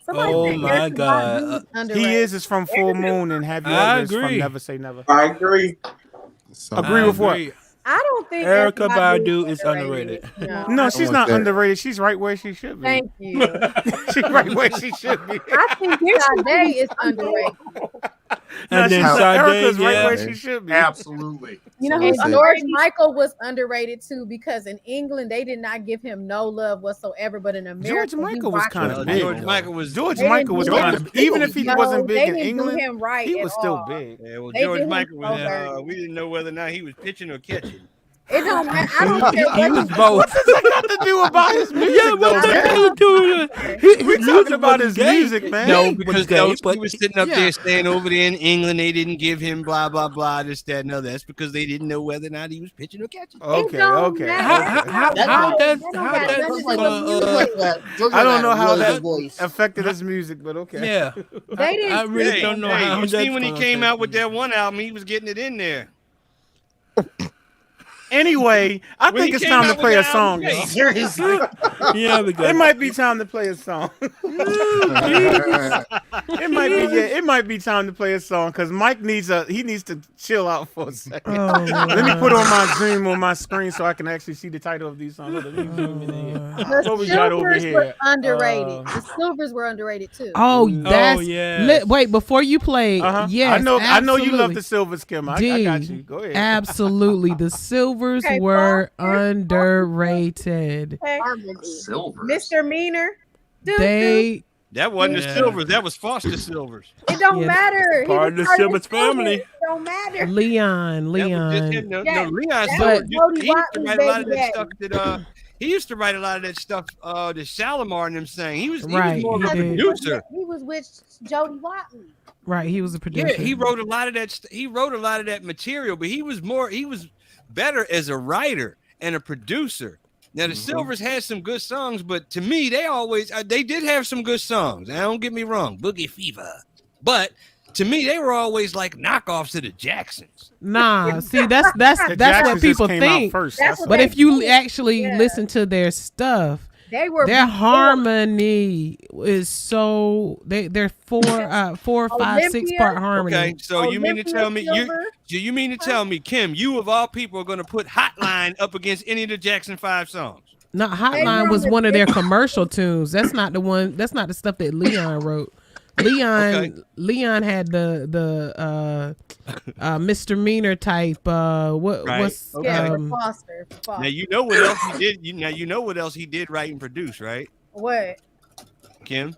Oh my God. He is from Full Moon and Have You I Ever is from agree. Never Say Never. I agree. Agree with what? I don't think Erica everybody Badu is underrated. No, she's not underrated. She's right where she should be. Thank you. She's right where she should be. I think Sade is underrated. And then Erica's Sade, right yeah. where she should be. Absolutely. You know, and George Michael was underrated too because in England they did not give him no love whatsoever, but in America, George Michael was kind of big. George Michael was kind of even if he wasn't big in England, him right he was still all. big. Yeah, well, They George did him Michael so was. dirty. We didn't know whether or not he was pitching or catching. It don't matter. I don't care He was both. What's this got to do about his music? Yeah, though, what man? the hell doing? We talking about his music, man. No, He because was gay, those but- he was sitting up there saying over there in England they didn't give him blah blah blah this that and other. That's because they didn't know whether or not he was pitching or catching. Okay. How that I don't know how that affected his music, but okay. Yeah. They didn't. I really don't know how you that's see when he gonna came affect out with me. that one album, he was getting it in there. Anyway, I When think he it's came time to out with play a the song. album, y'all. Seriously. Yeah, because It might be time to play a song. It might be time to play a song because Mike needs to chill out for a second. Let me put on my Zoom on my screen so I can actually see the title of these songs. Hold on, let me zoom in here. The What we got over Silvers here? were underrated. The Silvers were underrated too. Oh, that's yes. wait before you play. Yes, I know you love absolutely. the Silvers, Kim. I got you. Go ahead. Absolutely, the Silvers Okay, were Foster. underrated. Silvers. Mr. Meaner. They That wasn't Yeah. the Silvers. That was Foster Silvers. It don't Yeah. matter. He Part of was the Silvers family. It don't matter. Leon. That was just him. No, Yes, Leon that Silvers. was He Jody used to Watley's write a lot of baby that stuff that he used to write a lot of that stuff that Shalimar and them sang. He was Right, more of a he did. producer. He was with Jody Watley. Right, he was a producer. Yeah, he wrote a lot of that. He wrote a lot of that material, but he was better as a writer and a producer. Now the Silvers had some good songs, but to me, they did have some good songs. Now, don't get me wrong, Boogie Fever, but to me, they were always like knockoffs of the Jacksons. Nah, see that's The what Jacksons people just came out think. first. That's That's But what if you they- actually Yeah. listen to their stuff, They were their before. harmony is so they're 4, 5, 6 part harmony. Okay, so you mean to Olympia tell me Silver. you mean to tell me, Kim, you of all people are going to put Hotline up against any of the Jackson 5 songs? No, Hotline was one of their commercial tunes. That's not the one. That's not the stuff that Leon wrote. Leon had the misdemeanor type. Right. What's Yeah, for Foster. Now you know what else he did. You know what else he did write and produce, right, What? Kim?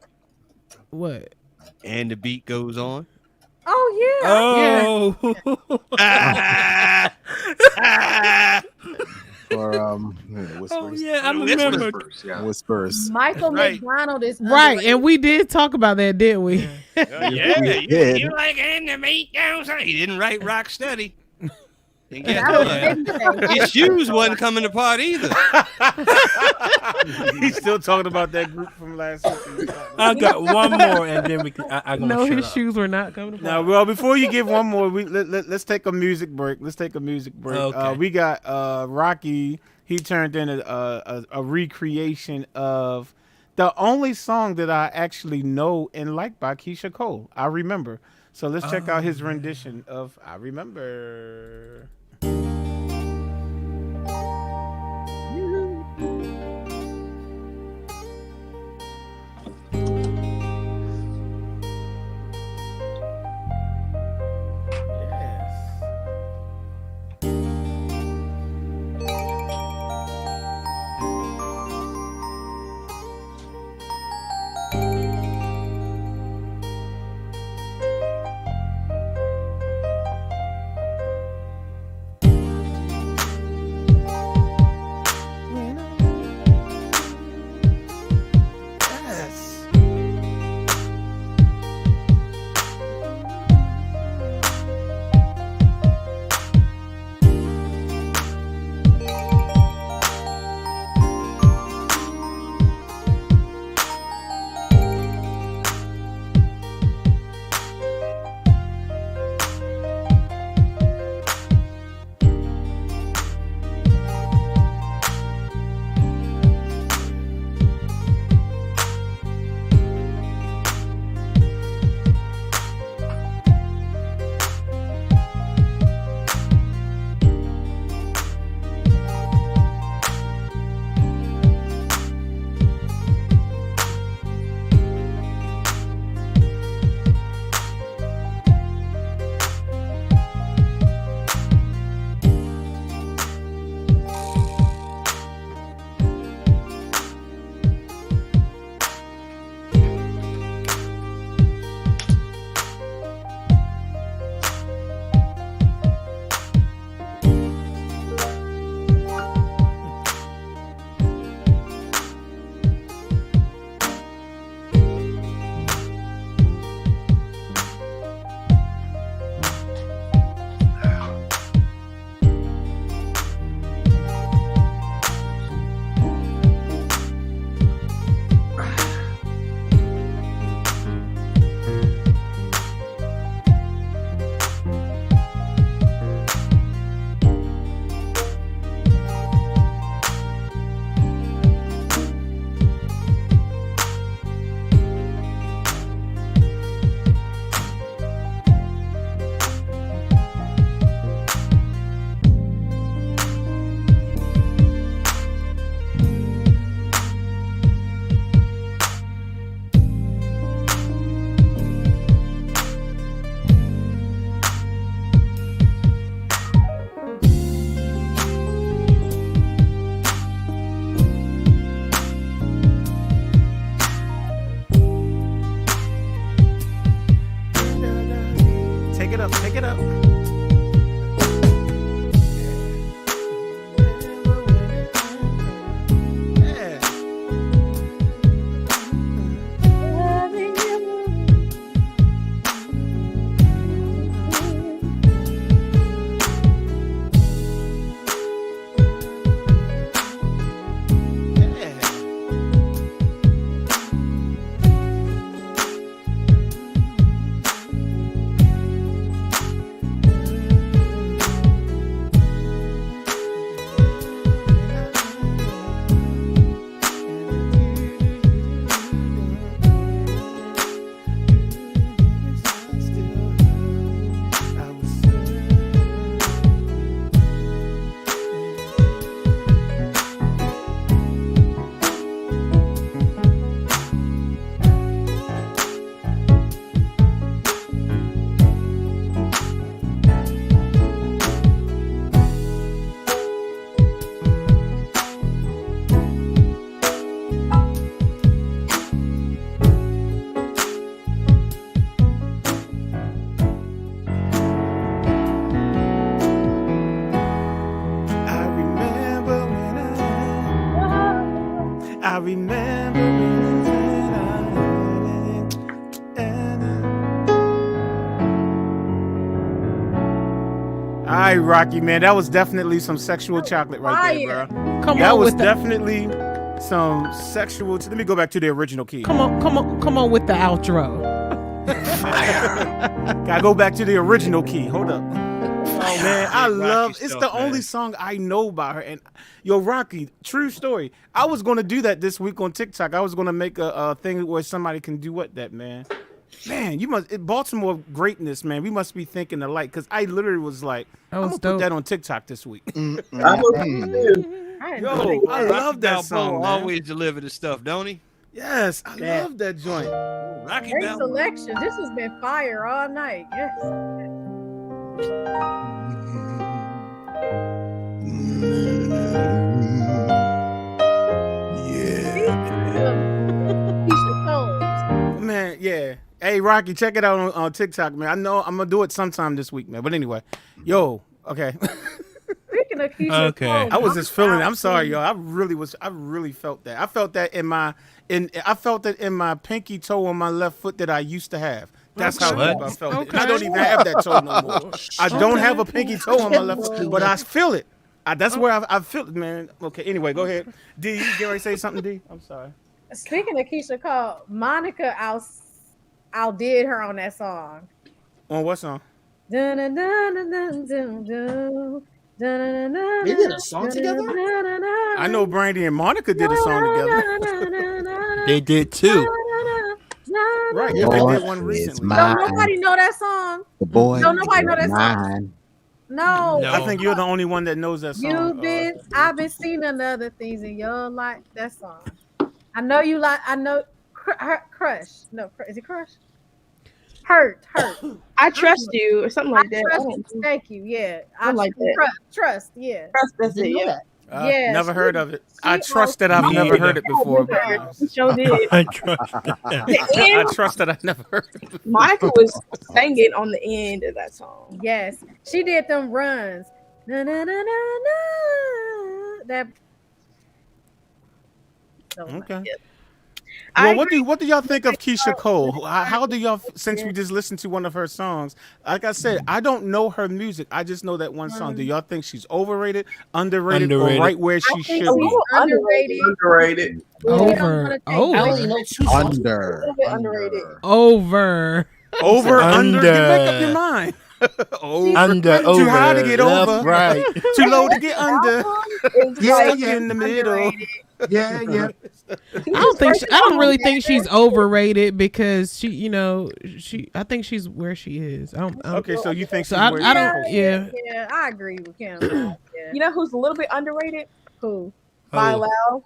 what? And the beat goes on. Oh yeah. Oh, Or Whispers. oh yeah, I It's remember. Whispers, yeah. Whispers. Michael Right. McDonald is Right, underrated. and we did talk about that, didn't we? Yeah, did. you like and the beat goes on. He didn't write Rock Steady. And guess That was what? Babyface. His shoes wasn't coming apart either. He's still talking about that group from last week. I got one more, and then we can. I'm gonna No, shut his up. shoes were not coming Now, apart. well, before you give one more, let's take a music break. Okay. We got Rocky. He turned in a recreation of the only song that I actually know and like by Keisha Cole. I remember. So let's check out his rendition of "I Remember." Rocky, man. That was definitely some sexual chocolate right there, bro. Come That on was with definitely some sexual. Let me go back to the original key. come on with the outro. Gotta go back to the original key. Hold up. Oh man, I love. It's the only song I know by her. And yo, Rocky, true story. I was gonna do that this week on TikTok. I was gonna make a thing where somebody can do that, man. Man, you must Baltimore greatness, man. We must be thinking alike. Cause I literally was like, I'm gonna put that on TikTok this week. I love that song. Man. Always deliver the stuff, don't he? Yes, I love that joint. Rocky Great Balboa. selection. This has been fire all night. Yes. Man, yeah. Hey, Rocky, check it out on TikTok, man. I know I'm gonna do it sometime this week, man. But anyway, yo, okay. Speaking of Keisha Cole, I was just feeling it. I'm sorry, yo. I really felt that. I felt that I felt it in my pinky toe on my left foot that I used to have. That's how I felt it. And I don't even have that toe no more. I don't have a pinky toe on my left foot, but I feel it. That's where I feel it, man. Okay, anyway, go ahead. D, you get ready to say something, D? I'm sorry. Speaking of Keisha Cole, Monica outdid her on that song. On what song? They did a song together? I know Brandy and Monica did a song together. They did too. Right, yeah, they did one recently. Don't nobody know that song. The boy. Don't nobody know that song. Mine. No. I think you're the only one that knows that song. I've been seeing other things in your life. That song. I know you like. I know. Crush. No, is it Crush? Hurt. I trust you, or something like that. Thank you. Yeah. I like that. Trust. Yeah. Trust. That's it. Yeah. Yeah, never heard of it. I trust that I've never heard it before. Sure did. I trust. I trust that I've never heard it. Monica was singing on the end of that song. Yes, she did them runs. Na, na, na, na, na. That. Okay. Well, what do y'all think of Keisha Cole? How do y'all, since we just listened to one of her songs, like I said, I don't know her music. I just know that one song. Do y'all think she's overrated, underrated, or right where she should be? Underrated. Over. I only know two songs. Underrated. Over. Under. You make up your mind. Under. Too high to get left, over. right. Too low to get under. Yeah, In the middle. Yeah. I don't really think she's overrated because I think she's where she is. Okay, so you think so? she's where I don't. Yeah. Yeah, I agree with Kim. You know who's a little bit underrated? Who? Bilal.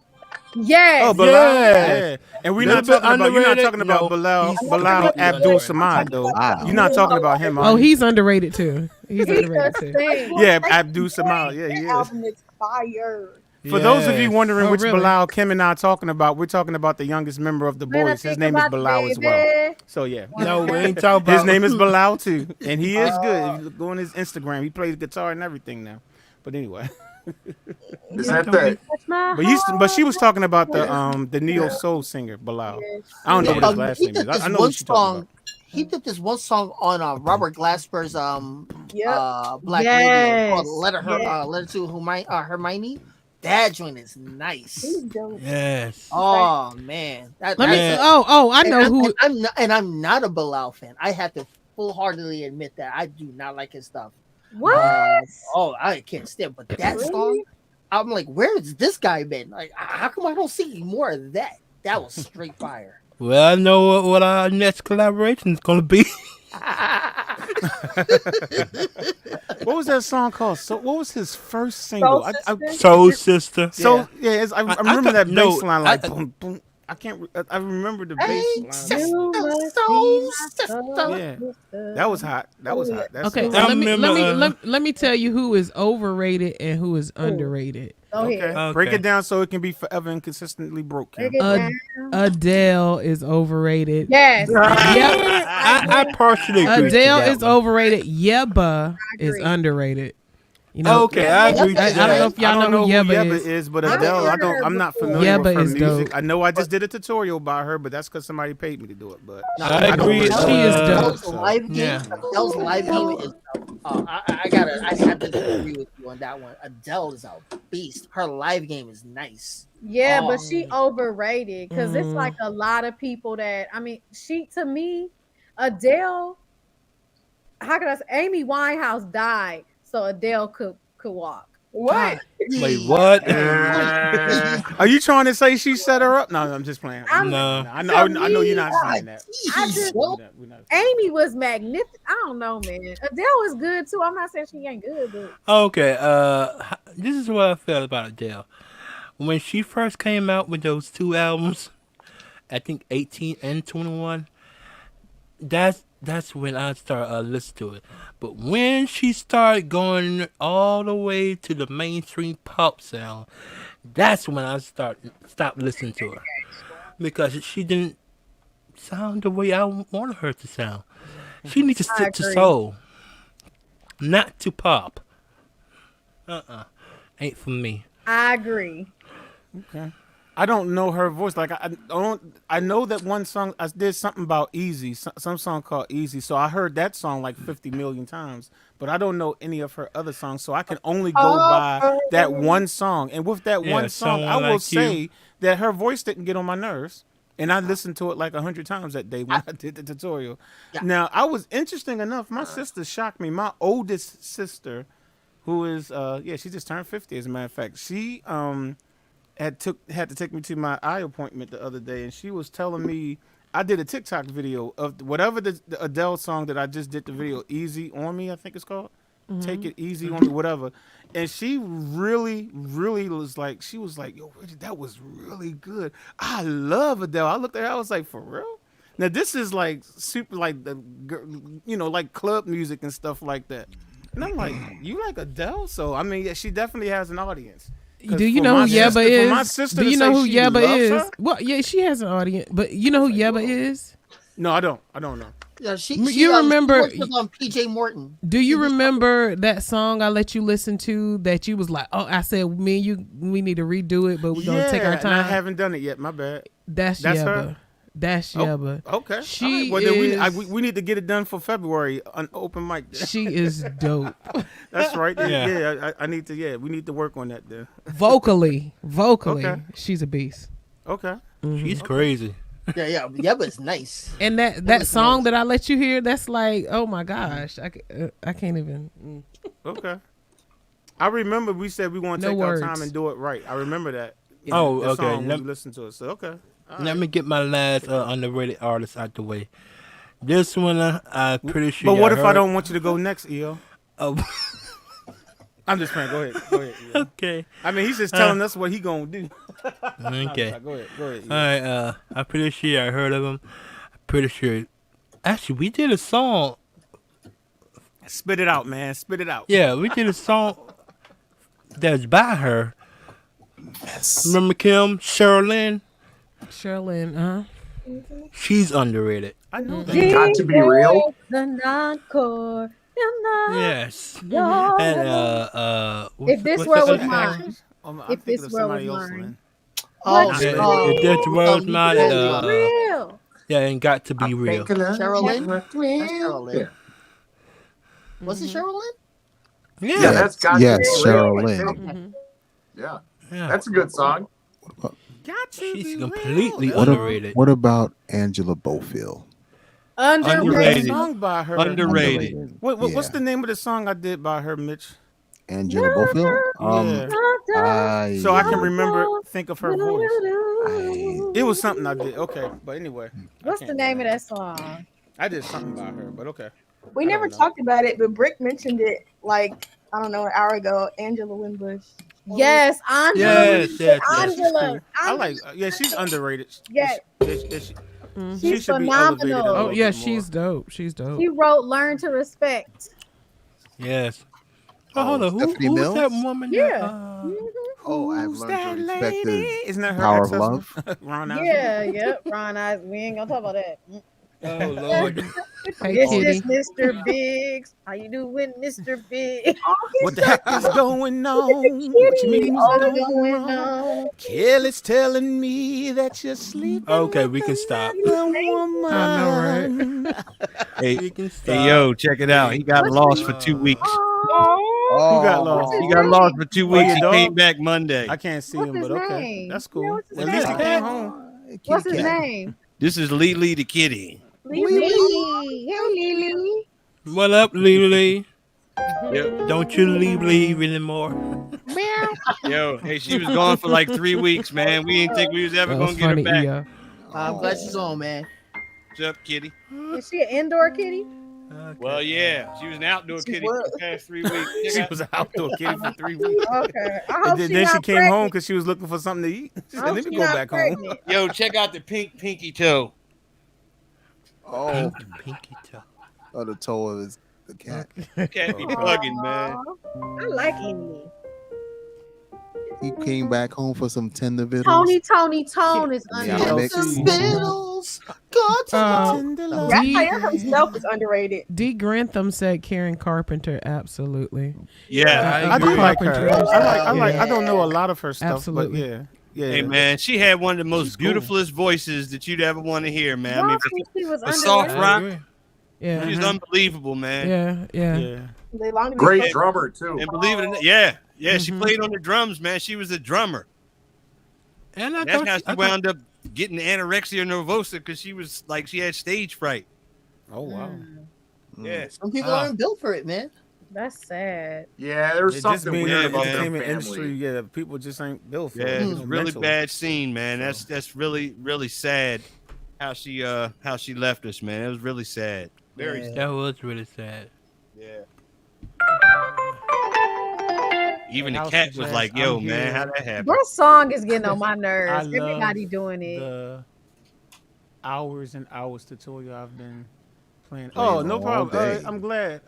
Yes. Oh, Bilal. Yeah. And we're not talking about. You're not talking about No, Bilal Abdul Samad though. You're not talking about him. Oh, he's underrated too. He's underrated too. Yeah, Abdul Samad. Yeah, he is. Album is fire. For those of you wondering which really? Bilal Kim and I are talking about, we're talking about the youngest member of the boys. His name is Bilal as well. So yeah. No, we ain't talking about. His name is Bilal too, and he is good. If you go on his Instagram, he plays guitar and everything now. But anyway. Is that? But she was talking about the neo soul singer Bilal. I don't know what his last name is. I know what she's talking about. He did this one song on Robert Glasper's Black Yes. Radio called Letter to Hermione. That joint is nice. Yes. Oh man. I know who. I'm not a Bilal fan. I have to full-heartedly admit that I do not like his stuff. What? I can't stand. But that song, I'm like, where has this guy been? Like, how come I don't see more of that? That was straight fire. Well, I know what our next collaboration is going to be. What was that song called? So what was his first single? Soul Sister. So yeah, I remember that bass line like boom boom. I remember the bass line. Yeah, that was hot. That's Okay, let me tell you who is overrated and who is underrated. Okay. Break it down so it can be forever and consistently broken. Adele is overrated. Yes. Yep. I partially agree. Adele is overrated. Yebba is underrated. You know, okay, I agree. I don't know if y'all know who Yebba is, but Adele, I'm not familiar with her is music. dope. I know I just did a tutorial by her, but that's because somebody paid me to do it. But I agree. She is dope. Adele's live game is dope. I have to agree with you on that one. Adele is a beast. Her live game is nice. Yeah, but she overrated because it's like a lot of people that to me, Adele. How could I say? Amy Winehouse died, so Adele could walk. What? Wait, what? Are you trying to say she set her up? No, I'm just playing. No. I know you're not saying that. Amy was magnificent. I don't know, man. Adele is good too. I'm not saying she ain't good, but Okay, this is what I felt about Adele. When she first came out with those 2 albums, I think 18 and 21, that's when I started listening to it. But when she started going all the way to the mainstream pop sound, that's when I stopped listening to her. Because she didn't sound the way I wanted her to sound. She needs to stick to soul, not to pop. Ain't for me. I agree. Okay. I don't know her voice. Like I know that one song. I did something about Easy, some song called Easy. So I heard that song like 50 million times. But I don't know any of her other songs. So I can only go by that one song. And with that one song, I will say that her voice didn't get on my nerves. And I listened to it like 100 times that day when I did the tutorial. Yeah. Now I was interesting enough. My sister shocked me. My oldest sister, who is she just turned 50 as a matter of fact. She had to take me to my eye appointment the other day, and she was telling me I did a TikTok video of whatever the Adele song that I just did the video, Easy on Me, I think it's called. Take It Easy on Me, whatever. And she really, really was like, yo, Richard, that was really good. I love Adele. I looked at her, I was like, for real? Now this is like super, like like club music and stuff like that. And I'm like, you like Adele? So I mean, yeah, she definitely has an audience. Do you know who Yeba is? Do you know who Yeba is? Her? Well, yeah, she has an audience, but you know who Yeba is? No, I don't know. Yeah, she remember she was on PJ Morton. Do you remember that song I let you listen to that you was like, oh, I said me and you, we need to redo it, but we're gonna take our time. And I haven't done it yet. My bad. That's Yeba. Her? That's Yeba. Okay. She right. Well, then we need to get it done for February on open mic. She is dope. That's right. Yeah. I need to. Yeah, we need to work on that then. Vocally, okay. She's a beast. Okay. She's crazy. Yeah, but it's nice. And that song that I let you hear, that's like, oh my gosh, I can't even. Okay. I remember we said we want to take our time and do it right. I remember that. Okay. Song when we listen to it. So okay. Let me get my last underrated artist out the way. This one, I'm pretty sure. But what if I don't want you to go next, EO? Oh. I'm just playing. Go ahead. Yeah. Okay. I mean, he's just telling us what he gonna do. Okay. Go ahead. All right. I'm pretty sure I heard of him. I'm pretty sure. Actually, we did a song. Spit it out, man. Spit it out. Yeah, we did a song that's by her. Yes. Remember Kim? Sherilyn, She's underrated. I know that. Got to be real. The encore. Yes. And if this world was mine. If this world was mine. If this world was mine. Real. Yeah, and got to be real. Sherilyn. Was it Sherilyn? Yeah, that's got to be Sherilyn. Yeah, that's a good song. She's completely underrated. What about Angela Bofield? Underrated. Song by her. Underrated. What's the name of the song I did by her, Mitch? Angela Bofield? So I can think of her voice. It was something I did. Okay, but anyway. What's the name of that song? I did something by her, but okay. We never talked about it, but Brick mentioned it like, I don't know, an hour ago. Angela Winbush. Yes, Angela. Yes. Angela. I like. She's underrated. Yes. She's phenomenal. Oh yeah, she's dope. She wrote "Learn to Respect." Yes. Oh, hold on. Who's that woman? Yeah. I've learned to respect the Isn't that her Power of Love? Ron Isley? Yeah. Yep. Ron Isley. We ain't gonna talk about that. Oh Lord. Hey, This kitty. is Mr. Biggs. How you doing, Mr. Biggs? What the heck is going on? What you mean what's going wrong? Kelly's telling me that you're sleeping Okay, with we can stop. another woman. I know, right? Hey, We can stop. hey, yo, check it out. He got lost for 2 weeks. Who got lost? He got lost for 2 weeks. your He dog? came back Monday. I can't see What's him, his but okay. name? That's Yeah, cool. what's his At least he name? came home. What's his name? This is Lily the kitty. Lily. Hey, Lily. What up, Lily? Yep. Don't you leave anymore? Yo, hey, she was gone for like 3 weeks, man. We didn't think we was ever That gonna was get her funny, back. EO. I'm glad she's on, man. What's up, kitty? Is she an indoor kitty? Well, yeah, she was an outdoor kitty for the past 3 weeks. She was an outdoor kitty for 3 weeks. Okay. I And hope then she not came home pregnant. because she was looking for something to eat. She I said, hope let me she go not back pregnant. home. Yo, check out the pink pinky toe. Oh, Pinky toe. oh, the toe of the cat. Can't be bugging, man. I like Emily. He came back home for some tender vittles. Tone is Yeah, underrated. mix. Spittles. God, Tender love. Raphael himself is underrated. D. Grantham said Karen Carpenter. Absolutely. Yeah. I do like her. Carpenter. I don't know a lot of her stuff, Absolutely. but yeah. Yeah. Hey, man, she had one of the most She's cool. beautifulest voices that you'd ever want to hear, man. I mean, Y'all think she was for soft underrated? rock, Yeah. she's unbelievable, man. Yeah. Yeah. They long to be Great played. drummer too. And believe it or not, yeah, she played on the drums, man. She was a drummer. And I That's thought how I she thought- wound up getting anorexia nervosa because she was like she had stage fright. Oh, wow. Yeah, some people aren't built for it, man. That's sad. Yeah, there's It just something means weird in the about their entertainment family. industry, yeah, people just ain't built for yeah, it. it you was know, a really mentally. bad scene, man. That's really sad. How she left us, man. It was really sad. Very sad. That was really sad. Yeah. Even the House cat of was Jazz, like, "Yo, I'm man, here. how that happened?" That song is getting on my I nerves. love Everybody doing it. The hours and hours tutorial I've been playing. Playing Oh, no all problem. day. I'm glad.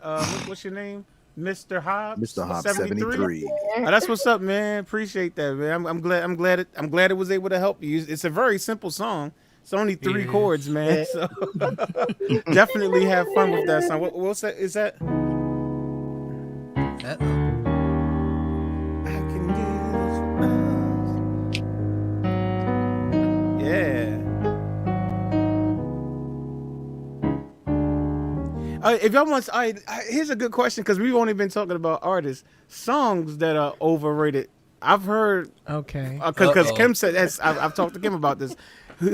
What's your name? Mr. Hobbs? Mr. Hobbs 73. Oh, that's what's up, man. Appreciate that, man. I'm glad it was able to help you. It's a very simple song. It's only 3 Yeah. chords, man. So definitely have fun with that song. What's that? Is that? I can do this. Yeah. If y'all want, here's a good question because we've only been talking about artists, songs that are overrated. I've heard, Okay. because Kim said, I've talked to Kim about this.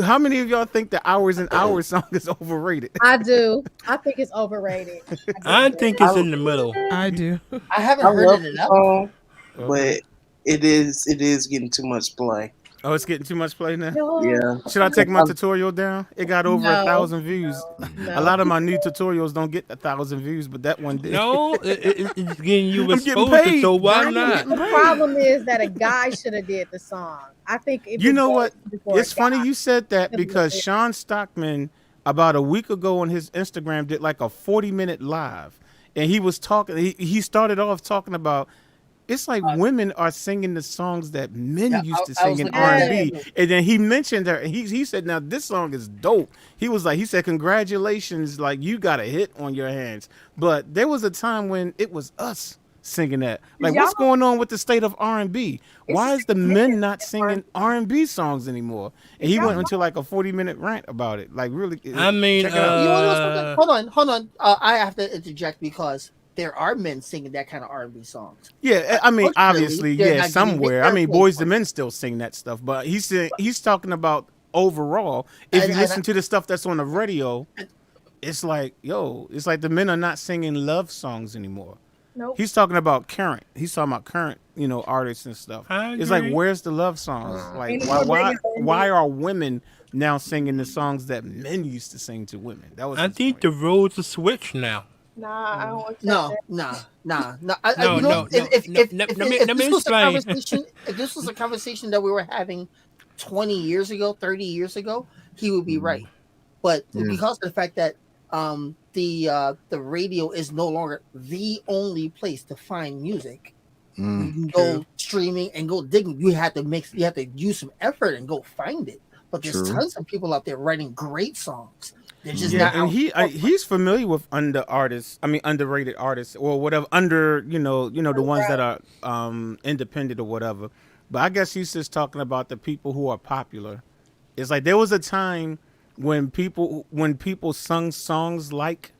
How many of y'all think the Hours and Hours song is overrated? I do. I think it's overrated. I think it's in the middle. I do. I haven't I heard love it the enough. song, but it is getting too much play. Oh, it's getting too much play now. Yeah. Should I take my tutorial down? It got over No. 1,000 views. No. A lot of my new tutorials don't get 1,000 views, but that one did. No, it's getting you I'm getting exposure, paid. so why I'm not? The problem is that a guy should have did the song. I think it You was know what? better before It's a guy. funny you said that It because was- Sean Stockman about a week ago on his Instagram did like a 40-minute live, and he was talking. He started off talking about it's like women are singing the songs that men Yeah, used to I was sing in looking at R&B, that. and then he mentioned her. And he said, "Now this song is dope." He said, "Congratulations, like you got a hit on your hands." But there was a time when it was us singing that. Like, what's Y'all- going on with the state of R&B? Why is the men not singing R&B songs anymore? And he went into like a 40-minute rant about it. Like, really. I mean, check it out. You wanna know something? Hold on. I have to interject because there are men singing that kind of R&B songs. Yeah, I mean, Unfortunately, obviously, they're yeah, not getting somewhere. big I mean, airplay Boys for the Men still sing that stuff, but he's talking about overall. If And- you and listen to the stuff that's on the radio, it's like, it's like the men are not singing love songs anymore. Nope. He's talking about current. He's talking about current, artists and stuff. I It's like, agree. where's the love songs? Like, Ain't why no regular why are women now singing the songs that men used to sing to women? That was I his think point. the roles are switched now. Nah, I don't accept No, that. nah. No, You know, no, if no, if- no, if- let me- if let me this was a explain. conversation, if this was a conversation that we were having 20 years ago, 30 years ago, he would be right. But because of the fact that the radio is no longer the only place to find music, you can go streaming and go digging. You have to use some effort and go find it. but there's True. tons of people out there writing great songs. They're just Yeah, not and out. he's familiar with underrated artists or whatever, the ones that are independent or whatever. But I guess he's just talking about the people who are popular. It's like there was a time when people sung songs like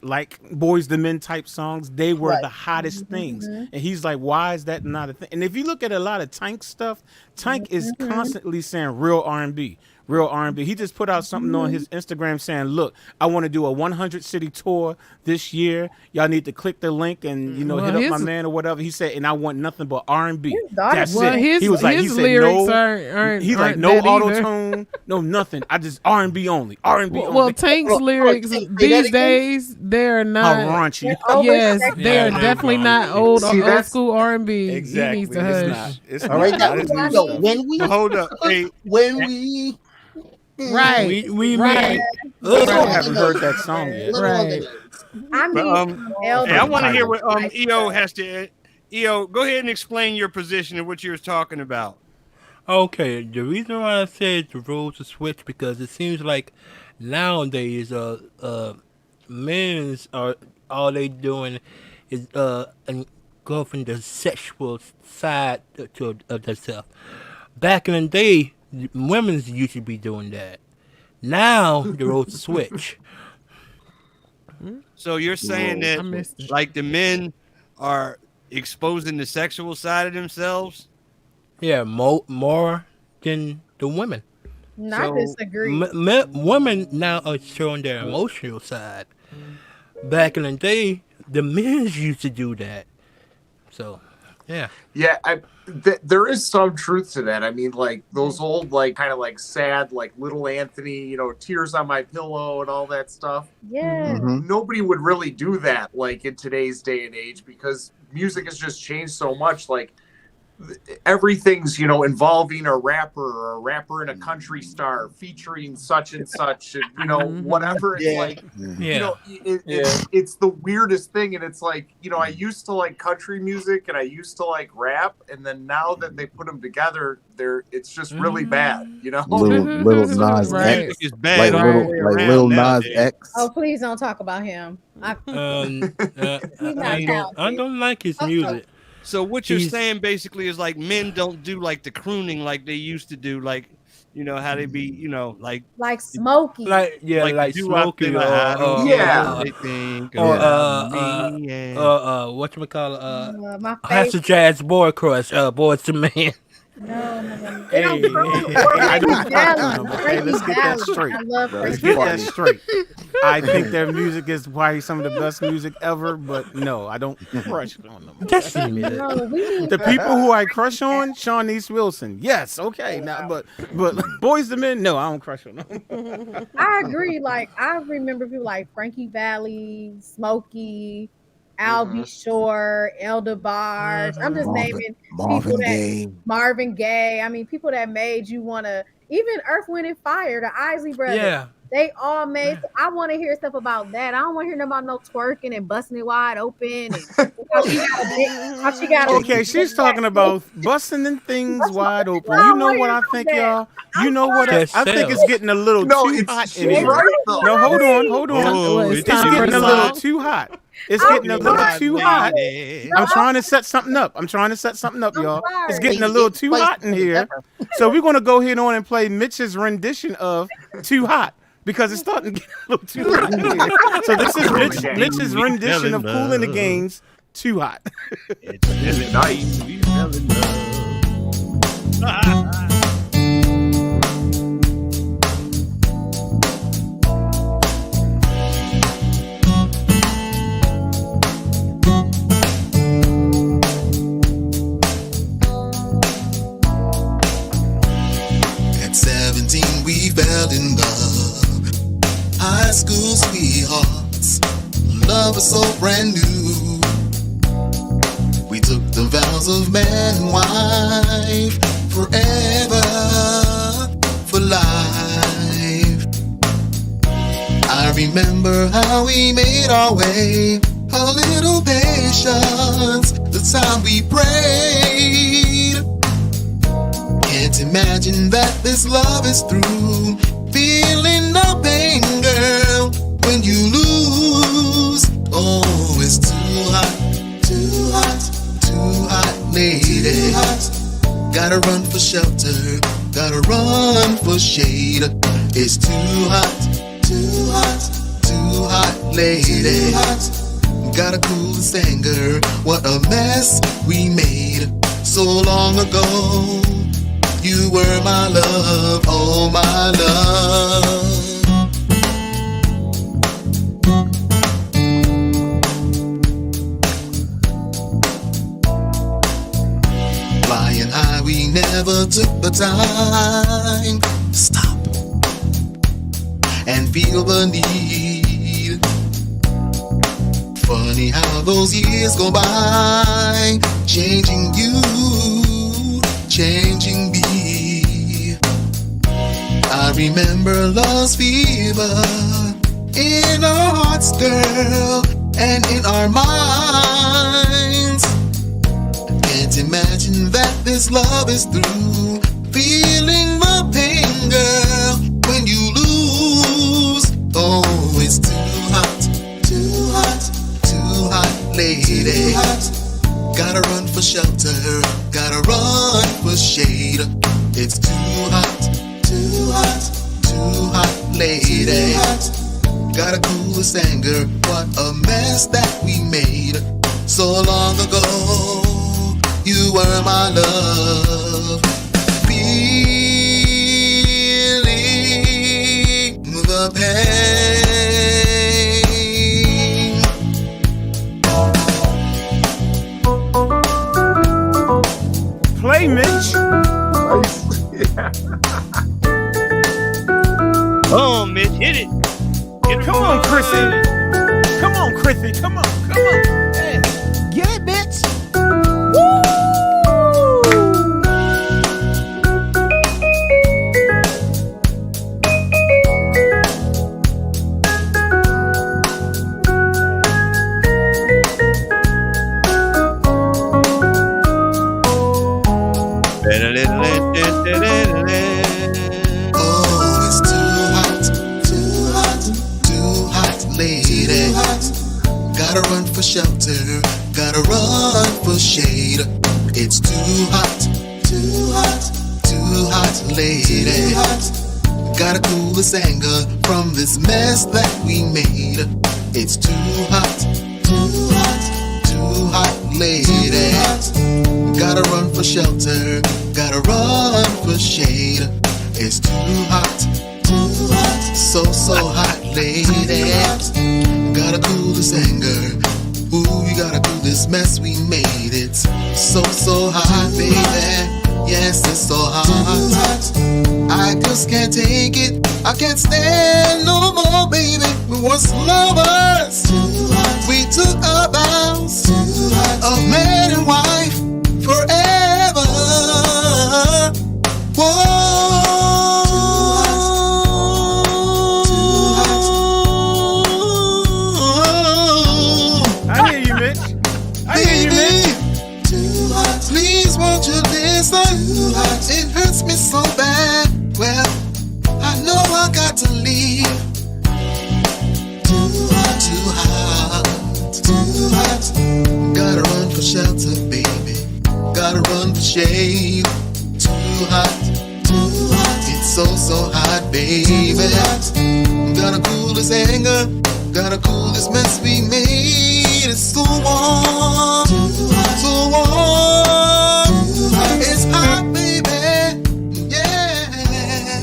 like Boys the Men type songs, they were Right. the hottest things. And he's like, why is that not a thing? And if you look at a lot of Tank stuff, Tank is constantly saying real R&B. Real R&B. He just put out something on his Instagram saying, look, I want to do a 100 city tour this year. Y'all need to click the link and, hit up my man or whatever. He said, and I want nothing but R&B. That's it. He was like, he said, lyrics no. He's like, aren't no that either. auto-tone, no nothing. I just R&B only. R&B only. Well, Tank's lyrics these days, they're not raunchy. Yes, they are definitely not old school R&B. Exactly. He needs to hush. It's All right, not. It's new stuff. when we Hold up. Hey, Right. We right. I haven't heard that song yet. Right. I mean, I want to hear what EO has to. EO, go ahead and explain your position and what you were talking about. Okay, the reason why I said the roles are switched because it seems like nowadays, men's are all they doing is engulfing the sexual side of themselves. Back in the day, women's used to be doing that. Now the roles switch. So you're saying that like the men are exposing the sexual side of themselves? Yeah, more than the women. Not disagree. Women now are showing their emotional side. Back in the day, the men used to do that. So, yeah. Yeah, there is some truth to that. I mean, like those old, like kind of like sad, like Little Anthony, Tears on My Pillow and all that stuff. Yeah. Nobody would really do that like in today's day and age because music has just changed so much. Like everything's involving a rapper and a country star featuring such and such and whatever. It's like it's the weirdest thing, and it's like I used to like country music and I used to like rap, and then now that they put them together, it's just really bad. Little Nas Right. X, It's bad. Little Nas X. Oh, please don't talk about him. I don't like his music. So what you're saying basically is like men don't do like the crooning like they used to do, like how they be, like Smokey. Like Smokey or whatchamacallit, my That's a Jazz Boy Crush, Boys to Man. No. Hey, I don't let's get that straight. I love Let's get that straight. I think their music is probably some of the best music ever, but no, I don't crush on them. The people who I crush on, Sean East Wilson. Yes, okay. Now, but Boys to Men, no, I don't crush on them. I agree. Like I remember people like Frankie Valli, Smokey, Al B. Shore, Elder Barge. I'm just naming people Marvin Gaye. I mean, people that made you want to, even Earth, Wind, and Fire, the Isley Brothers. Yeah. They all made. I want to hear stuff about that. I don't want to hear about no twerking and busting it wide open. And how she got okay, she's talking about busting them things wide open. You know what I think, y'all? You know what? I think it's getting a little too hot in here. No, hold on. It's getting a little too hot. It's getting a little too hot. I'm trying to set something up. Y'all. It's getting a little too hot in here. So we're going to go ahead on and play Mitch's rendition of Too Hot because it's starting to get a little too hot in here. So this is Mitch's rendition of Kool and the Gang's Too Hot. It's really nice. We fell in love. We fell in love, high school sweethearts. Love was so brand new. We took the vows of man and wife, forever, for life. I remember how we made our way, a little patience, the time we prayed. Can't Can't imagine that this love is through. Feeling no pain, girl, when you lose. Oh, it's too hot, too hot, too hot, lady. Too hot. Gotta run for shelter, gotta run for shade. It's too hot, too hot, too hot, lady. Too hot. Gotta cool this anger, what a mess we made so long ago. You were my love, oh my love. Flying high, we never took the time to stop and feel the need. Funny how those years go by, changing you, changing me. I remember love's fever in our hearts, girl, and in our minds. Can't imagine that this love is through. Feeling the pain, girl, when you lose. Oh, it's too hot, too hot, too hot, lady. Too hot. Gotta run for shelter, gotta run for shade. It's too hot, too hot, too hot, lady. Too hot. Gotta cool this anger, what a mess that we made so long ago. You were my love. Feeling the pain. Play, Mitch. Oh, Mitch, hit it. Come on, Chrissy. Come on, Chrissy. Come on. Hey. Get it, bitch. Oh, it's too hot, too hot, too hot, lady. Too hot. Gotta run for shelter, gotta run for shade. It's too hot, too hot, too hot, lady. Too hot. Gotta cool this anger from this mess that we made. It's too hot, too hot, too hot, lady. Too hot. Gotta run for shelter, gotta run for shade. It's too hot, so hot, lady. Gotta cool this anger. Ooh, you gotta cool this mess we made. It's so hot, baby. Yes, it's so hot. I just can't take it. I can't stand no more, baby. We once lovers. We took our vows of man and wife forever. Whoa. I hear you, Mitch. I hear you, Mitch. Please won't you listen? It hurts me so bad. Well, I know I got to leave. Too hot. Gotta run for shelter, baby. Gotta run for shade. Too hot. It's so hot, baby. Gotta cool this anger. Gotta cool this mess we made. It's so warm. So warm. It's hot, baby. Yeah.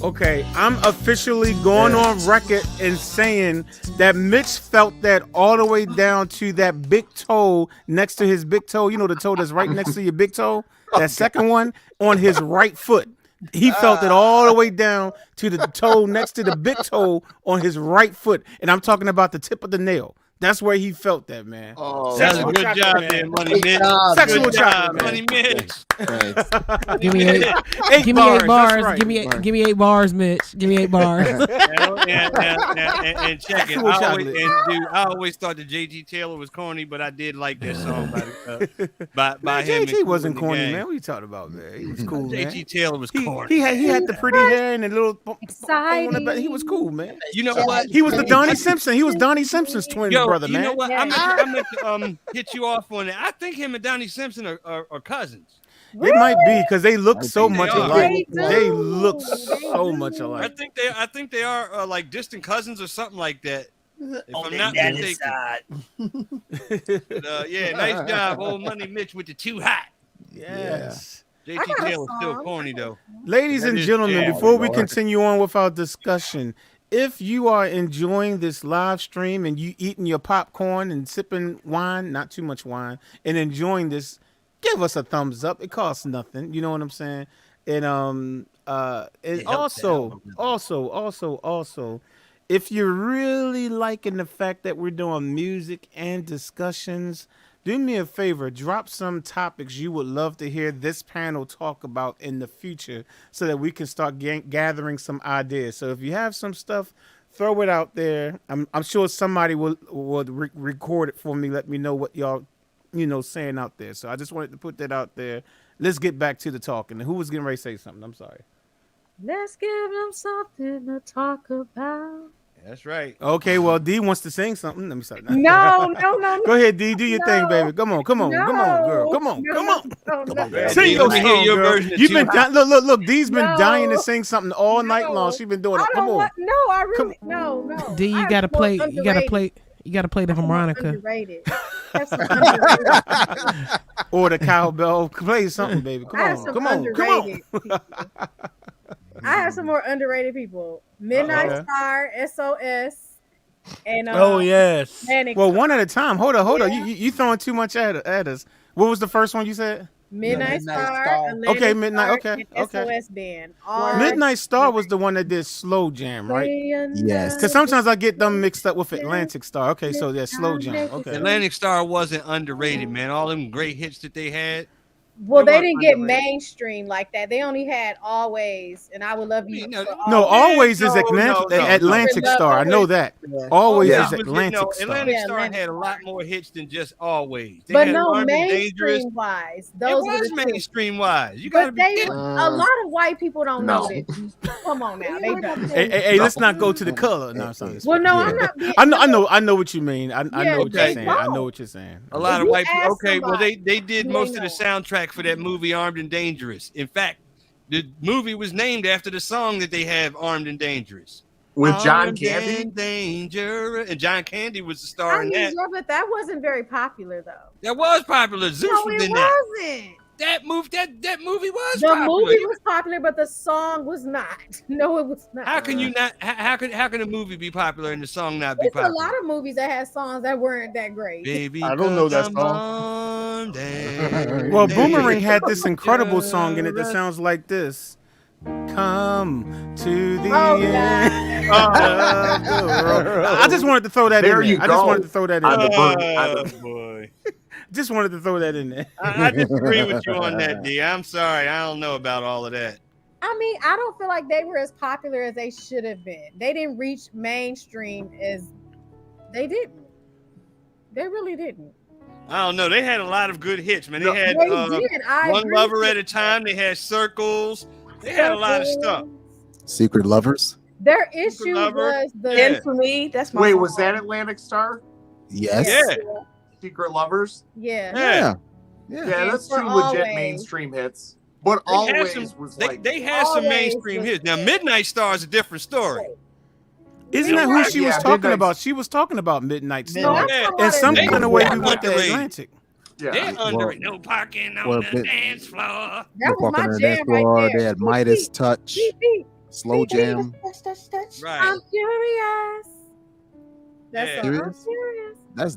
Okay, I'm officially going on record and saying that Mitch felt that all the way down to that big toe next to his big toe. You know, the toe that's right next to your big toe? That second one on his right foot. He felt it all the way down to the toe next to the big toe on his right foot. And I'm talking about the tip of the nail. That's where he felt that, man. Oh, that's a good job, man, Money Mitch. Sexual Good job, chocolate, Money Mitch. Give me eight. Give me 8 bars. Right. Give me 8 bars, Mitch. Give me 8 bars. And check it. I always thought that J.T. Taylor was corny, but I did like that song by him. J.T. wasn't corny, man. What are you talking about, man? He was cool, man. J.T. Taylor was corny. He had the pretty hair and the little. He was cool, man. You know what? He was the Donnie Simpson. He was Donnie Simpson's twin brother, man. You know what? I'm gonna hit you off on that. I think him and Donnie Simpson are cousins. They might be because they look so much alike. They look so much alike. I think they are like distant cousins or something like that. If I'm not mistaken. But, yeah, nice job, old Money Mitch with the too hot. Yes. JT Taylor's still corny though. Ladies and gentlemen, before we continue on with our discussion, if you are enjoying this live stream and you eating your popcorn and sipping wine, not too much wine, and enjoying this, give us a thumbs up. It costs nothing. You know what I'm saying? And also, if you're really liking the fact that we're doing music and discussions, do me a favor, drop some topics you would love to hear this panel talk about in the future so that we can start gathering some ideas. So if you have some stuff, throw it out there. I'm sure somebody will record it for me. Let me know what y'all, saying out there. So I just wanted to put that out there. Let's get back to the talking. Who was getting ready to say something? I'm sorry. Let's give them something to talk about. That's right. Okay, well, D wants to sing something. Let me start. No. Go ahead, D. Do your thing, baby. Come on, girl. Come on. Sing your song, girl. You've been look. D's been dying to sing something all night long. She's been doing it. Come on. No. D, you gotta play. You gotta play. You gotta play the harmonica. Underrated. Or the cowbell. Play something, baby. Come on. I have some more underrated people. Midnight Star, SOS, and yes. Manic Well, one at a time. Hold on. You throwing too much at us. What was the first one you said? Midnight Star. Okay, Midnight. Okay. SOS Band. Midnight Star was the one that did Slow Jam, right? Yes. Because sometimes I get them mixed up with Atlantic Star. Okay, so that's Slow Jam. Okay. Atlantic Star wasn't underrated, man. All them great hits that they had. Well, they didn't get mainstream like that. They only had Always, and I Would Love You. No, Always is Atlantic Star. I know that. Always is Atlantic Star. Atlantic Star had a lot more hits than just Always. They but had no, mainstream wise, those was mainstream wise. You but a lot of white people don't know this. Come on now, they don't. Hey, let's not go to the color. No, well, no, I'm not. I know what you mean. I know what you're saying. I know what you're saying. A lot of white people. Okay, well, they did most of the soundtrack for that movie Armed and Dangerous. In fact, the movie was named after the song that they have, Armed and Dangerous. With John Candy? And John Candy was the star in that. Yeah, but that wasn't very popular though. That was popular. Zeus was in that. Wasn't. That movie was the popular. movie was popular, but the song was not. No, it was not. How can you not? How can a movie be popular and the song not be It's popular? a lot of movies that had songs that weren't that great. Baby, I don't know that song. Well, Boomerang had this incredible song in it that sounds like this. Come to the end of the road. I just wanted to throw that in there. I just wanted to throw that in there. Boy. Just wanted to throw that in there. I disagree with you on that, D. I'm sorry. I don't know about all of that. I mean, I don't feel like they were as popular as they should have been. They didn't reach mainstream as they didn't. They really didn't. I don't know. They had a lot of good hits, man. They had I One agree Lover with at a Time. They had Circles. They had a lot of stuff. Secret Lovers. Their issue was the And for me, that's my was that Atlantic Star? Yes. Yeah. Secret Lovers? Yeah. That's two legit Always. mainstream hits. But They had some mainstream hits. Now, Midnight Star is a different story. Isn't that who she was talking about? She was talking about Midnight Star. In some kind of way, we went to Atlantic. Yeah. They're under it. No parking on the dance floor. That was my the jam dance floor. right there. They had Midas Touch, Slow Jam. Right. I'm curious. That's Yeah. I'm curious. That's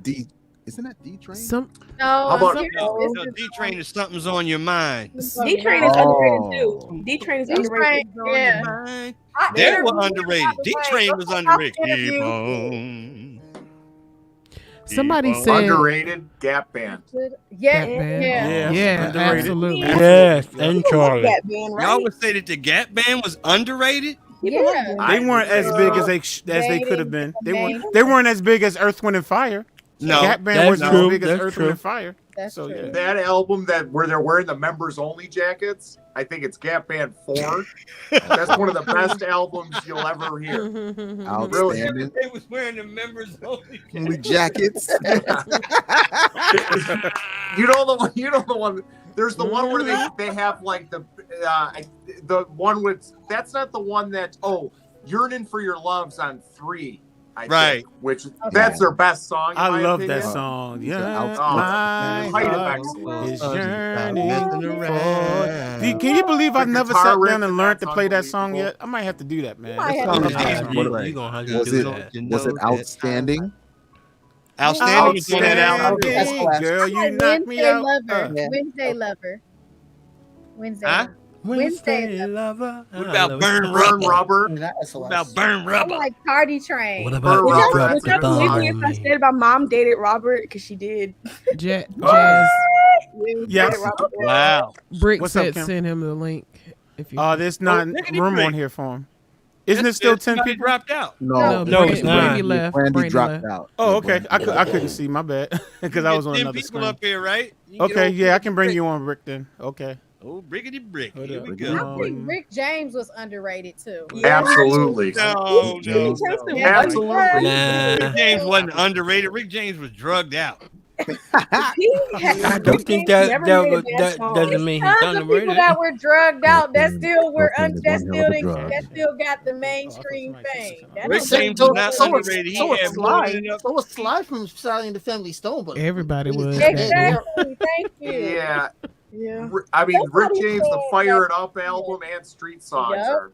D. Isn't that D Train? No, How about No, D-Train is Something's on Your mind. D Train is underrated too. D Train is underrated. Yeah. They were underrated. D-Train was underrated. Keep on. Somebody said underrated Gap Band. Yeah, Gap Band. yeah. Yeah, underrated. absolutely. Yes, and Charlie. Gap Band, right? Y'all would say that the Gap Band was underrated? Yeah. They weren't as big as they could have been. They weren't as big as Earth, Wind, and Fire. No, Gap Band that's wasn't true. as big as That's Earth, true. Wind, and Fire. That's So, true. yeah. That album where they're wearing the members only jackets, I think it's Gap Band 4. That's one of the best albums you'll ever hear. Outstanding. They was wearing the members only Jackets. You know the one. There's the one where they have like the one with. That's not the one that. Oh, Yearning for Your Love's on 3. Right. Which that's their best song. In I my love opinion. that song. Yeah, Oh, height of my excellence. heart is yearning for. Can you believe I've never guitar sat riff down and in learned to that's play that song unbelievable. yet? I might have to do that, man. might That have song to is do awesome. You gonna have to Was do it that. was it outstanding? Outstanding is on that album. That's Outstanding, classic. girl, you knocked me Wednesday out. Lover. Yeah. Wednesday Lover. Wednesday. Huh? Lover. Wednesday lover. What about Burn Burn Rubber? Rubber. That's What about Burn I Rubber? like Party Train. What about Would you y'all- drop would the y'all bomb Believe me on if I me? said my mom dated Robert because she did. Jazz. Yes. Dated Robert. Wow. Brick What's up, said Kim? send him the link. If you There's not Rickety room Brick. on here for him. Isn't it still 10 Somebody people? dropped out. No, No, it's not. Brandy left. Brandy Brandy dropped left. out. Oh, Yeah, okay. Brandy I dropped couldn't out. see. My bad, because I You was get on 10 another people screen. up here, right? You get Okay, old yeah, I can bring Brick. you on, Rick. Then okay. Oh, Brickety Brick. Hold Here up. we I go. think Rick James was underrated too. Absolutely. No, no, no. Absolutely. Nah. Rick James wasn't underrated. Rick James was drugged out. I don't think that doesn't mean he's Tons of people underrated. that were drugged out that still were Cocaine is that one hell of a still drug. that still got the mainstream fame. That Rick don't- James was not underrated. He So was had more Sly. than enough. So was Sly from Sally and the Family Stone. But Everybody was. Exactly. Thank you. Yeah. Yeah. I mean, Rick Somebody James, the said Fire that- It Up album and Street Songs Yep. are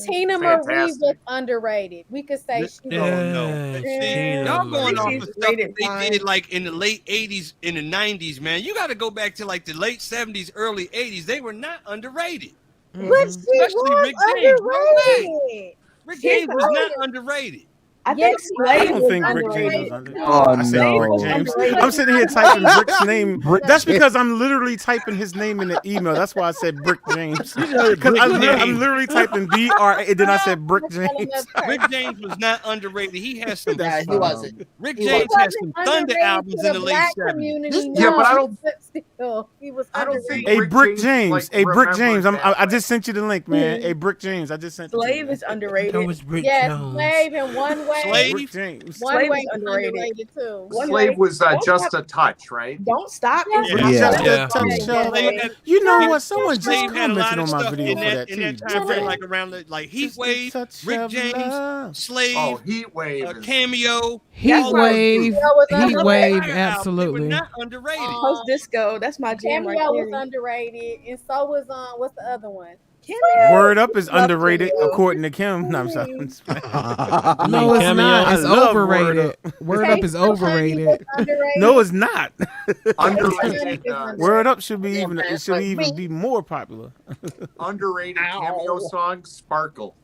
Tina Marie fantastic. was underrated. We could say she was. No. Tina Y'all going off Marie. of stuff that they did like in the late 80s, in the 90s, man. You got to go back to like the late 70s, early 80s. They were not underrated. But she Especially was Rick James. No way. underrated. Rick She's James was not underrated. underrated. I Yes, think I Slade don't was think Rick James underrated. was under. Oh, I said Rick no. James. Underrated. I'm sitting here typing Brick's name. That's because I'm literally typing his name in the email. That's why I said Brick James. Because I'm literally typing BR, and then I said Brick James. Rick James was not underrated. He has some. Nah, he wasn't. Rick He James wasn't. has some thunder Underrated albums to in the late black 70s. community. Yeah, but I don't- but still, he was I don't underrated. think Hey, Brick James, James. like, Hey, Brick James. remembered I that just sent you the link, man. Hey, Brick James. I just sent it to Slave you. is underrated. That was Brick Yes, Jones. Slave in one way. Slave? Brick James. One Slave way is is underrated. underrated too. One Slave way. was Don't just stop. a touch, right? Don't stop. Yeah. Just Yeah. a touch Yeah. of- Slave had- You know what? Someone just Slave had a lot commented of on my stuff video in for that in that too. time frame, like around the, like Heat Just a Wave, touch Rick of James, love. Slave, Oh, Heat Wave. is- Cameo. Heat all those Wave. groups. was Heat underrated. Wave. Fire albums, They Absolutely. were not underrated. Post disco. That's my jam right Cameo was there. underrated, and so was what's the other one? Word Up is underrated according to Kim. No, I'm sorry. No, it's Cameo. not. I It's love overrated. Word Up is Taste of Honey was overrated. underrated. No, it's not. Underrated, Word Up should be even. It should even be more popular. underrated cameo song, Sparkle.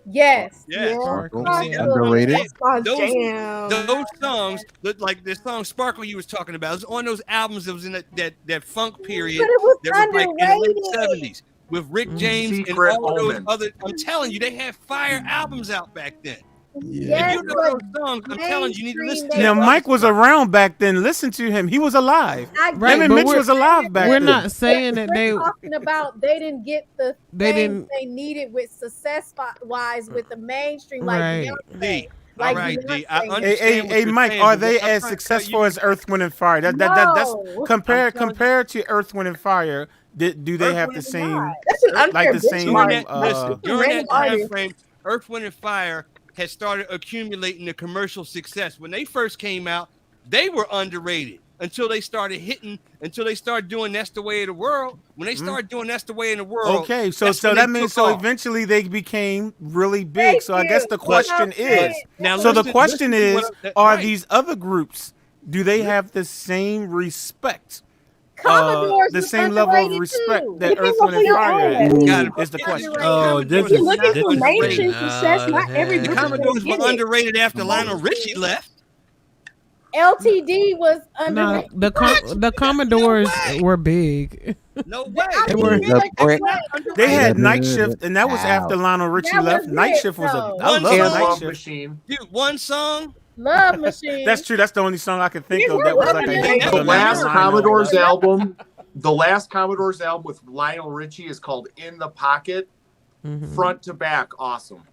Yes. Yeah. Sparkle. Yeah. Underrated. That's my Those- jam. Those songs, like the song "Sparkle" you was talking about, was on those albums that was in that funk period. But it was That was like in the underrated. late 70s with Rick James Secret and all those Omen. other. I'm telling you, they had fire albums out back then. Yes, If you know but those songs, I'm telling you, you need to listen to mainstream, Now, them. Mike was around back then. Listen to him. He was alive. Right, Him and but Mitch we're- was alive back We're then. not saying that they. We're talking about they didn't get the They things didn't- they needed with success wise with the mainstream Right. like Beyonce. D. Like All right, D. Beyonce. I Hey, understand what hey, you're Mike, saying, are but they what I'm as trying to successful tell you- as Earth, Wind, and Fire? That's No. compared to Earth, Wind, and Fire. Do they Earth, have Wind, the and same That's an unfair like the same? During benchmark. that, listen, during that Random time artist. frame, Earth, Wind, and Fire had started accumulating the commercial success. When they first came out, they were underrated until they started hitting, until they started doing That's the Way of the World. When they started doing That's the Way in the World, Okay, so that's when that they means took so off. eventually they became really big. So I guess the question is, Now so the listen- question listen to is, what I- are right. these other groups? Do they have the same respect? Commodores The was same level of underrated respect too. that Depends Earth, on Wind, who and you're Fire on. has, Got it. is the question. Oh, this If you're is looking for this is mainstream pretty- success, not every The group is Commodores gonna were get it. underrated after Lionel Richie left. LTD was Nah, underrated. the Commodores were big. No way. They were. They had Night Shift, and that was after Lionel Richie That left. was Night it, Shift was a. though. I One love song. Night Love Shift. Machine. Dude, one song. Love Machine. That's true. That's the only song I can think They of were that was like working a it. hit. The other The than last Lionel Commodores left. album, the last Commodores album with Lionel Richie is called "In the Pocket," front to back, awesome.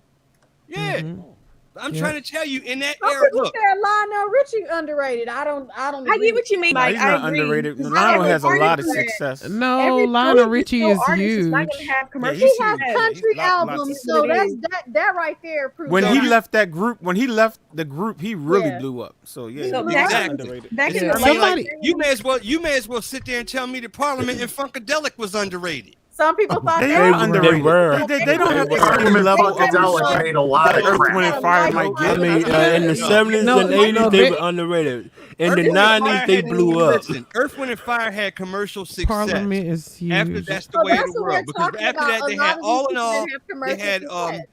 Yeah. I'm Yeah. trying to tell you, in that Some era, people look, said Lionel Richie underrated. I don't. I agree. get what you mean, No, Mike. he's I not agree. underrated. Because Lionel every has a lot of artist- success. No, every Lionel good Richie musical is artist is not huge. gonna have Yeah, commercial he's He has huge. Yeah, country he's lot- lots albums, of so success. that right there proves. When that he he- left that group, when he left the group, he really Yeah. blew up. So yeah, So he's back- not Exactly. underrated. Back in I the mean, late like, you may as well sit there and tell me that Parliament and Funkadelic was underrated. Some people thought They that are was underrated. were. They don't have the Parliament same level of Funkadelic made a lot of Earth, crap. Wind, and Fire might I get. mean, in the 70s No, and no, 80s, no, they they- were underrated. In Earth, the Wind, and 90s, Fire they had- blew up. Listen, Earth, Wind, and Fire had commercial success. Parliament is huge. After that's the So way of that's the what we're world. Because talking after about. that, A they lot had of all these in people all, didn't have commercial success.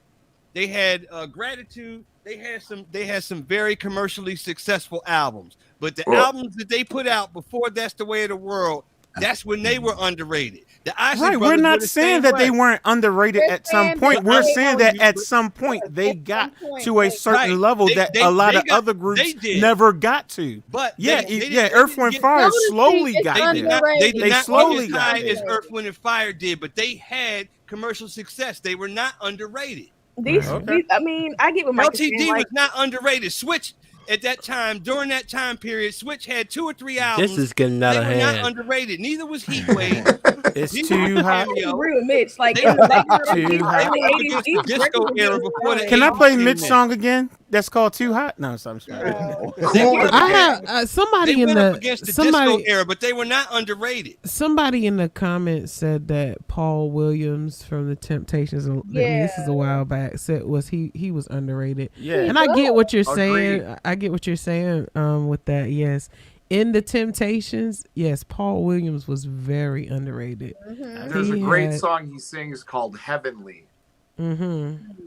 they had Gratitude. They had some very commercially successful albums. But the Well- albums that they put out before That's the Way of the World, that's when they were underrated. The Isley Right, we're Brothers not were the saying same that they way. weren't underrated We're at some saying point. that We're they saying are- that at some point they At got some point, to a they- certain Right. level They- that they- a lot they of got- other groups they did. never got to. But Yeah, they yeah, didn't- Earth, they Wind, didn't Fire Notice slowly it's got They there. did not. They underrated. did They not slowly get as got high there. as Earth, Wind, and Fire did, but they had commercial success. They were not underrated. These, Okay. these, I mean, I get what Mike is saying. LTD Like, was not underrated. Switch at that time, during that time period, Switch had 2 or 3 albums. This is getting out They of were not hand. underrated. Neither was Heatwave. It's Neither too was hot. I Cameo. agree with Mitch. Like They in the were late too 70s, hot. early Up 80s, against these the disco records era were before the good. Can I play 80s Mitch came song again? That's called Too Hot. No, I'm sorry. I have They somebody in went up against the the somebody disco era, but they were not underrated. somebody in the comments said that Paul Williams from the Temptations, and this is a while back, said he was underrated. Yeah. And I get what you're Agreed. saying. I get what you're saying with that. Yes. In the Temptations, yes, Paul Williams was very underrated. There's a He great had- song he sings called "Heavenly."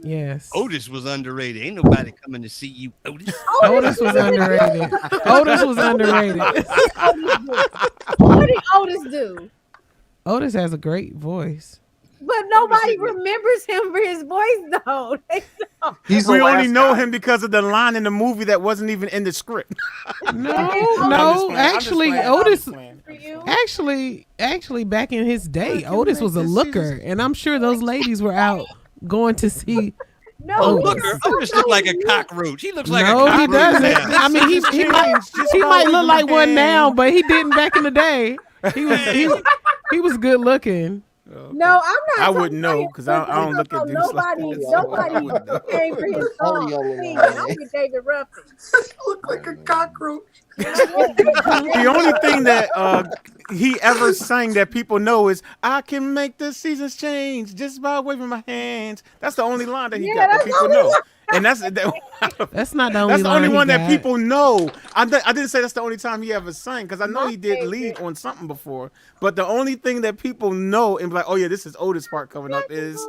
Yes. Otis was underrated. Ain't nobody coming to see you, Otis. Otis was underrated. Otis was underrated. What did Otis do? Otis has a great voice. But nobody remembers him for his voice, though. They don't. He's the We only last know guy. him because of the line in the movie that wasn't even in the script. No, I'm no. just playing. Actually, I'm Otis. just playing. For you? Actually, back in his day, Otis was a looker, and I'm sure those ladies were out going to see. No, Oh, Otis. look, Otis looked like a cockroach. He looks like No, a he cockroach. doesn't. now. I mean, he might look like one now, but he didn't back in the day. He was good looking. No, I'm not. I talking wouldn't about know his because I don't look at voice. dudes like Nobody that. came for his song. Singing. I'm with David Ruffin. Look like a cockroach. The only thing that he ever sang that people know is "I can make the seasons change just by waving my hands." That's the only line that he got that people know, and that's That's not the only. that's the only line he one that got. people know. I didn't say that's the only time he ever sang because I know he did lead on something before, but the only thing that people know and be like, "Oh yeah, this is Otis part coming up," is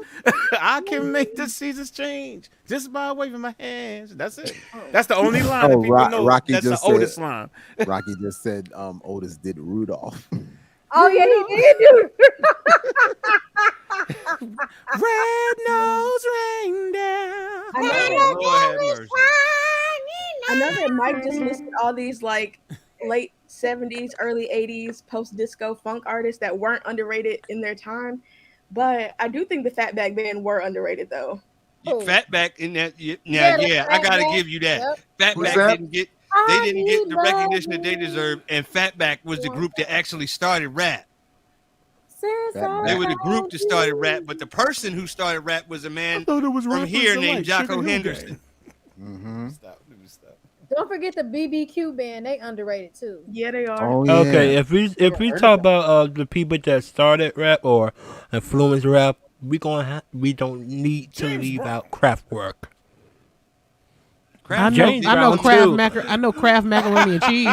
"I can make the seasons change just by waving my hands." That's it. That's the only line that people know. Rocky That's the just Otis said, line. Rocky just said Otis did Rudolph. Oh yeah, he did do. Red nose reindeer. Lord have mercy. I know that Mike just listed all these like late 70s, early 80s post disco funk artists that weren't underrated in their time. But I do think the Fatback Band were underrated though. Fatback in that, Yeah, yeah, the I gotta Fatback. give you that. Yep. Who's Fatback that? didn't get the recognition that they deserved, and Fatback was the group that actually started rap. They were the group that started rap, but the person who started rap was a man from here named Jocko Henderson. Don't forget the BBQ band. They underrated too. Yeah, they are. Oh yeah. Okay, if we talk about the people that started rap or influenced rap, we don't need to leave out Kraftwerk. I know, James I know Brown, Kraft too. I know Kraft macaroni and cheese.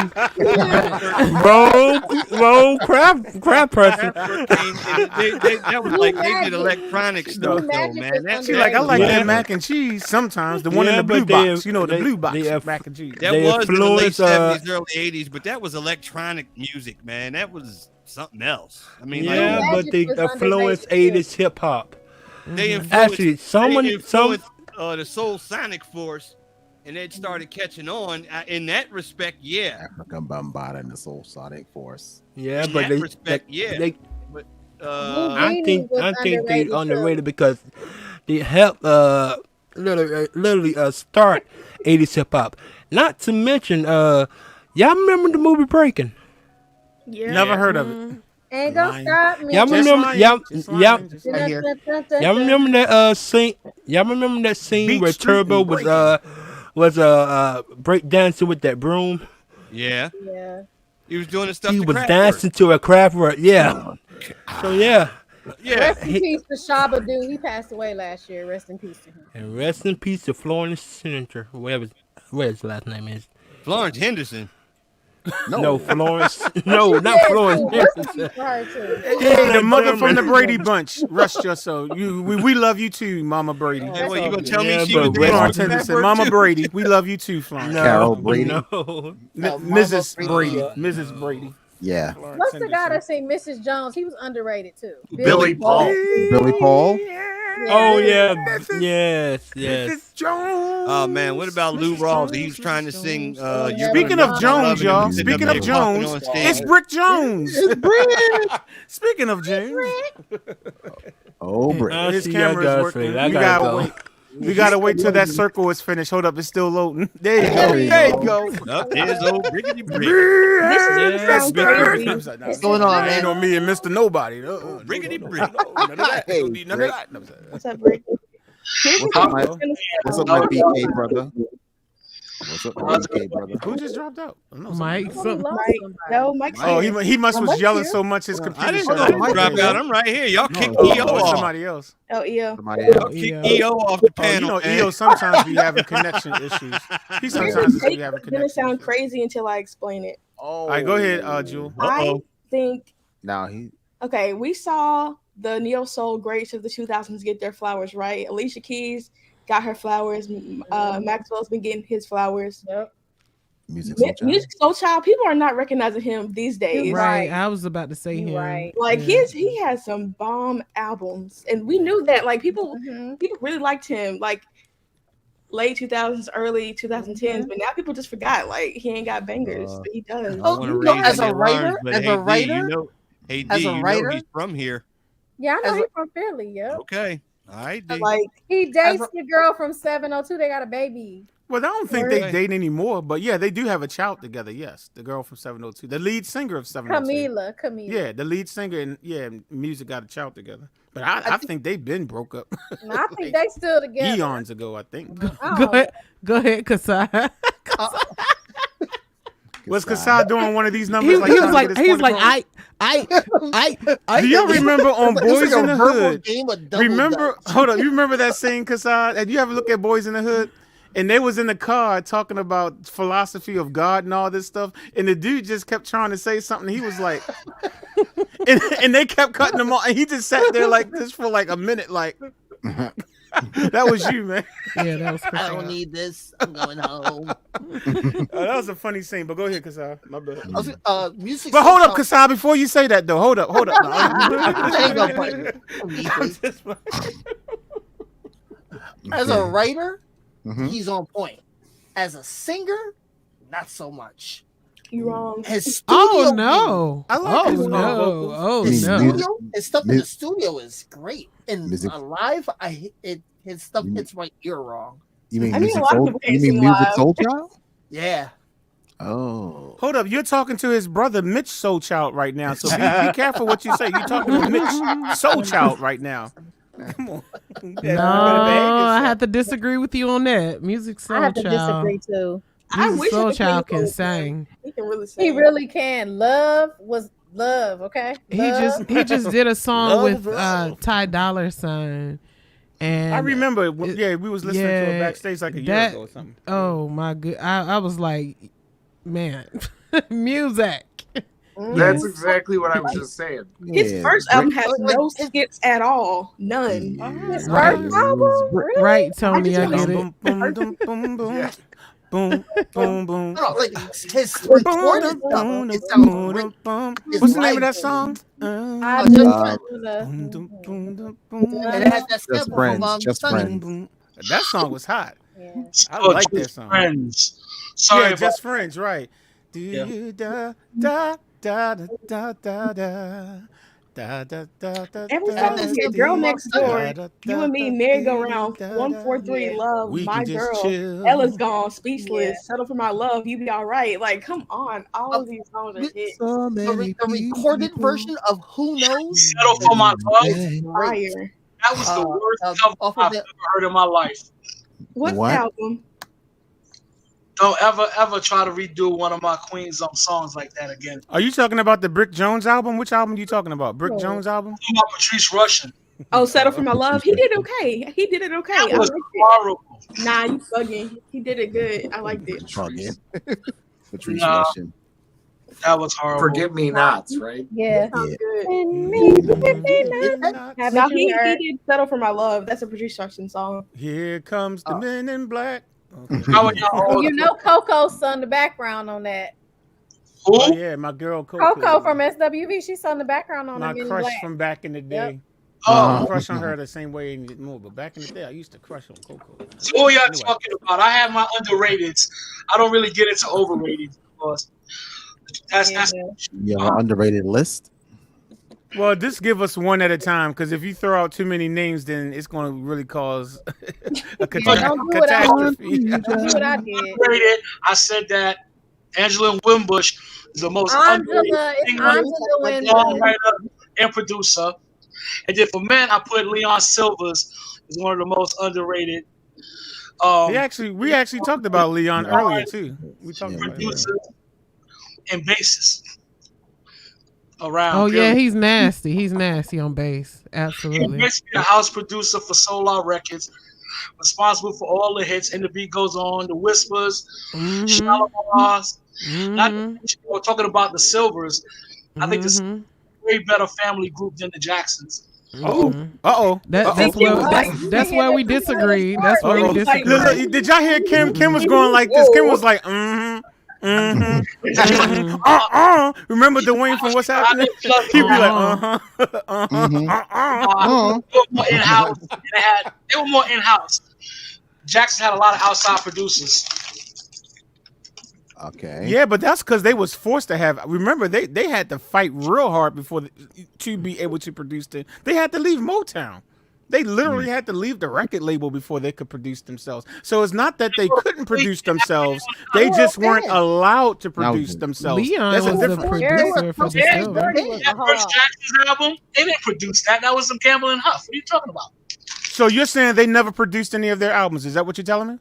Wrong crab person. That was like they did electronic stuff though, man. She like, I like that Yeah. mac and cheese sometimes. The one in Yeah, the blue but they- box. You know, the they- blue box they- mac and cheese. That They was in the late influenced, 70s, early 80s, but that was electronic music, man. That was something else. I mean, Yeah, like, but they influenced 80s hip hop. they influenced, Actually, they influenced the Soul Sonic Force, and it started catching on. In that respect, yeah. African Bambaataa and the Soul Sonic Force. Yeah, In but that they, respect, they, yeah. they But I think was they underrated, underrated because they helped literally start 80s hip hop. Not to mention, y'all remember the movie Breaking? Yeah. Never heard of it. Ain't gonna stop me. Y'all remember? Y'all Right remember that scene? Y'all remember that scene Beat where Street Turbo and was break dancing with that broom? yeah, Yeah. he was doing the stuff. He to was Kraftwerk. dancing to a Kraftwerk. Yeah. So yeah. Yeah. Rest in peace to Shaba dude. He passed away last year. Rest in peace to him. And rest in peace to Florence Senator, whatever his last name is. Florence Henderson. No, Florence. No, not Florence Henderson. Hey, the mother from the Brady Bunch. Rest your soul. We love you too, Mama Brady. Hey, what, you gonna tell Yeah, me she but was rest- Florence dancing with Henderson, Kraftwerk Mama too? Brady. We love you too, Florence. Carol Brady. No. Mrs. Brady. Mrs. Brady. Yeah. Florence What's the guy Henderson. that sing Mrs. Jones? He was underrated too. Billy Paul. Billy Paul. Oh yeah. Yes. Mrs. Jones. Oh man, what about Lou Rawls? He was trying to sing. You're Speaking Gonna of Be Loving Jones, Him, y'all. sitting up Speaking there of popping Jones, on stage. it's Brick Jones. It's Brick. Speaking of Jones, Oh, Brick. I his see y'all camera's guys working. say, I We gotta gotta go. wait. We gotta wait till that circle is finished. Hold up, it's still loading. There you go. There you go. Up here's old Brickety Brick. sounds crazy. What's going on, Ain't man? no me and Mr. Nobody. Brickety Brick. None of that. Hey, None of Brick. that. No, What's up, Rick? What's up, my BK brother? What's up, my BK brother? Who just dropped out? I don't know, Mike. Somebody lost Mike. somebody. No, Mike's Oh, here. he must was Mike's yelling here. so much his I computer didn't shut know off. who dropped out. I'm right here. Y'all kicked Oh, EO it's off. somebody else. Oh, EO. Somebody else. Y'all kicked EO off the Oh, you panel. know, man. EO sometimes be having connection issues. He sometimes be having It's gonna connection sound issues. crazy until I explain it. Oh. All right, go ahead, Jewel. I think Now he. okay, we saw the neo soul greats of the 2000s get their flowers, right? Alicia Keys got her flowers. Maxwell's been getting his flowers. Yep. Music Soul Child, people are not recognizing him these days. Right. I was about to say him. Right. Like Yeah. he has some bomb albums, and we knew that. Like people really liked him. Like late 2000s, early 2010s, but now people just forgot. Like he ain't got bangers, but he does. I Oh, wanna you know, raise as a any writer, alarms, but as hey, a D, writer, you know, hey, as D, a you know writer- he's from here. Yeah, I know As he's from Philly. Yep. Okay. All right, D. Like He dates As the girl from 702. They got a baby. Well, I don't think they Right. date anymore, but yeah, they do have a child together. Yes, the girl from 702, the lead singer of 702. Camila. Yeah, the lead singer and music got a child together. But I think they've been broke up And I think they still together. eons ago. I think. Go ahead, Kasai. Was Kasai doing one of these numbers? He like was trying to like, get his he was point like, across? I. Do y'all remember on It's Boys like in a the verbal Hood? game of double Remember? dutch. Hold on. You remember that scene, Kasai? And you ever look at Boys in the Hood? And they was in the car talking about philosophy of God and all this stuff. And the dude just kept trying to say something. He was like, and they kept cutting him off. And he just sat there like this for like a minute. Like, that was you, man. Yeah, that was. I don't need this. I'm going home. That was a funny scene. But go ahead, Kasai. My bad. Music. But hold up, Kasai, before you say that, though. Hold up. No, There you go, partner. As a writer, he's on point. As a singer, not so much. You wrong. His studio Oh no! I like Oh his no! vocals. Oh his no! studio, his stuff in the Mus- studio is great. And Music- live, his stuff hits my ear wrong. You mean I mean, music a lot of soul? people You can't mean sing music live. soul child? Yeah. Oh. Hold up, you're talking to his brother Mitch Soulchild right now, so be careful what you say. You're talking to Mitch Soulchild right now. Come on. No, I have to disagree with you on that. Music Soul I have to Child. disagree too. I Music wish I Soul could Child play can both, sing. He can really sing. He really can. Love was love. Okay. He Love. just did a song Love with of love. Ty Dolla $ign. And I remember. Yeah, we was listening to it backstage like a year ago or something. Oh my good! I was like, man, music. That's exactly what I was just saying. His first album has no skits at all. None. His first album? Really? Right, Tony, I get it. Boom, boom, boom, boom, boom. Boom, boom, boom. No, like his recorded album. It sounds great. What's the name of that song? It has that sample from Just Sunny. Friends. That song was hot. I Oh, like that Just song. Friends. Sorry Yeah, about Just Friends, right. Do Yeah. you da da da da da da da. Da, da, da, da, Every da, time I da, hear da, Girl da, Next Door, da, da, You and Me, Merry Go Round, 143, Love, We My can just Girl, chill. Ella's Gone, Speechless, Settle for My Love, You Be Alright. Like, come on. All of these songs are hits. The recorded version of Who Knows? Settle for My Love. Fire. That was the worst cover I've ever heard in my life. What What? album? Don't ever try to redo one of my Queen's songs like that again. Are you talking about the Brick Jones album? Which album are you talking about? Brick Jones album? I'm about Patrice Russian. Oh, Settle for My Love. He did okay. He did it okay. That I was liked horrible. it. Nah, you bugging. He did it good. I liked it. Patrice Nah. Russian. That was horrible. Forget Me Nots, right? Yeah. Sounds good. Haven't Now you heard? he did Settle for My Love. That's a Patrice Russian song. Here comes the Men in Black. And you know Coco sung the background on that. Oh, yeah, my girl Coco. Coco from SWV, she sung the background on My the Men in crush Black. from back in the day. Yep. I crush on her the same way anymore, but back in the day, I used to crush on Coco. So who y'all talking about? I have my underrateds. I don't really get into overrated because that's You have an underrated list? Well, just give us one at a time, because if you throw out too many names, then it's going to really cause a catastrophe. Don't do what I did. Underrated. I said that Angela Wimbush is the most Angela, underrated it's Angela Wimbush. songwriter and producer. And then for men, I put Leon Silvers as one of the most underrated. we actually talked about Leon earlier too. We talked about producers and bassists around. Oh yeah, period. he's nasty. He's nasty on bass. He's Absolutely. basically a house producer for Solar Records, responsible for all the hits. And the Beat Goes On, The Whispers, Shalimars. Not we're talking about the Silvers. I think this is a way better family group than the Jacksons. That's where we disagree. That's where we disagree. Did y'all hear Kim? Kim was going like this. Kim was like, remember Dwayne from What's Happening? He'd be like, They were more in-house. Jackson had a lot of outside producers. Okay. Yeah, but that's because they was forced to have. Remember, they had to fight real hard to be able to produce them. They had to leave Motown. They literally had to leave the record label before they could produce themselves. So it's not that they couldn't produce themselves; they just weren't allowed to produce themselves. Leon That's a was the difference. producer for the Silver. That first Jackson's album, they didn't produce that. That was some Campbell and Huff. What are you talking about? So you're saying they never produced any of their albums? Is that what you're telling me?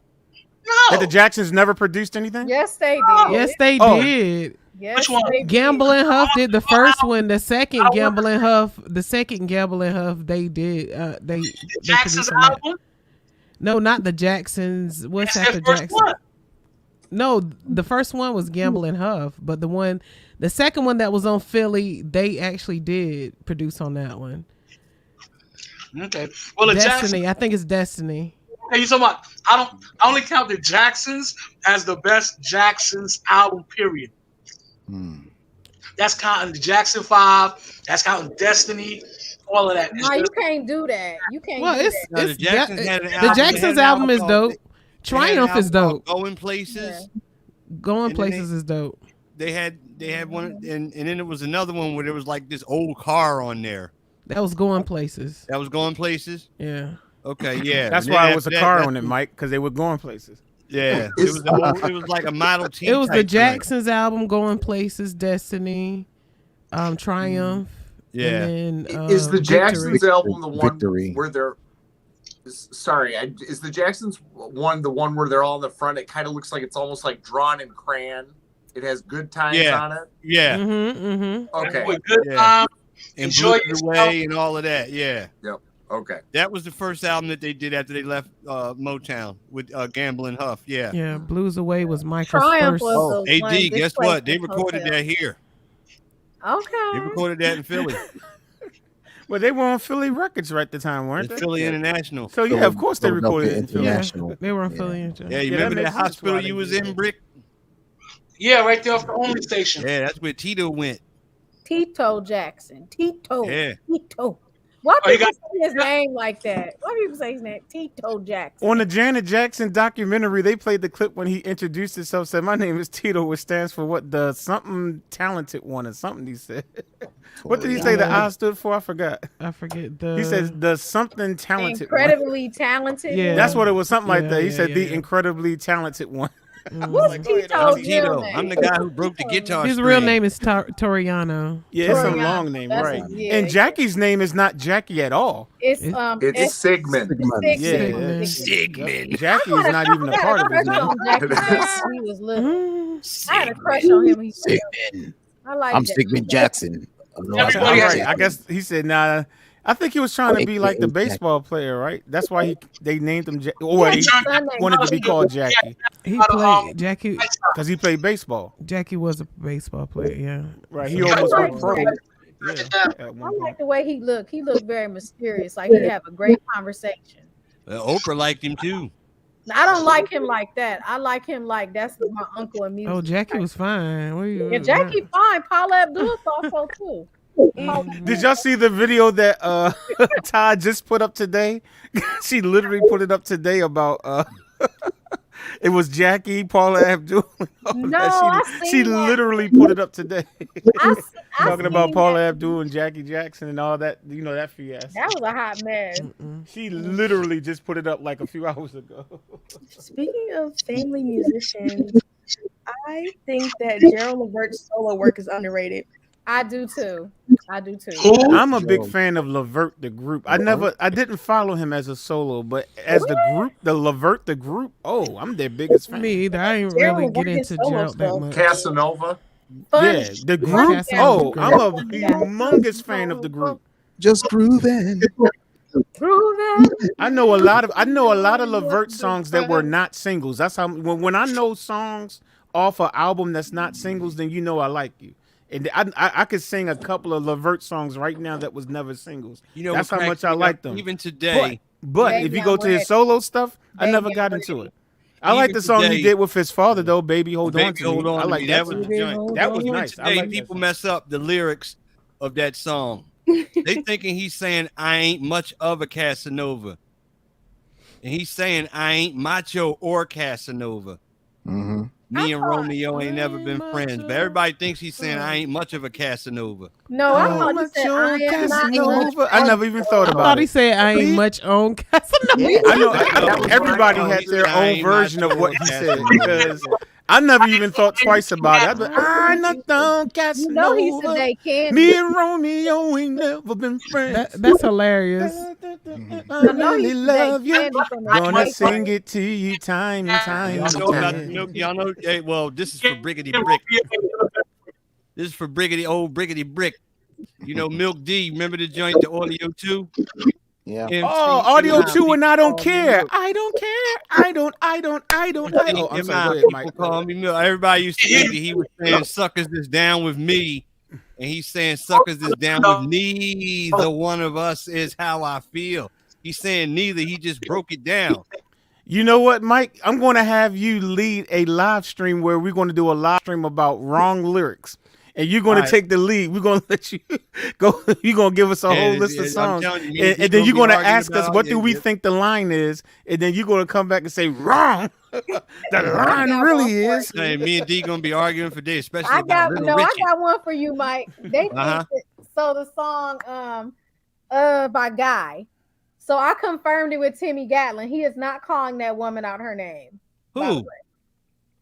No. That the Jacksons never produced anything? Yes, they did. Yes, they Oh. did. Yes, Which one? they did. Gamble and Huff did the first one. The second Gamble and Huff, they did. They Jackson's produced on that. album? No, not the Jacksons. What's That's after their first Jackson? one. No, the first one was Gamble and Huff, but the second one that was on Philly, they actually did produce on that one. Okay. Well, the Destiny, Jacksons. I think it's Destiny. Hey, you talking about? I only count the Jacksons as the best Jacksons album. Period. That's counting the Jackson 5. That's counting Destiny. All of that. No, you can't do that. You can't. Well, do it's that. the Jacksons had an the album- Jacksons they had an album is album dope. called- Triumph is dope. Going Places. Going And then Places is dope. They had one, and then there was another one where there was like this old car on there. That was Going Places. That was Going Places. Yeah. Okay, yeah. That's And why then it was a after car that- on it, Mike, because they were going places. Yeah, it was like a Model T. It was the type thing. Jacksons album, Going Places, Destiny, Triumph. Yeah. And then, Is the Jacksons Victory. album the one Victory. where they're? Sorry, is the Jacksons one the one where they're all in the front? It kind of looks like it's almost like drawn in crayon. It has Good Times Yeah. on it. Mm-hmm, mm-hmm. Okay. With good Yeah. time, And enjoy Blew It yourself. Away and all of that. Yeah. Yep. Okay. That was the first album that they did after they left Motown with Gamble and Huff. Yeah. Yeah, Blues Away was Michael's Triumph first. was the one. AD, guess what? They Displacement recorded Hotel. that here. Okay. They recorded that in Philly. Well, they were on Philly Records right at the time, weren't In they? Philly International. So yeah, of course they recorded it in Philly. International. They were on Philly. Yeah, you remember that hospital you was in, Brick? Yeah, right there off the only station. Yeah, that's where Tito went. Tito Jackson. Tito. Yeah. Tito. Why Oh, you people got- say his name like that? Why people say his name? Tito Jackson. On the Janet Jackson documentary, they played the clip when he introduced himself. Said, "My name is Tito," which stands for what? The something talented one, or something. He said. What did he say the I stood for? I forgot. I forget the. He says the something talented one. Incredibly talented. Yeah. That's what it was, something like Yeah, that. He yeah, said yeah, the yeah. incredibly talented one. What's Tito's I'm real Tito. name? I'm the guy who broke the guitar His string. real name is Toriano. Yeah, it's a Toriano. long name, That's right? yeah. And Jackie's name is not Jackie at all. It's It's Sigmund. Yeah, Sigmund. Jackie is not even a part of his name. He was little. I had a crush on him. He said, I like I'm that. Sigmund Jackson. All right, I guess he said, "Nah." I think he was trying to be like the baseball player, right? That's why they named him. Or he wanted to be called Jackie He played Jackie because he played baseball. Jackie was a baseball player. Yeah. Right. He almost went pro. Yeah. At I one point. like the way he looked. He looked very mysterious. Like he'd have a great conversation. Oprah liked him too. I don't like him like that. I like him like that's my uncle and music. Oh, Jackie was fine. What you? Yeah, Jackie fine. Paula Abdul thought so too. Did y'all see the video that Todd just put up today? She literally put it up today about it was Jackie, Paula Abdul. No, she literally put it up today. Talking about Paula Abdul and Jackie Jackson and all that, you know, that fiasco. That was a hot mess. She literally just put it up like a few hours ago. Speaking of family musicians, I think that Gerald Levert's solo work is underrated. I do too. I'm a big fan of Levert the group. I didn't follow him as a solo, but as the group, the Levert the group. Oh, I'm their biggest fan. Me either. I ain't really get into Gerald that much. Casanova. Yeah, the group. Oh, I'm a humongous fan of the group. Just grooving. I know a lot of Levert songs that were not singles. That's how when I know songs off an album that's not singles, then you know I like you. And I could sing a couple of Levert songs right now that was never singles. You know, that's how much I like them. Even today. But if you go to his solo stuff, I never got into it. I like the song he did with his father though, "Baby Hold On to Me." I like that. That was the joint. That was nice. Today, people mess up the lyrics of that song. They thinking he's saying I ain't much of a Casanova, and he's saying I ain't macho or Casanova. Mm-hmm. Me and Romeo ain't never been friends, but everybody thinks he's saying I ain't much of a Casanova. No, I thought he said I am not Casanova. I never even thought I about thought he it. said I ain't much on Casanova. I know everybody had their own version of what he said because I never even thought twice about it. I'd be like, I not on Casanova. You know he said they can't. Me and Romeo ain't never been friends. That's hilarious. I really love you. Gonna sing it to you time and time and time. Y'all know. Hey, well, this is for Brickety Brick. This is for Brickety Brick. You know, Milk D. Remember the joint, the Audio 2? Yeah. Oh, Audio 2 and I Don't Care. I don't care. I don't. Oh, I'm sorry. Go ahead, Mike. People call me Milk. Everybody used to think that he was saying suckers is down with me. And he's saying suckers is down with neither one of us is how I feel. He's saying neither. He just broke it down. You know what, Mike? I'm going to have you lead a live stream where we're going to do a live stream about wrong lyrics. And you're going to take the lead. We're going to let you go. You're going to give us a whole list of songs. And then you're going to ask us, what do we think the line is? And then you're going to come back and say, wrong. The line really is. Hey, me and D going to be arguing for days, especially I about got Little no. Richard. I got one for you, Mike. They think that, so the song by Guy. So I confirmed it with Timmy Gatlin. He is not calling that woman out her name. Who?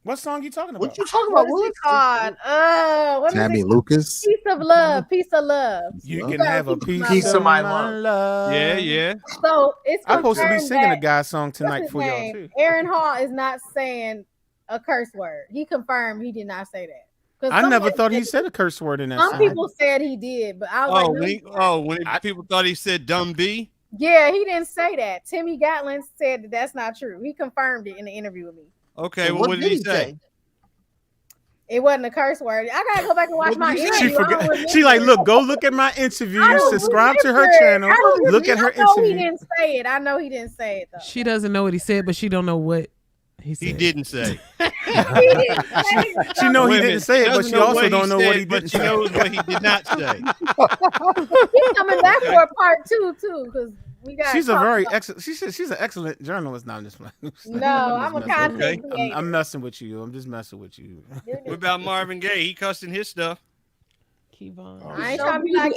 What song you talking about? What you talking What about? is it called? What is Tammy it? Lucas. Piece of love. Piece of love. You can have a piece of my love. Yeah, yeah. So it's I'm supposed to be confirmed singing a that- guy's song tonight what's for his y'all name? too. Aaron Hall is not saying a curse word. He confirmed he did not say that. 'Cause I never somebody thought he said- said a curse word in that Some song. people said he did, but I was Oh, like, when people thought he said dumb B. Yeah, he didn't say that. Timmy Gatlin said that that's not true. He confirmed it in the interview with me. Okay, So well, what did he say? It wasn't a curse word. I gotta go back and watch my She interview. forgot. She like, look, go look at my interview. I don't Subscribe to her remember it. channel. I don't Look at her I know he interview. didn't say it. I know he didn't say it though. She doesn't know what he said, but she don't know what he said. He didn't say. She know he didn't say it, but she also don't know what he but didn't she say. knows what he did not say. He's coming back for a part 2 too, because we got. She's a very excellent. She's an excellent journalist. Now, I'm just playing. No, I'm a content creator. I'm messing with you. I'm just messing with you. What about Marvin Gaye? He cussed in his stuff. Kevon. I ain't trying to be like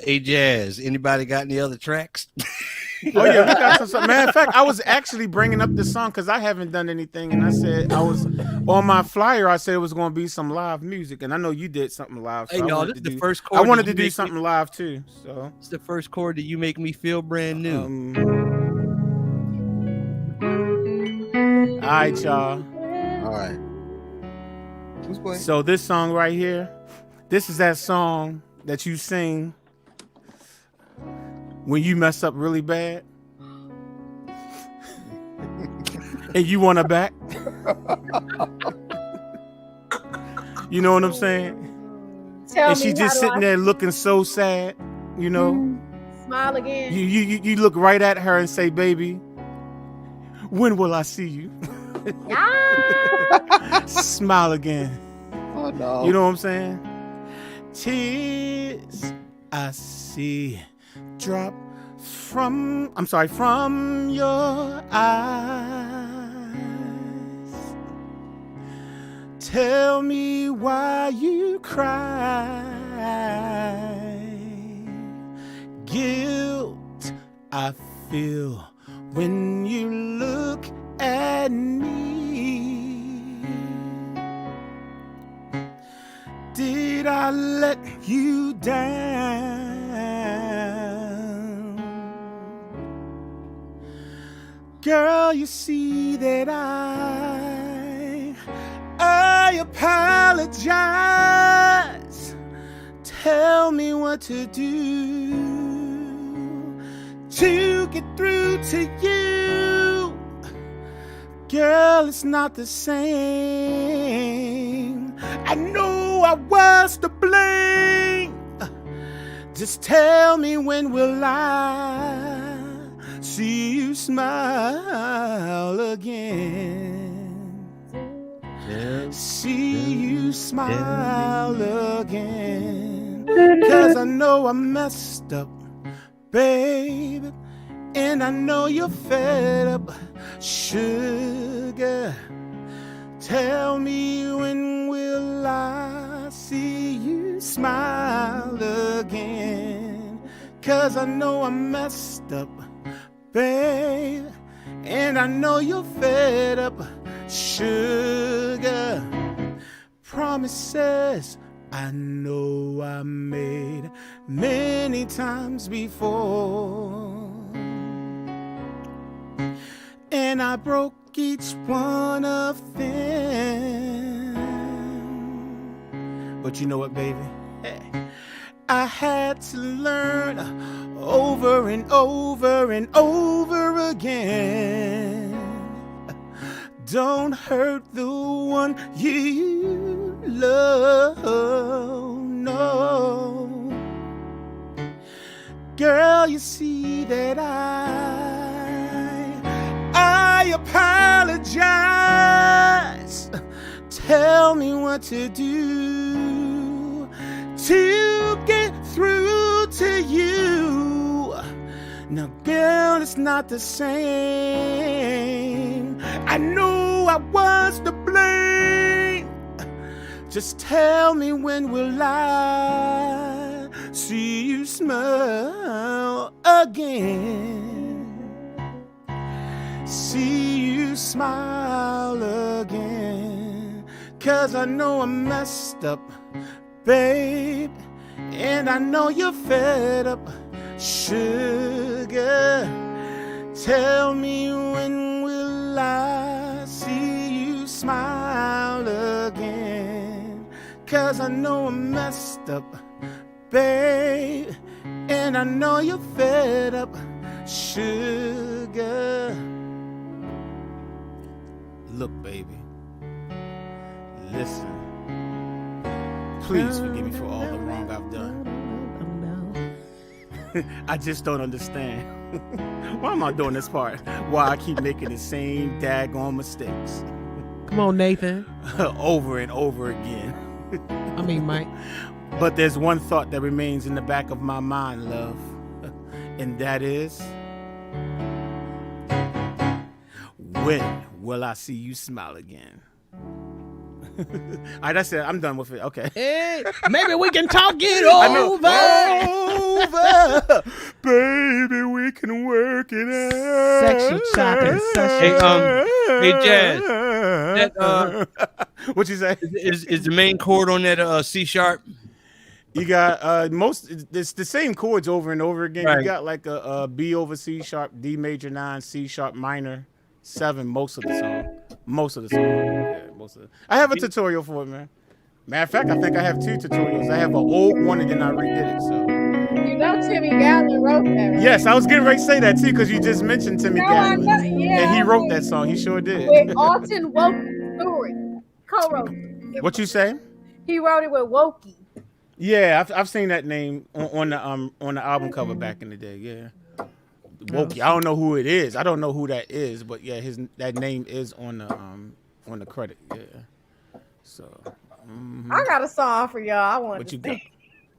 Hey Jazz, anybody got any other tracks? Oh yeah, we got some. Matter of fact, I was actually bringing up this song because I haven't done anything, and I said I was on my flyer. I said it was going to be some live music, and I know you did something live. So Hey, y'all, this is the first chord. I wanted to do something live too. So it's the first chord that you make me feel brand new. All right, y'all. All right. Who's playing? So this song right here, this is that song that you sing when you mess up really bad and you want her back. You know what I'm saying? And she just sitting there looking so sad, you know. Smile again. You look right at her and say, baby, when will I see you? Smile again. Oh no. You know what I'm saying? Tears I see drop from your eyes. Tell me why you cry. Guilt I feel when you look at me. Did I let you down? Girl, you see that I apologize. Tell me what to do to get through to you. Girl, it's not the same. I know I was to blame. Just tell me, when will I see you smile again? See you smile again. 'Cause I know I messed up, baby, and I know you're fed up. Sugar, tell me, when will I see you smile again? 'Cause I know I messed up, babe, and I know you're fed up. Sugar, promises I know I made many times before, and I broke each one of them. But you know what, baby? I had to learn over and over and over again. Don't hurt the one you love, no. Girl, you see that I apologize. Tell me what to do to get through to you. Now, girl, it's not the same. I know I was to blame. Just tell me, when will I see you smile again? See you smile again. 'Cause I know I messed up, babe, and I know you're fed up. Sugar, tell me, when will I see you smile again? 'Cause I know I messed up, babe, and I know you're fed up, sugar. Look, baby, listen. Please forgive me for all the wrong I've done. I just don't understand. Why am I doing this part? Why I keep making the same daggone mistakes. Come on, Nathan. Over and over again. I mean, Mike. But there's one thought that remains in the back of my mind, love. And that is, when will I see you smile again? All right, that's it. I'm done with it. Okay. Hey, maybe we can talk it over. Baby, we can work it out. Sexual chopping session. Hey, Jazz. That, what you say? Is the main chord on that C sharp? You got it's the same chords over and over again. Right. You got like a B over C sharp, D major 9, C sharp minor 7 most of the song. Yeah, I have a tutorial for it, man. Matter of fact, I think I have 2 tutorials. I have an old one and then I redid it. So You know Timmy Gatlin wrote that, right? yes, I was getting ready to say that too because you just mentioned Timmy Gatlin. And he wrote that song. He sure did. With Alton Wokey Stewart. Co-wrote it. What you say? He wrote it with Wokey. Yeah, I've seen that name on the album cover back in the day. Yeah, Wokey. I don't know who it is. I don't know who that is, but yeah, that name is on the credit. Yeah. So. I got a song for y'all. I want What to you sing. got?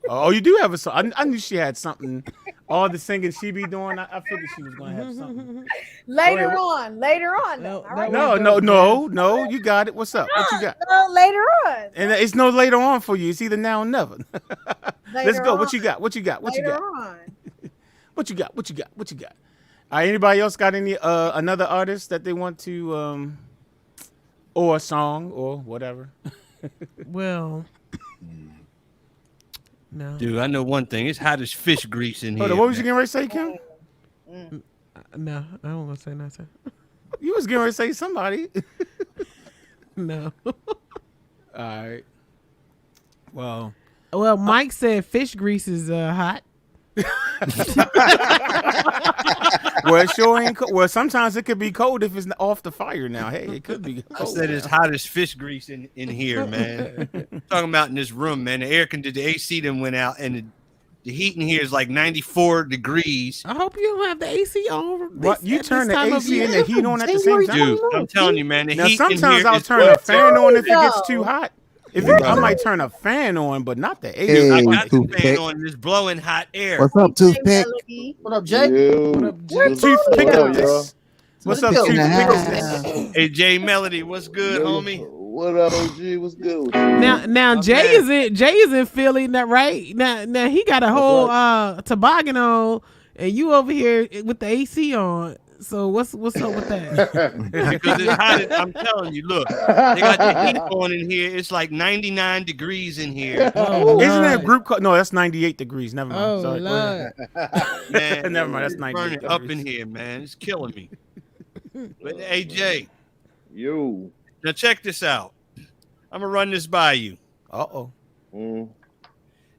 Oh, you do have a song. I knew she had something. All the singing she be doing, I figured she was gonna have something. Later on. No, All right? No. You got it. What's up? What you got? No, later on. And it's no later on for you. It's either now or never. Let's go. on. What you got? What you got? Later on. What you got? What you got? All right, anybody else got any another artist that they want to or a song or whatever? Well, no. Dude, I know one thing. It's hot as fish grease in here. Hold on, what was you getting ready to say, Kim? No, I don't want to say nothing. You was getting ready to say somebody. No. All right. Well, Mike said fish grease is hot. Well, it sure ain't. Well, sometimes it could be cold if it's off the fire. Now, hey, it could be. I said it's hot as fish grease in here, man. Talking about in this room, man. The air conditioner, the AC then went out, and the heat in here is like 94 degrees. I hope you don't have the AC on. What you turn the AC and the heat on at the same time? Dude, I'm telling you, man. The Now, heat in sometimes here I'll is turn a fan on if it gets too hot. I might turn a fan on, but not the AC. I got the fan on and it's blowing hot air. What's up, Toothpick? What up, Jay? What up, Toothpick? What's up, Toothpick? Hey, Jay Melody, what's good, homie? What up, OG? What's good? Now Jay is in Philly, that right? Now he got a whole toboggan on, and you over here with the AC on. So what's up with that? Because it's hot. I'm telling you, look, they got the heat on in here. It's like 99 degrees in here. Oh, isn't that a group called? No, that's 98 degrees. Never mind. Oh, Sorry. Lord. Man, Never mind. That's it's 98 burning degrees. up in here, man. It's killing me. But hey, Jay. Yo. Now check this out. I'm gonna run this by you. Uh-oh. Mm.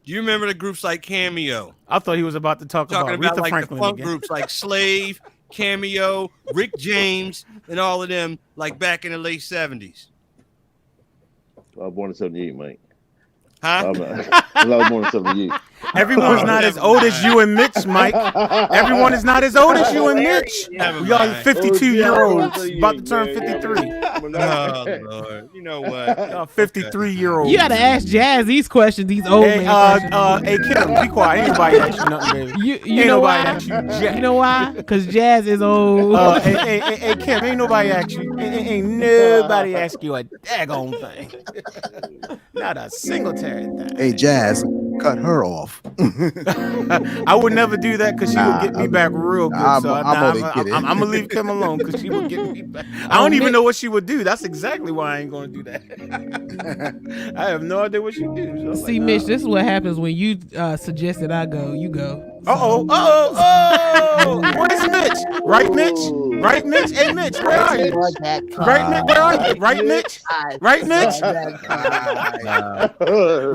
Do you remember the groups like Cameo? I thought he was about to talk Talking about about Aretha like Franklin the funk again. groups like Slave, Cameo, Rick James, and all of them, like back in the late 70s. I was born in 78, Mike. Huh? I was born in 78. Everyone's not as old as you and Mitch, Mike. Everyone is not as old as you and Mitch. We are 52-year-olds about to turn 53. Oh, Lord. You know what? 53-year-olds. You gotta ask Jazz these questions, these old Hey, man questions. hey, Kim, be quiet. Ain't nobody ask you nothing, baby. You Ain't know nobody why? ask you jack. You know why? Because Jazz is old. Hey, Kim, ain't nobody ask you. Ain't nobody ask you a daggone thing. Not a single thing. Hey, Jazz, cut her off. I would never do that because she would get me back real good. I'm I'm only kidding. gonna leave Kim alone because she would get me back. I don't even know what she would do. That's exactly why I ain't gonna do that. I have no idea what she do. So See, Mitch, this is what happens when you suggest that I go. You go. Oh! Where's Mitch? Right, Mitch? Right, Mitch? Hey, Mitch, where are you? Right, Mitch? Where are you? Right, Mitch? Right, Mitch?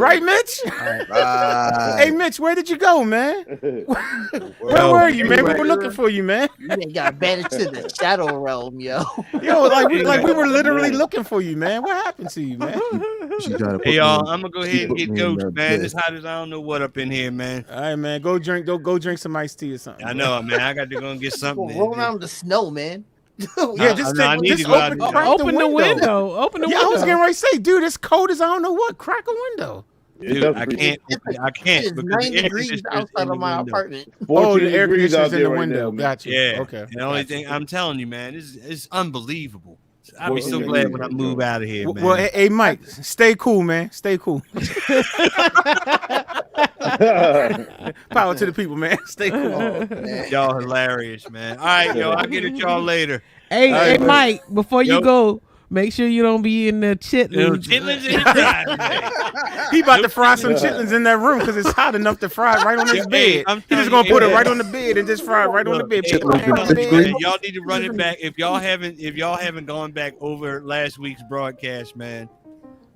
Right, Mitch? Hey, Mitch, where did you go, man? Where were you, man? We were looking for you, man. You ain't got banished to the shadow realm, yo. Yo, like we were literally looking for you, man. What happened to you, man? Hey y'all, I'm gonna go ahead and get Ghost, man. It's hot as I don't know what up in here, man. All right, man. Go drink some iced tea or something. I know, man. I got to go and get something. Roll around the snow, man. Yeah, just open the window. Open the window. Yeah, I was getting ready to say, dude, it's cold as I don't know what. Crack a window. Dude, I can't. It's 9 degrees outside of my apartment. Oh, the air conditioner's in the window. Gotcha. Yeah. Okay. The only thing I'm telling you, man, it's unbelievable. I'll be so glad when I move out of here, man. Well, hey, Mike, stay cool, man. Stay cool. Power to the people, man. Stay cool. Y'all hilarious, man. All right, yo, I'll get at y'all later. Hey, Mike, before you go, make sure you don't be in the chitlins. He about to fry some chitlins in that room because it's hot enough to fry it right on his bed. He just gonna put it right on the bed and just fry it right on the bed. Y'all need to run it back. If y'all haven't gone back over last week's broadcast, man,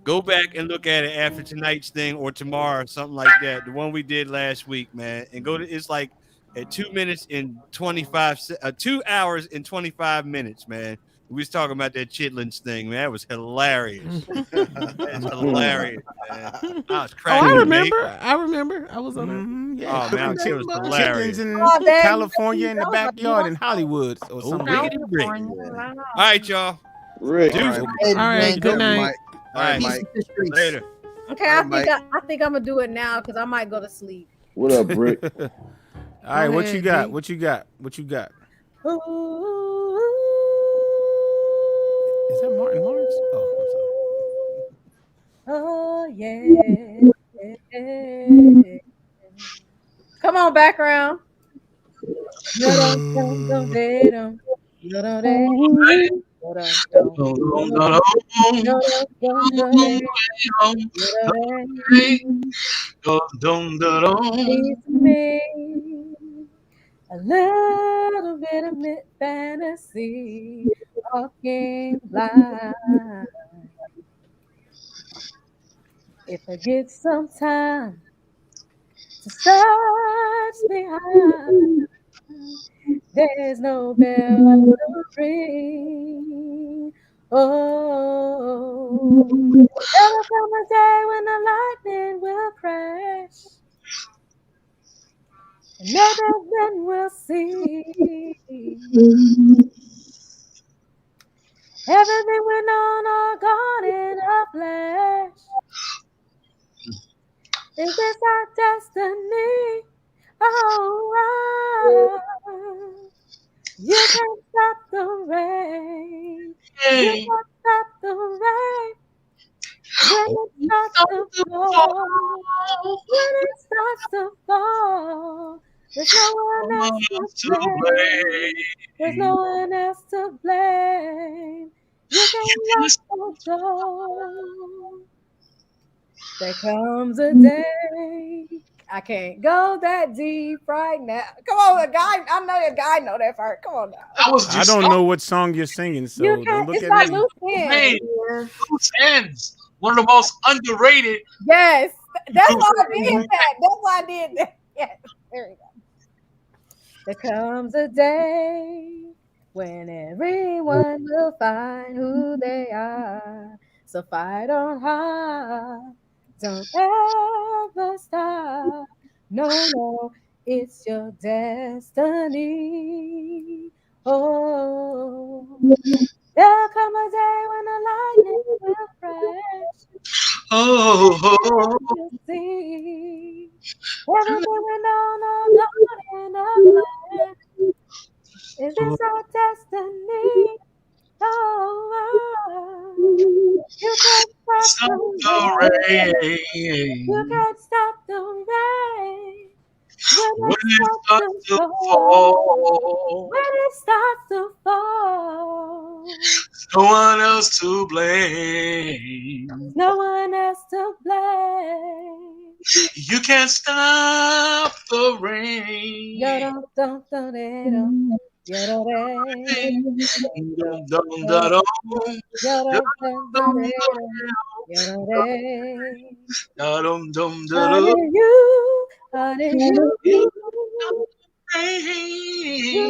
go back and look at it after tonight's thing or tomorrow or something like that. The one we did last week, man, and it's like at 2 minutes and 2 hours and 25 minutes, man. We was talking about that chitlins thing, man. That was hilarious. That's hilarious, man. I was cracking. I remember. I was on it. Yeah. Oh man, it was hilarious. Chitlins in California in the backyard in Hollywood or something. All right, y'all. Rick. All right. Good night. All right, Mike. Later. Okay, I think I'm gonna do it now because I might go to sleep. What up, Brick? All right, what you got? What you got? Is that Martin Lawrence? Oh yeah. Come on, background. A little bit of fantasy, walking blind. If I get some time to search behind, there's no bell to ring. Oh, there'll come a day when the lightning will crash. Another then we'll see. Everything went on all gone in a flash. Is this our destiny? Oh, you can't stop the rain. You can't stop the rain. When it starts to fall, when it starts to fall, there's no one else to blame. There's no one else to blame. You can lock the door. There comes a day. I can't go that deep right now. Come on, a guy. I know a guy know that part. Come on now. I don't know what song you're singing, so don't look it's at like me. Loose Ends. Loose Ends. One of the most underrated. Yes. That's why I did that. That's why I did that. Yes. There we go. There comes a day when everyone will find who they are. So fight on hard. Don't ever stop. No, it's your destiny. Oh, there'll come a day when the lightning will crash. Oh, you'll see everything we know, no, in a flash. Is this our destiny? Oh, you can't stop the rain. You can't stop the rain. When it starts to fall. When it starts to fall. No one else to blame. No one else to blame. You can't stop the rain. Don't. You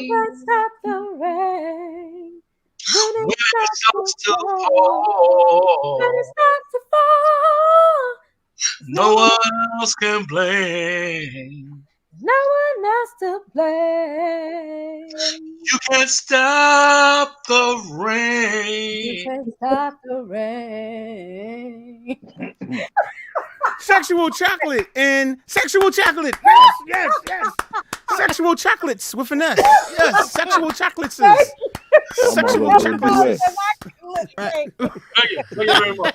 can't stop the rain. When When it it starts starts to to fall, when it fall, starts to fall, no one else can blame. no one else to blame. You can't stop the You rain. can't stop the rain. Sexual chocolate and sexual chocolate. Yes. Sexual chocolates with an S. Yes, sexual chocolates. Sexual I'm gonna do it. chocolates. Thank you very much.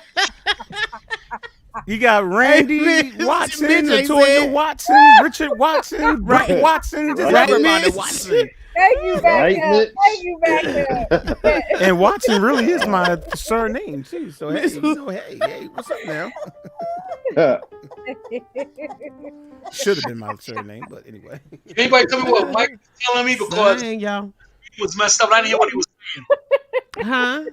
You got Randy Hey, Watson, Mitch, Latoya said- Watson, Richard Watson, Brett Right. Watson, just Right, everybody Mitch. Watson. Thank you, back Right, up. Mitch? Thank you, back up. And Watson really is my surname too. So hey, what's up now? Should have been my surname, but anyway. Anybody tell me what Mike was telling me because Dang, y'all. he was messed up. I didn't hear what he was saying. Huh?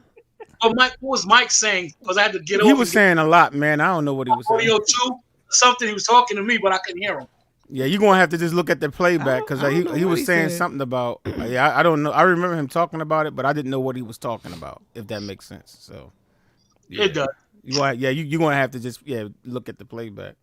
But Mike, what was Mike saying? Because I had to get over. He was saying a lot, man. I don't know what he was saying. audio too. Something he was talking to me, but I couldn't hear him. Yeah, you're gonna have to just look at the playback because I don't know he what was he saying said. something about. I don't know. I remember him talking about it, but I didn't know what he was talking about. If that makes sense. So yeah. It does. You're gonna have to just look at the playback.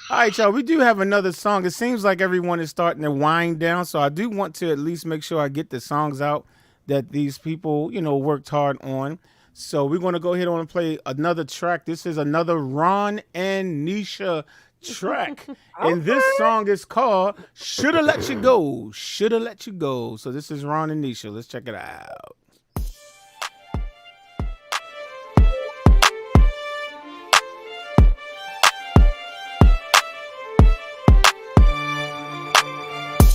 All right, y'all. We do have another song. It seems like everyone is starting to wind down, so I do want to at least make sure I get the songs out that these people worked hard on. So we're gonna go ahead on and play another track. This is another Ron and Nisha track. And this song is called Shoulda Let You Go. Shoulda Let You Go. So this is Ron and Nisha. Let's check it out.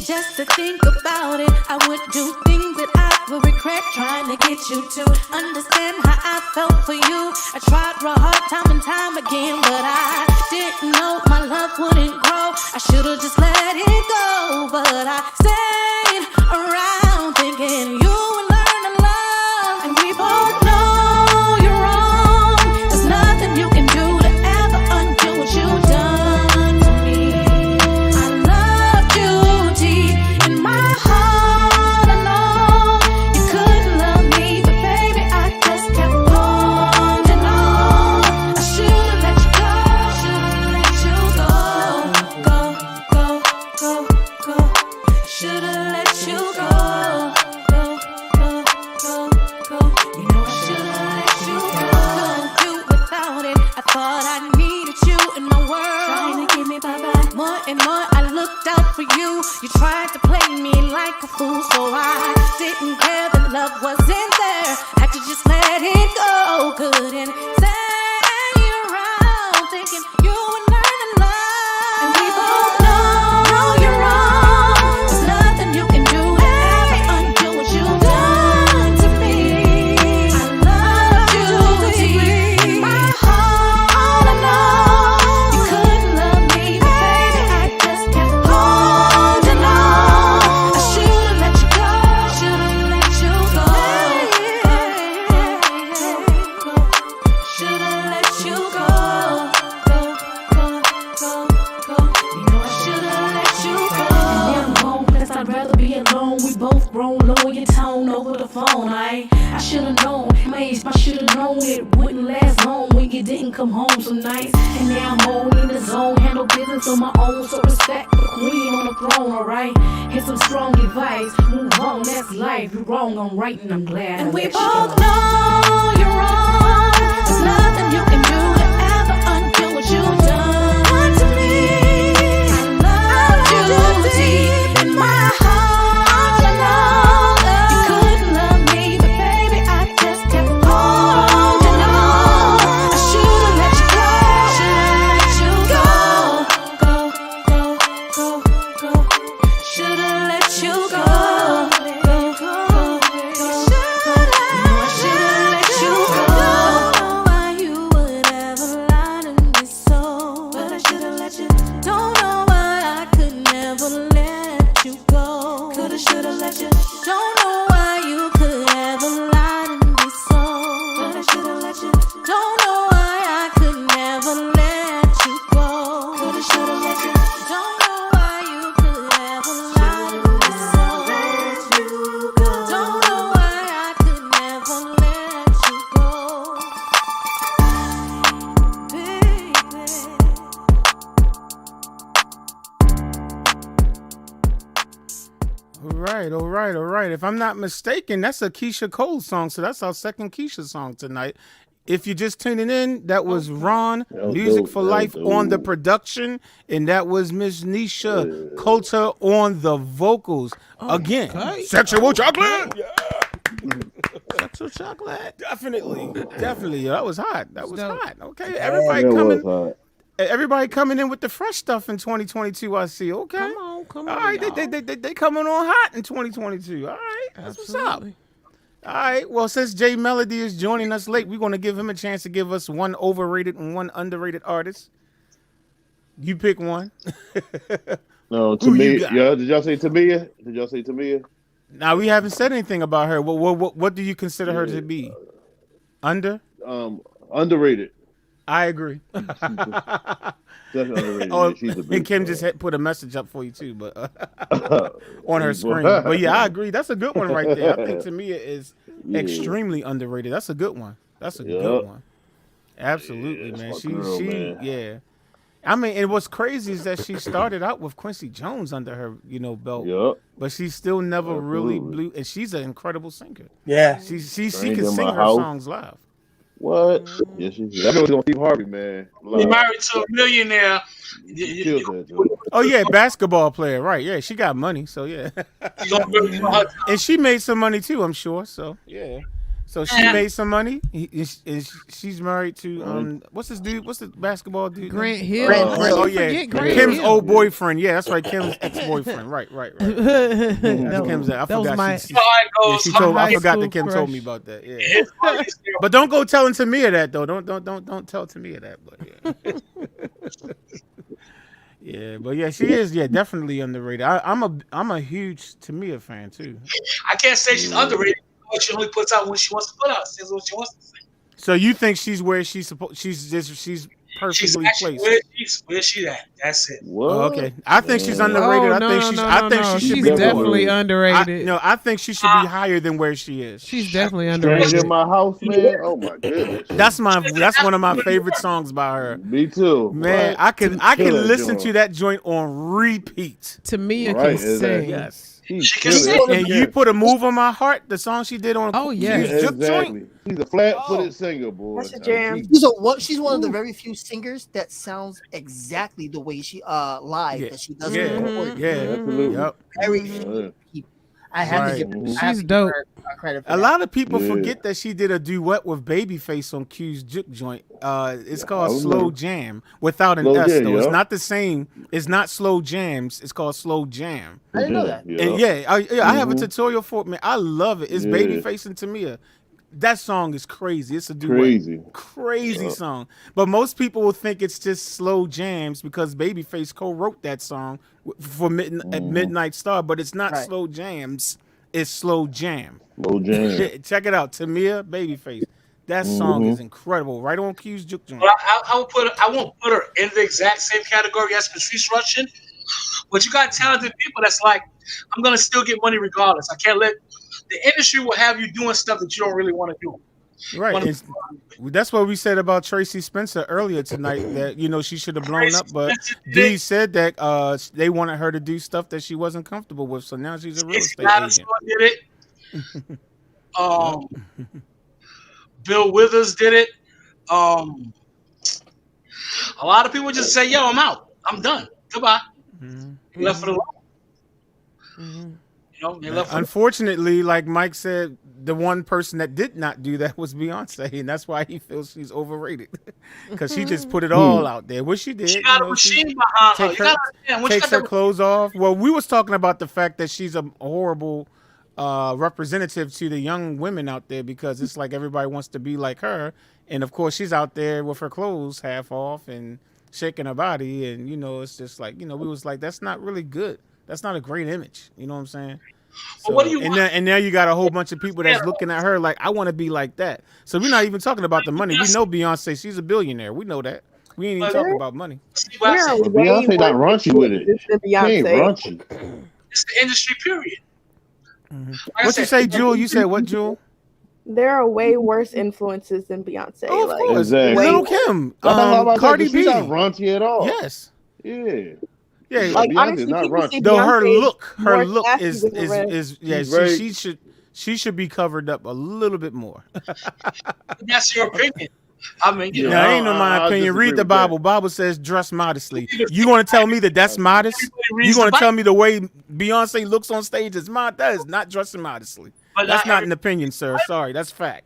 Just to think about it, I would do things that I would regret trying to get you to understand how I felt for you. I tried real hard time and time again, but I didn't know my love wouldn't grow. I should've just let it go, but I stayed around thinking you would learn to love. And we both know you're wrong. There's nothing you can do to ever undo what you've done to me. I loved you deep in my heart alone. You couldn't love me, but baby, I just kept holding on. I should've let you go, should've let you go, go, go, go, go. Should've let you go, go, go, go, go. You know I should've let you go. Couldn't do without it. I thought I needed you in my world. Trying to give me bye-bye. More and more I looked out for you. You tried to play me like a fool, so I didn't care that love wasn't there. Had to just let it go. Couldn't stay around thinking you would learn to love. And we both know you're wrong. There's nothing you can do to ever undo what you've done to me. I loved you deep in my heart alone. You couldn't love me, but baby, I just kept holding on. I should've let you go, should've let you go. Should've let you go, go, go, go, go. You know I should've let you go. Yeah, I'm home, guess I'd rather be alone. We both grown, lower your tone over the phone. I should've known, my age, I should've known it wouldn't last long when you didn't come home some nights. And now I'm home in the zone, handle business on my own, so respect the queen on the throne, alright? Here's some strong advice, move on, that's life. You're wrong, I'm right, and I'm glad. And we both know you're wrong. There's nothing you can do to ever undo what you've done to me. I loved you deep in my heart alone. You couldn't love me, but baby, I just kept holding on. I should've let you go, should've let you go, go, go, go, go. Should've let you go, go, go, go, go. You know I should've let you go. Why you would probably should have let you. Don't know why you could ever lie to yourself. Don't know why I could never let you go, baby. All right. If I'm not mistaken, that's a Keisha Cole song. So that's our second Keisha song tonight. If you're just tuning in, that was Ron, Music for Life on the production, and that was Miss Nisha Coulter on the vocals. Again, Sexual Chocolate. Sexual Chocolate. Definitely. That was hot. Okay, everybody coming in with the fresh stuff in 2022. I see. Okay. Come on. All right, they coming on hot in 2022. All right, that's what's up. All right, well, since Jay Melody is joining us late, we're going to give him a chance to give us one overrated and one underrated artist. You pick one. No, Tamia. Yeah, did y'all say Tamia? Now, we haven't said anything about her. What do you consider her to be? Underrated. I agree. Underrated. And Kim just put a message up for you too, but on her screen. But yeah, I agree. That's a good one right there. I think Tamia is extremely underrated. That's a good one. Good one. Absolutely, man. Yeah. I mean, and what's crazy is that she started out with Quincy Jones under her, belt. But she still never really blew. And she's an incredible singer. Yeah. She can sing her songs live. What? Yeah, I know it's on Steve Harvey, man. You're married to a millionaire. Oh yeah, basketball player, right? Yeah, she got money, so yeah. And she made some money too, I'm sure. So yeah. So she made some money. She's married to what's this dude? What's the basketball dude? Grant Hill. Oh yeah, Kim's old boyfriend. Yeah, that's right. Kim's ex-boyfriend. Right. That's Kim's. I forgot. I forgot that Kim told me about that. Yeah. But don't go telling Tamia that though. Don't tell Tamia that. But yeah. Yeah, but yeah, she is definitely underrated. I'm a huge Tamia fan too. I can't say she's underrated. She only puts out when she wants to put out. Says what she wants to say. So you think she's where she's perfectly placed? Where she at? That's it. Oh, okay, I think she's underrated. I think she should be definitely underrated. I think she should be higher than where she is. She's definitely underrated. In my house, man. Oh my goodness. That's one of my favorite songs by her. Me too. Man, I can listen to that joint on repeat. Tamia can sing. Yes. She can sing. And you put a move on my heart. The song she did on. Oh yeah, exactly. She's a flat-footed singer, boy. That's a jam. She's one of the very few singers that sounds exactly the way she live that she does. Absolutely. Yep. Very I have to give her. She's dope. Credit for a lot of people forget that she did a duet with Babyface on Q's Juke joint. It's called Slow Jam without an S though. It's not the same. It's not Slow Jams. It's called Slow Jam. I didn't know that. And I have a tutorial for it, man. I love it. It's Babyface and Tamia. That song is crazy. It's a duet. Crazy song. But most people will think it's just Slow Jams because Babyface co-wrote that song for Midnight Star, but it's not Slow Jams. It's Slow Jam. Slow Jam. Check it out. Tamia, Babyface. That song is incredible. Right on Q's Juke joint. Well, I won't put her in the exact same category as Patrice Rushen, but you got talented people that's like, I'm gonna still get money regardless. I can't let the industry will have you doing stuff that you don't really want to do. Right. That's what we said about Tracy Spencer earlier tonight, that she should have blown up, but Dee said that they wanted her to do stuff that she wasn't comfortable with, so now she's a real estate agent. Did it. Bill Withers did it. A lot of people just say, "Yo, I'm out. I'm done. Goodbye." Left for the long. Unfortunately, like Mike said, the one person that did not do that was Beyonce, and that's why he feels she's overrated because she just put it all out there. What she did, she got a machine behind her. Takes her clothes off. Well, we was talking about the fact that she's a horrible representative to the young women out there because it's like everybody wants to be like her, and of course she's out there with her clothes half off and shaking her body, and it's just like we was like, that's not really good. That's not a great image. You know what I'm saying? So, what do you want? And now you got a whole bunch of people that's looking at her like, I want to be like that. So we're not even talking about the money. We know Beyonce, she's a billionaire. We know that. We ain't even talking about money. See what I said? But Beyonce not raunchy with it. Than She ain't Beyonce. raunchy. It's the industry, period. Like I What you said, say, Jewel? You said what, Jewel? There are way worse influences than Beyonce. Oh, of course. Exactly. Little Kim, Cardi B. She's not raunchy at all. Yes. Yeah. Yeah. Like, Beyonce's honestly, not people raunchy. see Though her Beyonce look more classy is than the rest. yeah. She's very- She should be covered up a little bit more. that's your opinion. I mean, you know, Now, ain't no my I opinion. disagree Read the with Bible. Bible says dress modestly. You going to tell me that that's modest? You going to tell me the way Beyonce looks on stage is that is not dressing modestly. But That's not not an opinion, sir. Sorry, that's fact.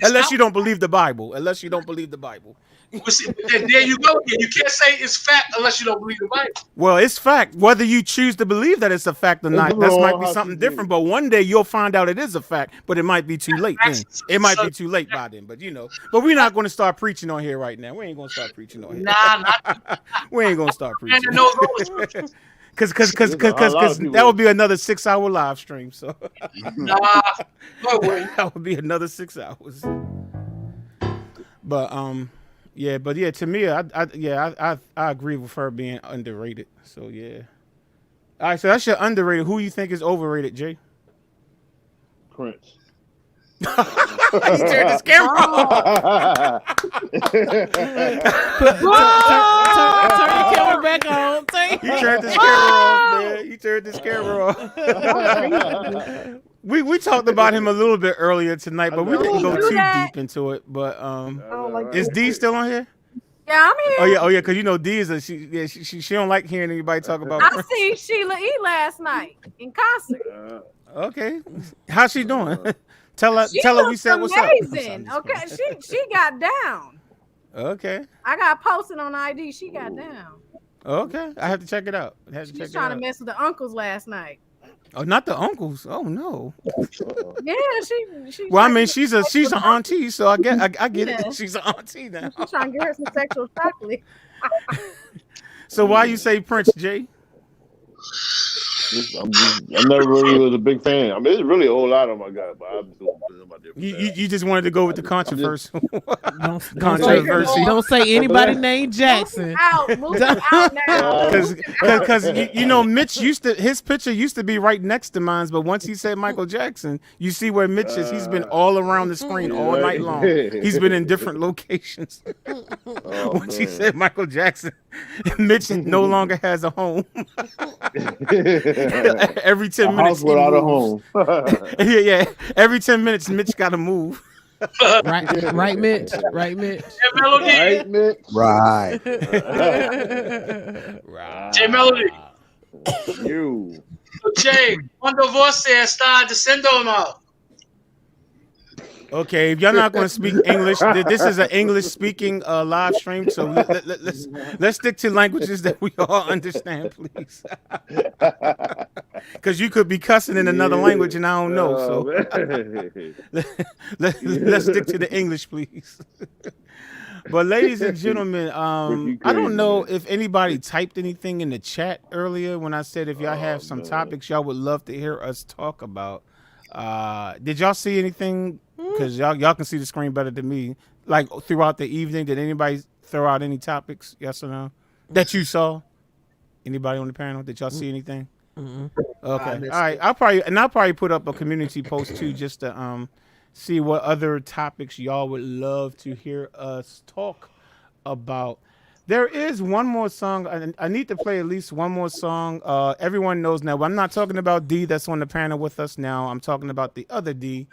Unless you don't believe the Bible. Unless you don't believe the Bible. there you go again. You can't say it's fact unless you don't believe the Bible. Well, it's fact. Whether you choose to believe that it's a fact or not, It's that wrong might be how something she did different. it. But one day you'll find out it is a fact, but it might be too late then. It might be too late by then. But but we're not going to start preaching on here right now. We ain't going to start preaching on here. Nah, We ain't going to start preaching. no, no, Because There's a lot of people- that would be another 6-hour live stream. So nah. Don't worry. that would be another 6 hours. But to me, I agree with her being underrated. So yeah. All right, so that's your underrated. Who you think is overrated, Jay? Prince. He turned his camera off. Turn your camera back on. He turned this camera off, man. He turned this camera off. We talked about him a little bit earlier tonight, but we didn't go too deep into it. But is D still on here? Yeah, I'm here. Oh yeah, because D is she don't like hearing anybody talk about. I seen Sheila E. last night in concert. Okay, how's she doing? Tell her we said what's up. Amazing. Okay, she got down. Okay. I got posted on ID. She got down. Okay, I have to check it out. She's trying to mess with the uncles last night. Oh, not the uncles. Oh no. Yeah, she. Well, I mean, she's an auntie, so I get Yeah. it. She's an auntie now. She's trying to get her some sexual chocolate. So why you say Prince, Jay? I never really was a big fan. I mean, there's really a whole lot of my guys, but I'm just going my different. You just wanted to go with the controversy. Controversy. Don't say anybody named Jackson. Move out now. Because Mitch his picture used to be right next to mine, but once he said Michael Jackson, you see where Mitch is. He's been all around the screen all night long. He's been in different locations. Once he said Michael Jackson, Mitch no longer has a home. Every 10 minutes, house without a home. yeah. Every 10 minutes, Mitch got to move. Right, Mitch. Right, Mitch. Right, Mitch. Right. J Melody. You. Jay, quando você está dizendo mal? Okay, if y'all not going to speak English, this is an English speaking live stream, so let's stick to languages that we all understand, please. Because you could be cussing in another language and I don't know. So let's stick to the English, please. But ladies and gentlemen, I don't know if anybody typed anything in the chat earlier when I said if y'all have some topics y'all would love to hear us talk about. Did y'all see anything? Because y'all can see the screen better than me. Like throughout the evening, did anybody throw out any topics? Yes or no? That you saw? Anybody on the panel? Did y'all see anything? Mm-hmm. Okay. All right. I'll probably put up a community post too, just to see what other topics y'all would love to hear us talk about. There is one more song. I need to play at least one more song. Everyone knows now. But I'm not talking about D that's on the panel with us now. I'm talking about the other D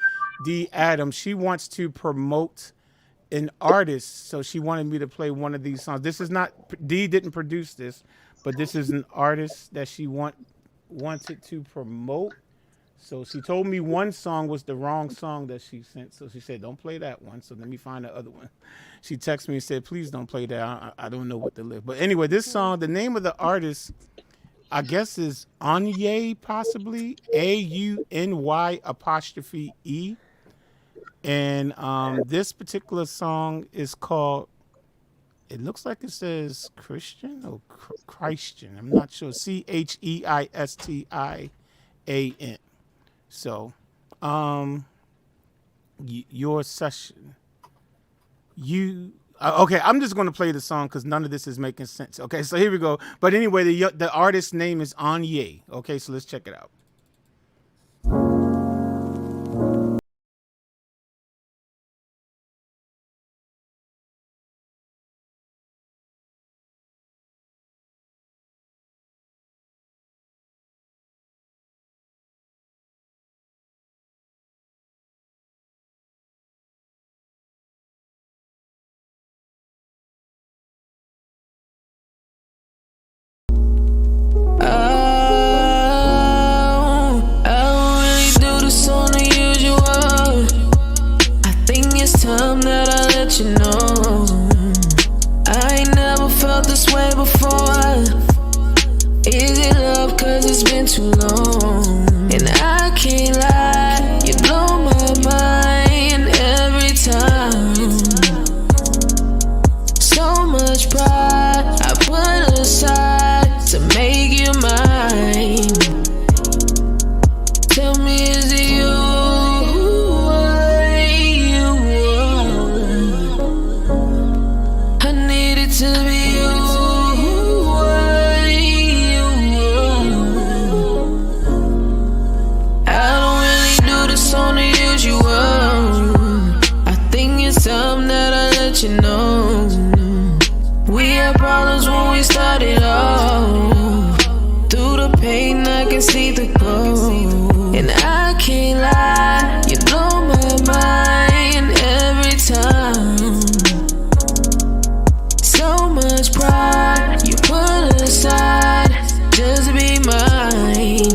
Adams. She wants to promote an artist, so she wanted me to play one of these songs. This is not D didn't produce this, but this is an artist that she wanted to promote. So she told me one song was the wrong song that she sent. So she said, don't play that one. So let me find the other one. She texted me and said, please don't play that. I don't know what to live. But anyway, this song, the name of the artist, I guess is Anye, possibly. AUNY''E. And this particular song is called, it looks like it says Christian or Christian. I'm not sure. CHEISTIAN. So, your session. Okay, I'm just going to play the song because none of this is making sense. Okay, so here we go. But anyway, the artist's name is Anye. Okay, so let's check it out. I don't really do this on the usual. I think it's time that I let you know. I ain't never felt this way before. Is it love cause it's been too long? And I can't lie, you blow my mind every time. So much pride I put aside to make you mine. Tell me, is it you? I need it to be you. I don't really do this on the usual. I think it's time that I let you know. We had problems when we started off. Through the pain I can see the glow. And I can't lie, you blow my mind every time. So much pride you put aside just to be mine.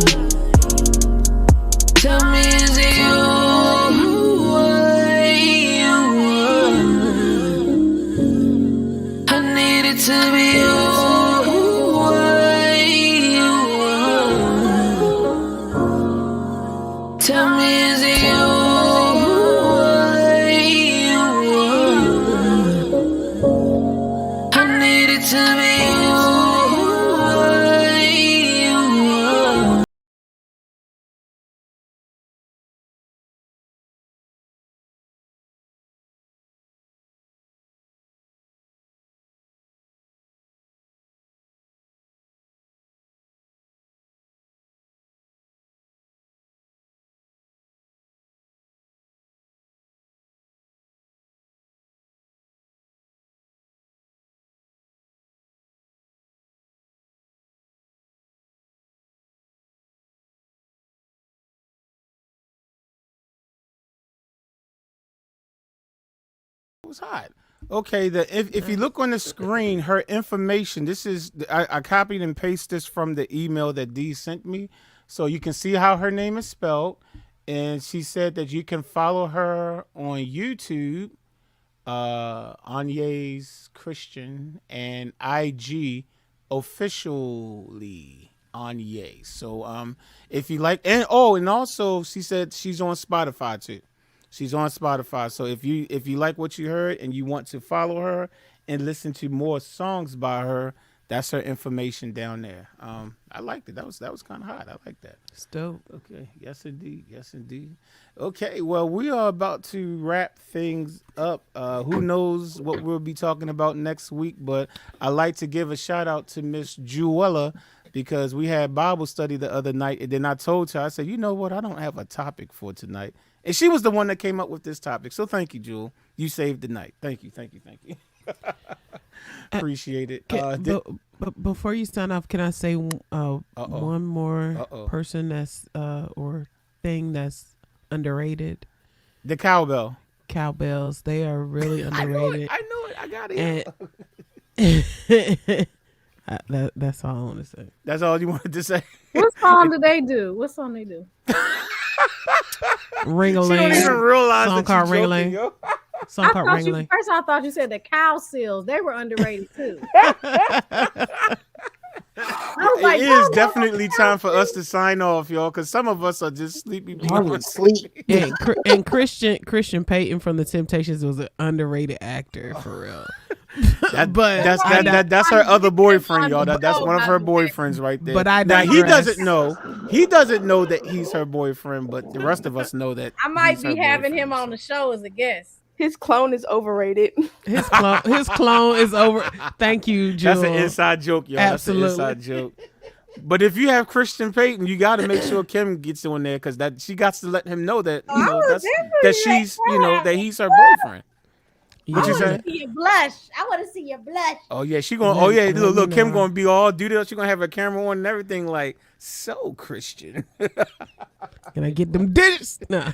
Tell me, is it you? I need it to be you. Tell me, is it you? I need it to be you. It was hot. Okay, if you look on the screen, her information. This is I copied and pasted this from the email that Dee sent me, so you can see how her name is spelled. And she said that you can follow her on YouTube, Anye's Christian, and IG officially Anye. So if you like, and also she said she's on Spotify too. She's on Spotify. So if you like what you heard and you want to follow her and listen to more songs by her, that's her information down there. I liked it. That was kind of hot. I like that. It's dope. Okay. Yes, indeed. Yes, indeed. Okay. Well, we are about to wrap things up. Who knows what we'll be talking about next week? But I like to give a shout out to Miss Juella because we had Bible study the other night, and then I told her, I said, you know what? I don't have a topic for tonight. And she was the one that came up with this topic. So thank you, Jewel. You saved the night. Thank you. Appreciate it. But before you sign off, can I say one more person that's or thing that's underrated? The cowbell. Cowbells. They are really underrated. I know it. I got it. That's all I want to say. That's all you wanted to say? What song do they do? What song they do? Ring-a-ling. She don't even realize song that called you're Ring-a-ling. joking, Song called Ring-a-ling. First, I thought you said the cow seals. They were underrated too. It is definitely time for us to sign off, y'all, because some of us are just sleepy people. And Christian Payton from The Temptations was an underrated actor for real. That's her other boyfriend, y'all. That's one of her boyfriends right there. But he doesn't know. He doesn't know that he's her boyfriend, but the rest of us know that. I might be having him on the show as a guest. His clone is overrated. His clone is over. Thank you, Jewel. That's an inside joke, y'all. Absolutely. That's an inside joke. But if you have Christian Payton, you got to make sure Kim gets on there because that she got to let him know that that she's that he's her boyfriend. What you say? See your blush. I want to see your blush. Oh yeah, she gonna. Oh yeah, look, Kim gonna be all do that. She gonna have a camera on and everything. Like so Christian. Can I get them digits? Nah.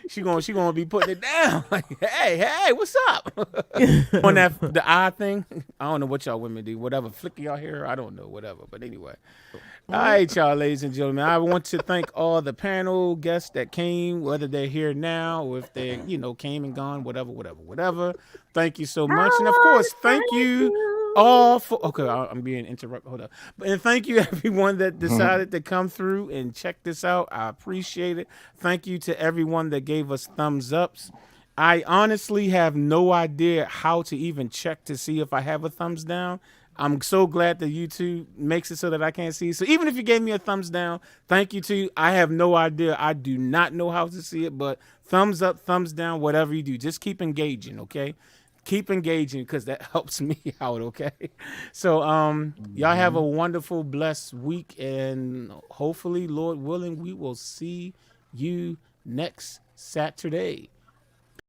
She gonna be putting it down. Like, hey, what's up? On the eye thing. I don't know what y'all women do. Whatever, flick y'all hair. I don't know. Whatever. But anyway. All right, y'all, ladies and gentlemen. I want to thank all the panel guests that came, whether they're here now or if they, came and gone, whatever. Thank you so much, and of course, thank you all for. Okay, I'm being interrupted. Hold up, and thank you everyone that decided to come through and check this out. I appreciate it. Thank you to everyone that gave us thumbs ups. I honestly have no idea how to even check to see if I have a thumbs down. I'm so glad that YouTube makes it so that I can't see. So even if you gave me a thumbs down, thank you to you. I have no idea. I do not know how to see it, but thumbs up, thumbs down, whatever you do, just keep engaging, okay? Keep engaging because that helps me out, okay? So y'all have a wonderful, blessed week, and hopefully, Lord willing, we will see you next Saturday.